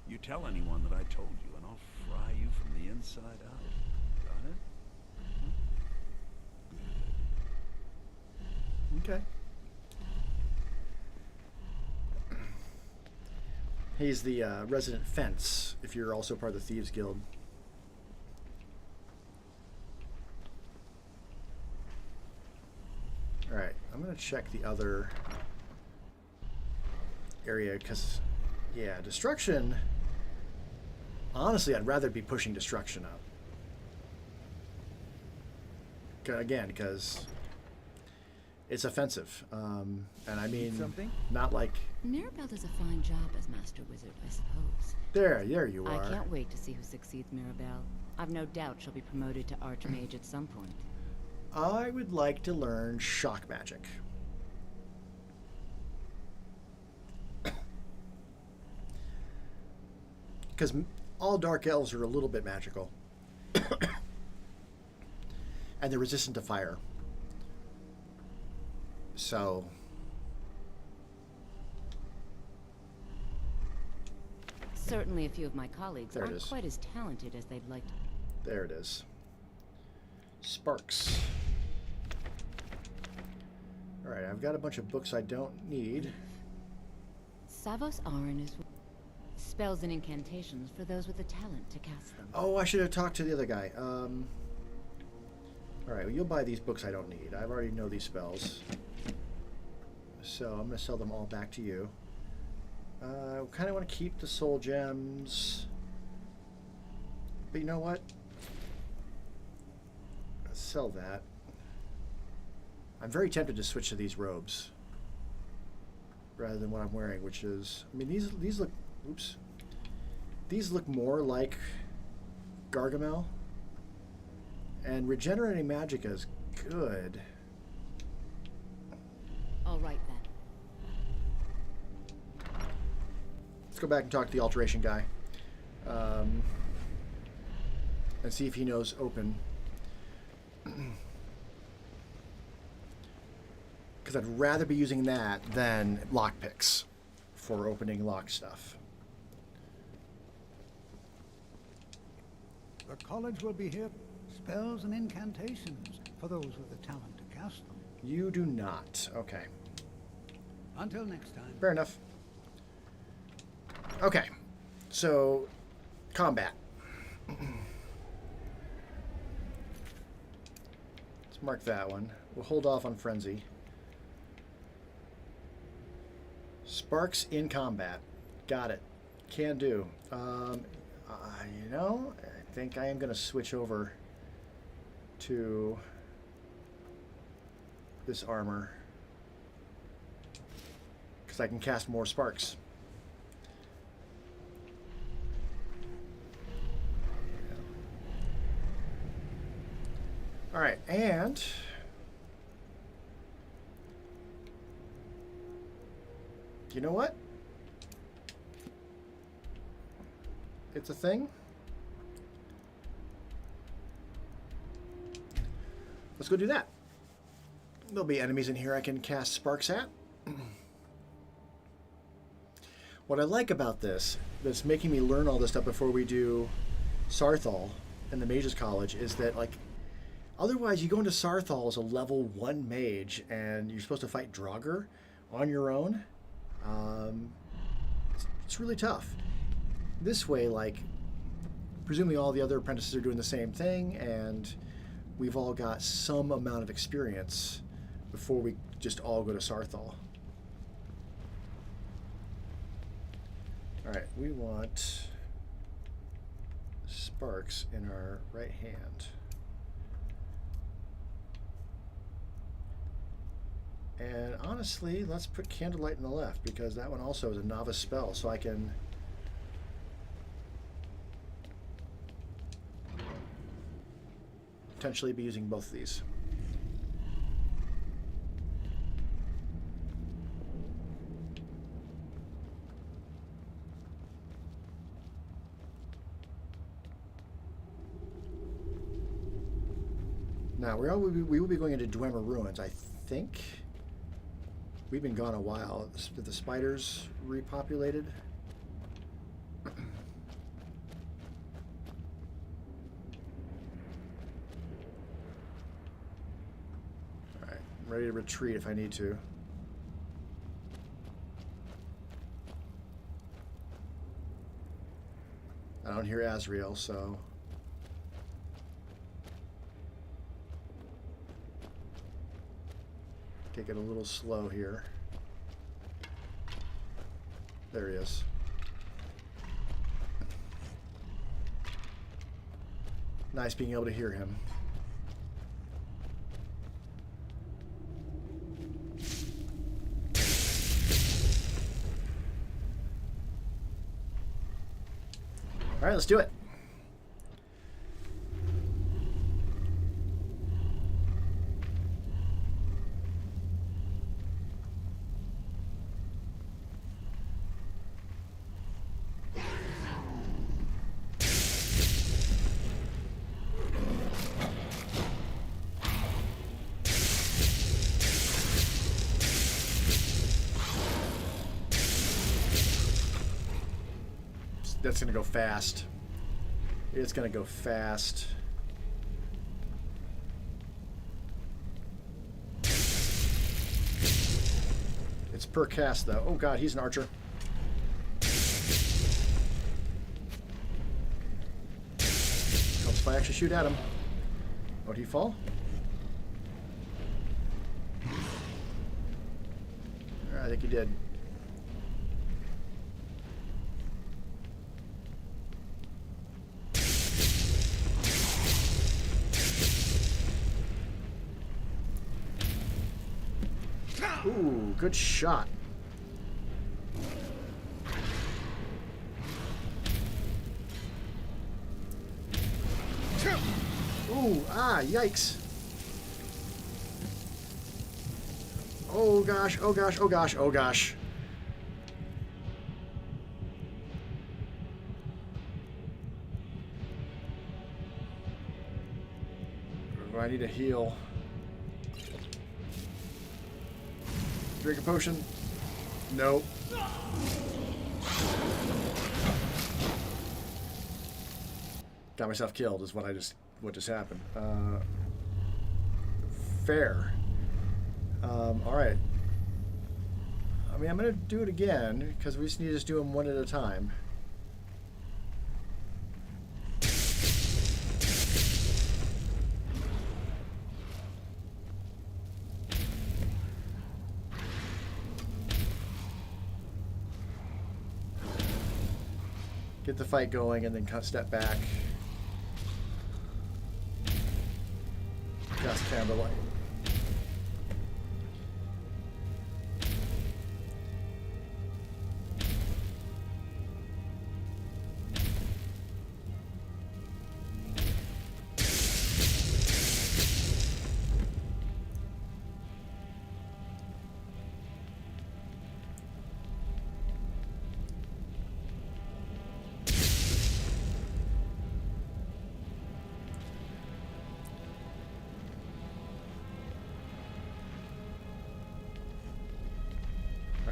You tell anyone that I told you, and I'll fry you from the inside out. Got it? Okay. He's the resident fence, if you're also part of the Thieves Guild. Alright, I'm going to check the other area, because, yeah, destruction... Honestly, I'd rather be pushing destruction up. Again, because it's offensive. And I mean, not like... Mirabelle does a fine job as Master Wizard, I suppose. There you are. I can't wait to see who succeeds Mirabelle. I've no doubt she'll be promoted to Archmage at some point. I would like to learn shock magic. Because all dark elves are a little bit magical. And they're resistant to fire. So... Certainly a few of my colleagues aren't quite as talented as they'd like to. There it is. Sparks. Alright, I've got a bunch of books I don't need. Savos Aran is... Spells and incantations for those with the talent to cast them. Oh, I should have talked to the other guy. Alright, well, you'll buy these books I don't need. I already know these spells. So I'm going to sell them all back to you. I kind of want to keep the soul gems. But you know what? Let's sell that. I'm very tempted to switch to these robes. Rather than what I'm wearing, which is... I mean, these look... Oops. These look more like Gargamel. And regenerating magic is good. All right, then. Let's go back and talk to the alteration guy. And see if he knows open. Because I'd rather be using that than lockpicks for opening lock stuff. The college will be here. Spells and incantations for those with the talent to cast them. You do not. Okay. Until next time. Fair enough. Okay. So, combat. Let's mark that one. We'll hold off on Frenzy. Sparks in combat. Got it. Can do. You know, I think I am going to switch over to this armor because I can cast more sparks. All right, and you know what? It's a thing. Let's go do that. There'll be enemies in here I can cast sparks at. What I like about this, that's making me learn all this stuff before we do Sarthal in the Mages College, is that, like, otherwise you go into Sarthal as a level 1 mage and you're supposed to fight Draugr on your own. It's really tough. This way, like, presumably all the other apprentices are doing the same thing, and we've all got some amount of experience before we just all go to Sarthal. Alright, we want sparks in our right hand. And honestly, let's put Candlelight in the left, because that one also is a novice spell, so I can... potentially be using both of these. Now, we will be going into Dwemer Ruins, I think. We've been gone a while. Did the spiders repopulated? Alright, I'm ready to retreat if I need to. I don't hear Azrael, so... take it a little slow here. There he is. Nice being able to hear him. All right, let's do it. That's gonna go fast. It's gonna go fast. It's per cast though. Oh god, he's an archer. Helps if I actually shoot at him. Oh, did he fall? I think he did. Ooh, good shot. Ooh, yikes. Oh gosh, oh gosh, oh gosh, oh gosh. Oh, I need a heal. Drink a potion. Nope. Got myself killed is what just happened. Fair. All right. I mean, I'm gonna do it again because we just need to just do them one at a time. Get the fight going and then step back. Cast Candlelight.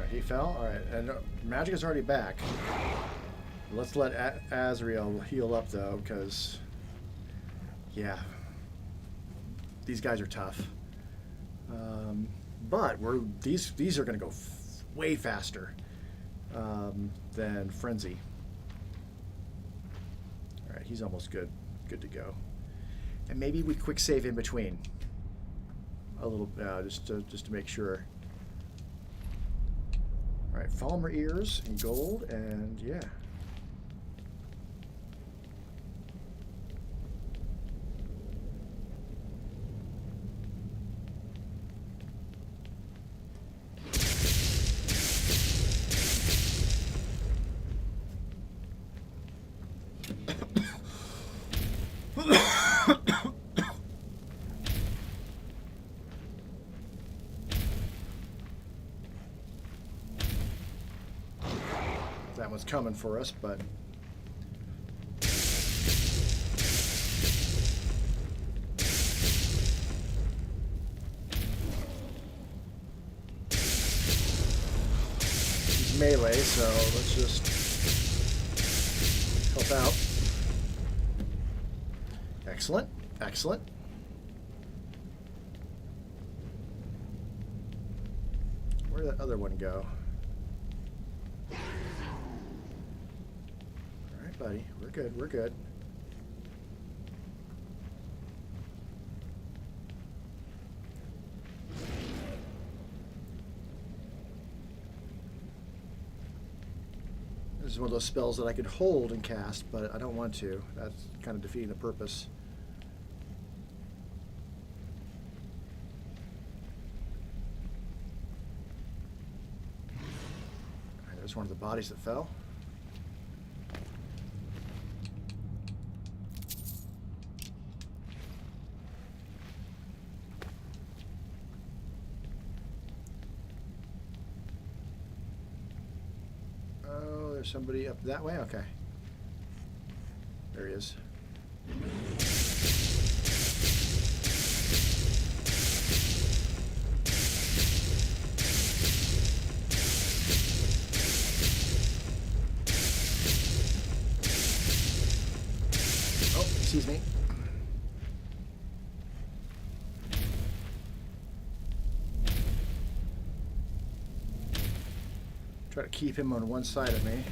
He fell? Alright, and magic is already back. Let's let Azrael heal up, though, because... yeah. These guys are tough. But these are going to go way faster than Frenzy. Alright, he's almost good to go. And maybe we quick save in between. A little, just to make sure. Alright, Falmer ears and gold, and yeah. That one's coming for us, but melee, so let's just help out. Excellent, excellent. Where did that other one go? Alright, buddy. We're good, we're good. This is one of those spells that I could hold and cast, but I don't want to. That's kind of defeating the purpose. Alright, there's one of the bodies that fell. There's somebody up that way? Okay. There he is. Oh, he sees me. Try to keep him on one side of me.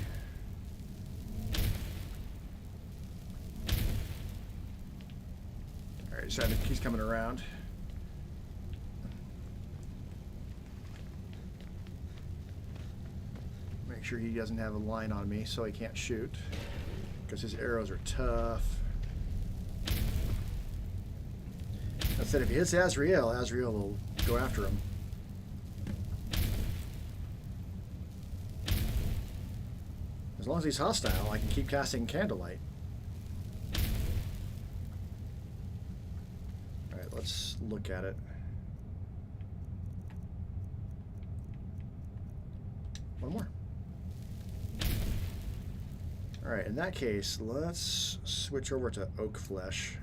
Alright, he's coming around. Make sure he doesn't have a line on me so he can't shoot, because his arrows are tough. I said if he hits Azrael, Azrael will go after him. As long as he's hostile, I can keep casting Candlelight. Alright, let's look at it. One more. Alright, in that case, let's switch over to Oak Flesh.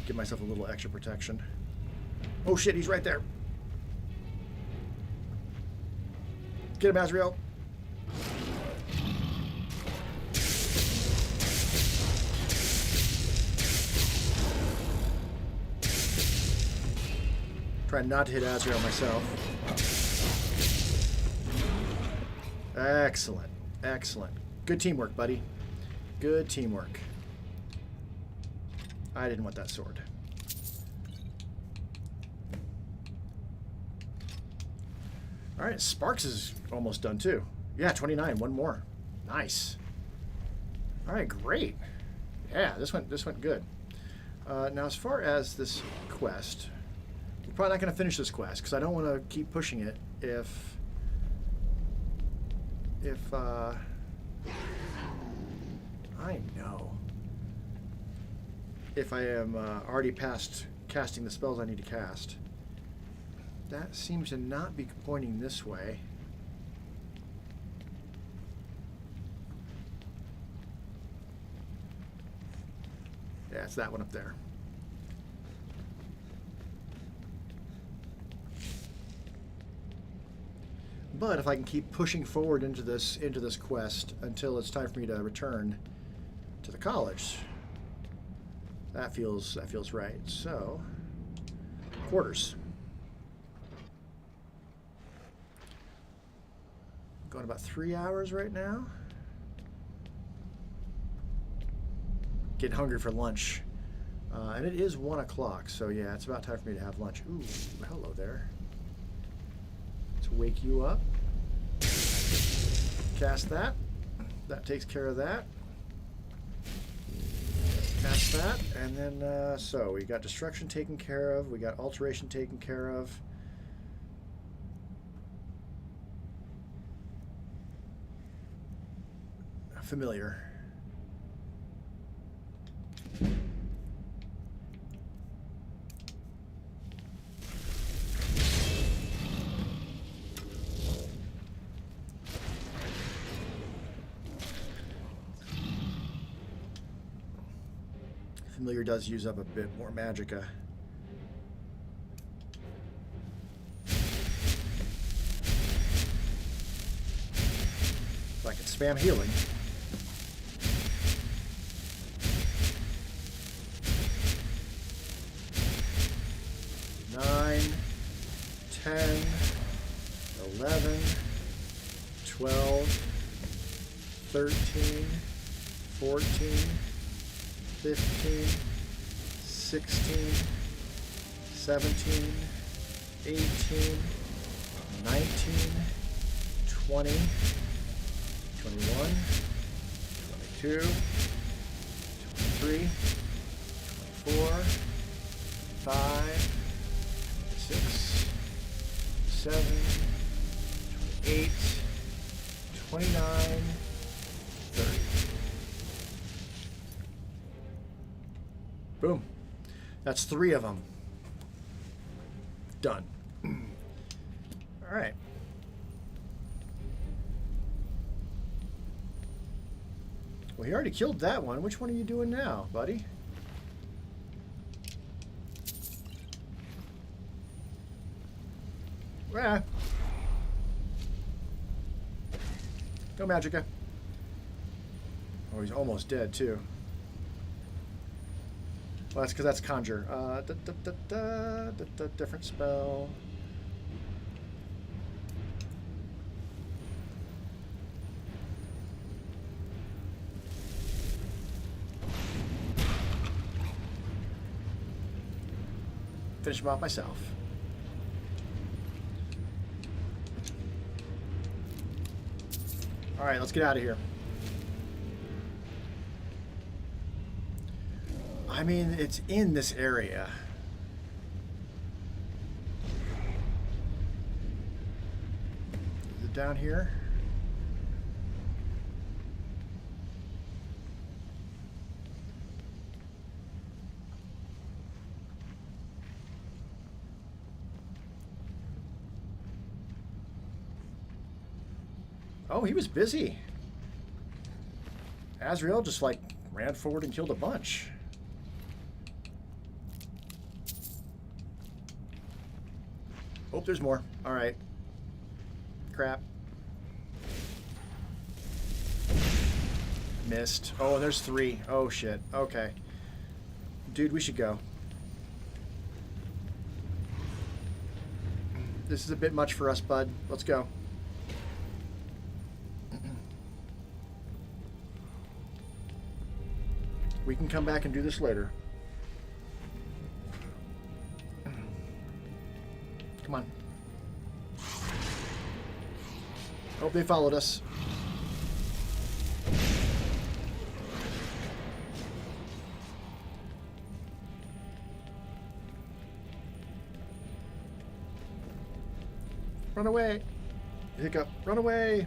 Give myself a little extra protection. Oh shit, he's right there. Get him, Azrael. Trying not to hit Azrael myself. Excellent. Excellent. Good teamwork, buddy. Good teamwork. I didn't want that sword. All right, Sparks is almost done too. Yeah, 29. One more. Nice. All right, great. Yeah, this went good. Now, as far as this quest, we're probably not going to finish this quest because I don't want to keep pushing it if I know if I am already past casting the spells I need to cast. That seems to not be pointing this way. Yeah, it's that one up there. But if I can keep pushing forward into this quest until it's time for me to return to the college, that feels right. So, quarters. Going about 3 hours right now. Getting hungry for lunch. And it is 1 o'clock, so yeah, it's about time for me to have lunch. Ooh, hello there. Let's wake you up. Cast that. That takes care of that. Cast that, and then, so we got destruction taken care of, we got alteration taken care of. Familiar. Familiar does use up a bit more magicka. spam healing. Nine, 10, 11, 12, 13, 14, 15, 16, 17, 18, 19, 20, 21, 22, 23, 24, 25, 26, 27, 28, 29, 30. Boom. That's 3 of them. Done. All right. Well, he already killed that one. Which one are you doing now, buddy? Ah. Go, Magica. Oh, he's almost dead, too. Well, that's because that's Conjure. Different spell. Finish him off myself. All right, let's get out of here. I mean, it's in this area. Is it down here? Oh, he was busy. Azrael just like ran forward and killed a bunch. Oh, there's more. All right. Crap. Missed. Oh, there's 3. Oh, shit. Okay. Dude, we should go. This is a bit much for us, bud. Let's go. We can come back and do this later. Come on. Oh, they followed us. Run away. Hiccup. Run away.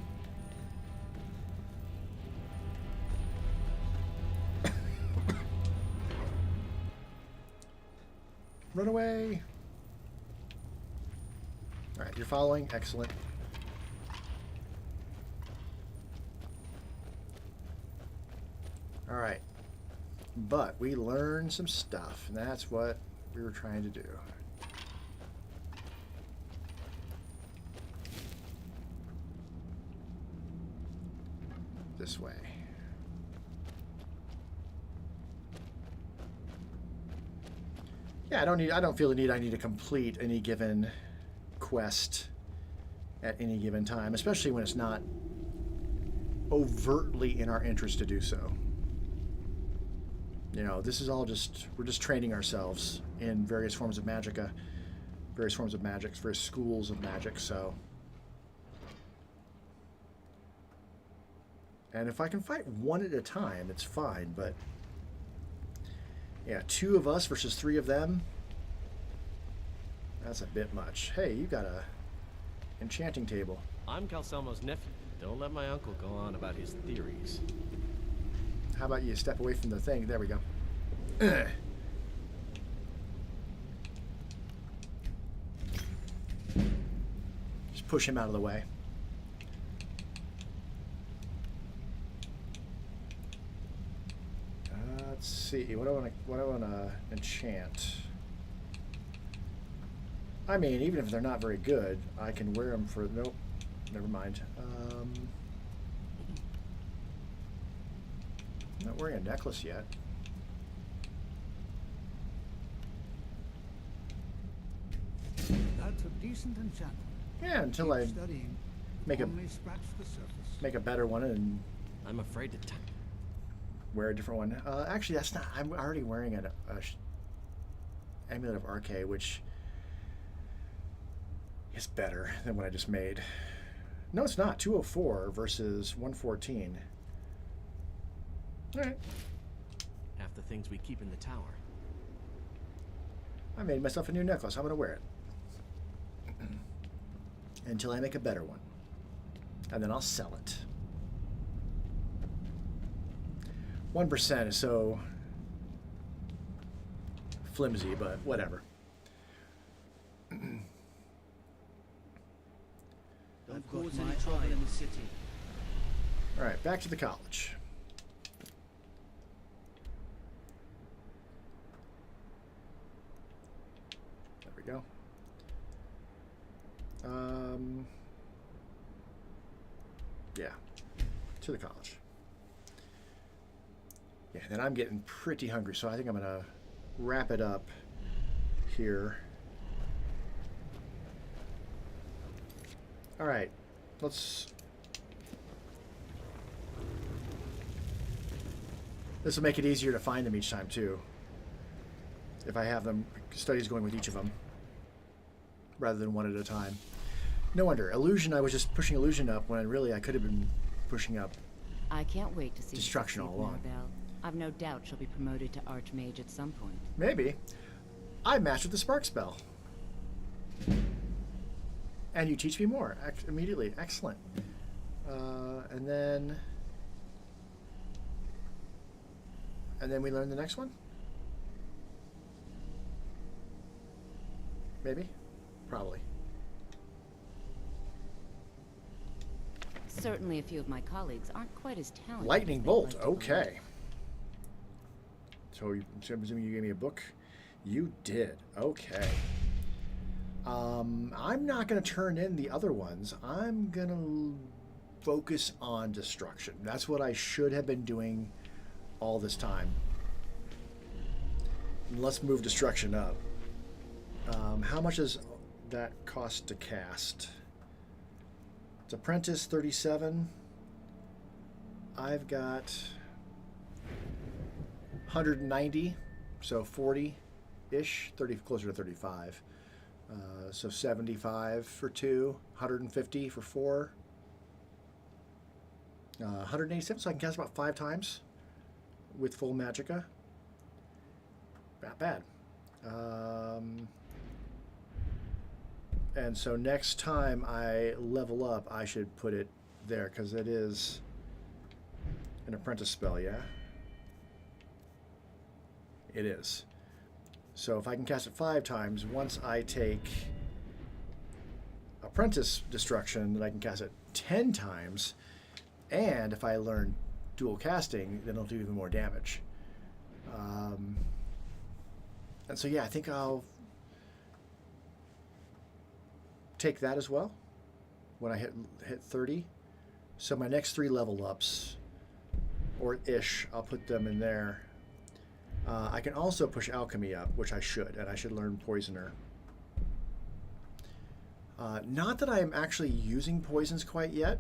Run away. All right, you're following. Excellent. All right. But we learned some stuff, and that's what we were trying to do. This way. Yeah, I don't feel the need I need to complete any given quest at any given time, especially when it's not overtly in our interest to do so. You know, this is all just, we're just training ourselves in various forms of magicka, various forms of magics, various schools of magic, so. And if I can fight one at a time, it's fine, but yeah, 2 of us versus 3 of them, that's a bit much. Hey, you got a enchanting table. I'm Calcelmo's nephew. Don't let my uncle go on about his theories. How about you step away from the thing? There we go. Just push him out of the way. Let's see. What do I want to enchant? I mean, even if they're not very good, I can wear them for. Nope. Never mind. not wearing a necklace yet. That's a decent enchantment. Yeah, until Keep I studying. make a Only scratch the surface. better one and I'm afraid to wear a different one. Actually, that's not. I'm already wearing an Amulet of Arche, which is better than what I just made. No, it's not. 204 versus 114. All right. half the things we keep in the tower. I made myself a new necklace. I'm going to wear it. Until I make a better one. And then I'll sell it. 1% is so flimsy, but whatever. Don't cause any trouble in the city. All right, back to the college. There we go. Yeah, to the college. Yeah, then I'm getting pretty hungry, so I think I'm gonna wrap it up here. All right, let's. This will make it easier to find them each time too. If I have them studies going with each of them, rather than one at a time. No wonder illusion. I was just pushing illusion up when really I could have been pushing up. I can't wait to see destruction all along. Maribel. I've no doubt she'll be promoted to Archmage at some point. Maybe. I mastered the spark spell. And you teach me more immediately. Excellent. And then we learn the next one? Maybe? Probably. Certainly a few of my colleagues aren't quite as talented. Lightning bolt. Okay. So I'm assuming you gave me a book? You did. Okay. I'm not going to turn in the other ones. I'm going to focus on destruction. That's what I should have been doing all this time. Let's move destruction up. How much does that cost to cast? It's apprentice 37. I've got 190, so 40-ish, 30, closer to 35. So 75 for 2, 150 for 4, 187. So I can cast about 5 times with full magicka. Not bad. And so next time I level up, I should put it there because it is an apprentice spell, yeah? It is. So if I can cast it 5 times, once I take apprentice destruction, then I can cast it 10 times. And if I learn dual casting, then it'll do even more damage. And so yeah, I think I'll take that as well when I hit 30. So my next 3 level ups, or ish, I'll put them in there. I can also push Alchemy up, which I should, and I should learn Poisoner. Not that I am actually using poisons quite yet.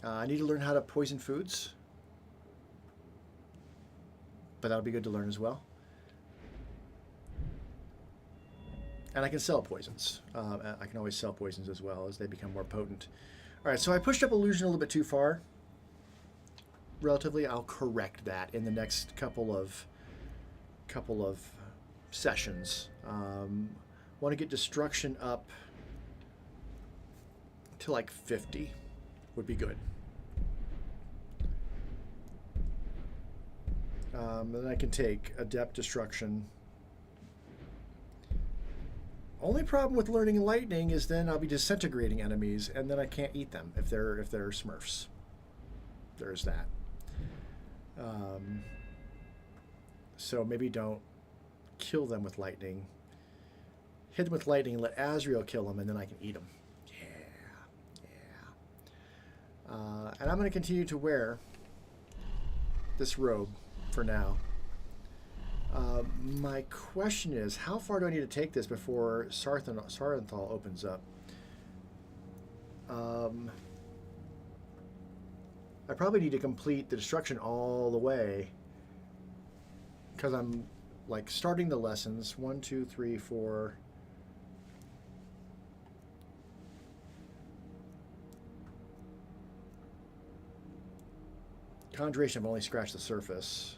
I need to learn how to poison foods, but that'll be good to learn as well. And I can sell poisons. I can always sell poisons as well as they become more potent. All right, so I pushed up illusion a little bit too far. Relatively, I'll correct that in the next couple of sessions. Want to get destruction up to like 50 would be good. Then I can take adept destruction. Only problem with learning lightning is then I'll be disintegrating enemies, and then I can't eat them if they're Smurfs. There's that. So maybe don't kill them with lightning. Hit them with lightning and let Azrael kill them, and then I can eat them. Yeah. And I'm going to continue to wear this robe for now. My question is, how far do I need to take this before Sarenthal opens up? I probably need to complete the destruction all the way, because I'm like starting the lessons. 1, 2, 3, 4. Conjuration, I've only scratched the surface.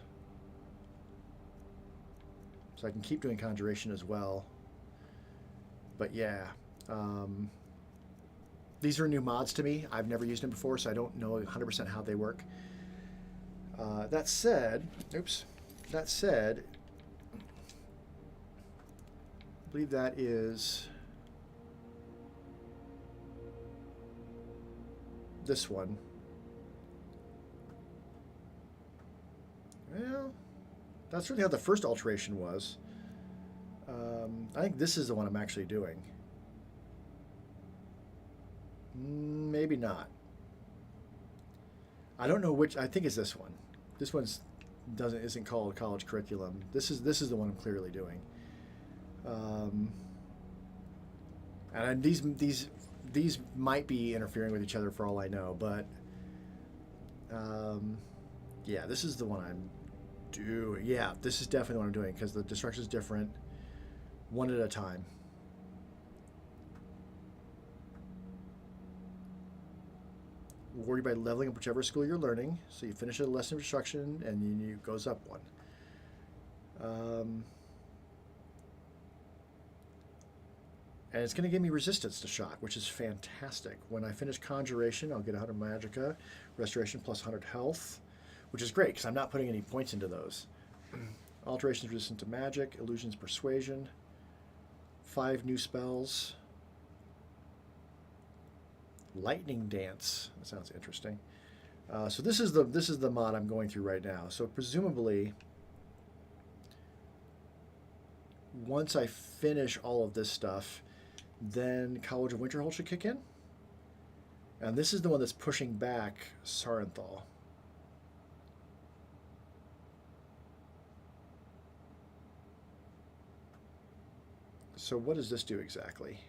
So I can keep doing Conjuration as well. But yeah. These are new mods to me. I've never used them before, so I don't know 100% how they work. That said, I believe that is this one. Well, that's really how the first alteration was. I think this is the one I'm actually doing. Maybe not. I don't know which. I think it's this one. This one's isn't called college curriculum. This is the one I'm clearly doing. And these might be interfering with each other for all I know, but yeah, this is the one I'm doing. Yeah, this is definitely what I'm doing, because the destruction is different, one at a time. Reward you by leveling up whichever skill you're learning. So you finish a lesson of destruction, and then it goes up one. And it's going to give me resistance to shock, which is fantastic. When I finish Conjuration, I'll get 100 Magicka, Restoration plus 100 health, which is great because I'm not putting any points into those. Alterations resistant to magic, Illusions Persuasion, 5 new spells. Lightning Dance. That sounds interesting. So this is the mod I'm going through right now. So presumably, once I finish all of this stuff, then College of Winterhold should kick in. And this is the one that's pushing back Sarenthal. So what does this do exactly?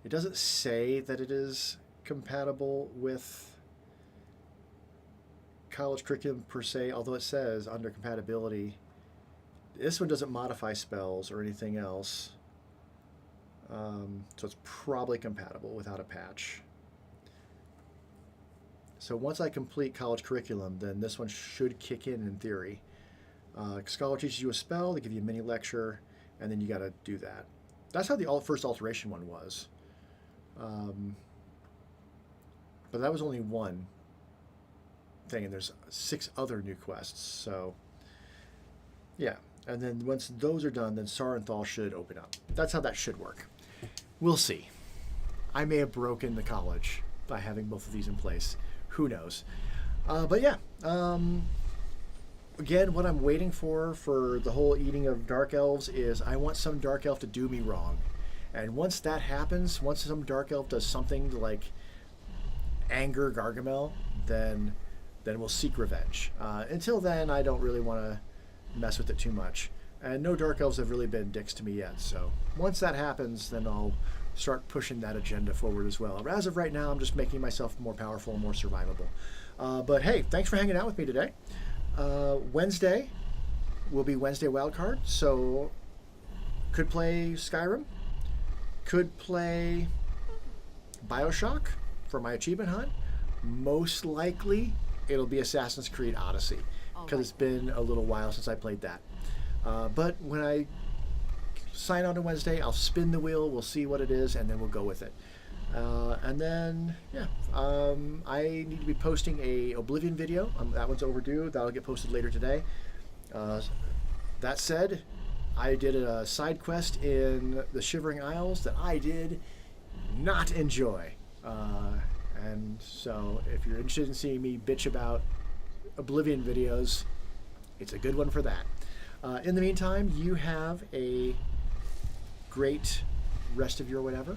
It doesn't say that it is compatible with college curriculum per se, although it says under compatibility. This one doesn't modify spells or anything else. So it's probably compatible without a patch. So once I complete college curriculum, then this one should kick in theory. Scholar teaches you a spell, they give you a mini lecture, and then you got to do that. That's how the first alteration one was. But that was only one thing, and there's 6 other new quests. So yeah, and then once those are done, then Sarenthal should open up. That's how that should work. We'll see. I may have broken the college by having both of these in place. Who knows? But yeah, again, what I'm waiting for the whole eating of dark elves is I want some dark elf to do me wrong. And once that happens, once some dark elf does something to like anger Gargamel, then we'll seek revenge. Until then, I don't really want to mess with it too much. And no dark elves have really been dicks to me yet. So once that happens, then I'll start pushing that agenda forward as well. As of right now, I'm just making myself more powerful and more survivable. But hey, thanks for hanging out with me today. Wednesday will be Wednesday Wildcard, so could play Skyrim. Could play Bioshock for my achievement hunt. Most likely, it'll be Assassin's Creed Odyssey, because it's been a little while since I played that. But when I sign on to Wednesday, I'll spin the wheel, we'll see what it is, and then we'll go with it. And then, yeah, I need to be posting a Oblivion video. That one's overdue. That'll get posted later today. That said, I did a side quest in the Shivering Isles that I did not enjoy. And so if you're interested in seeing me bitch about Oblivion videos, it's a good one for that. In the meantime, you have a great rest of your whatever,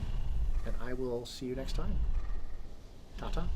and I will see you next time. Ta-ta.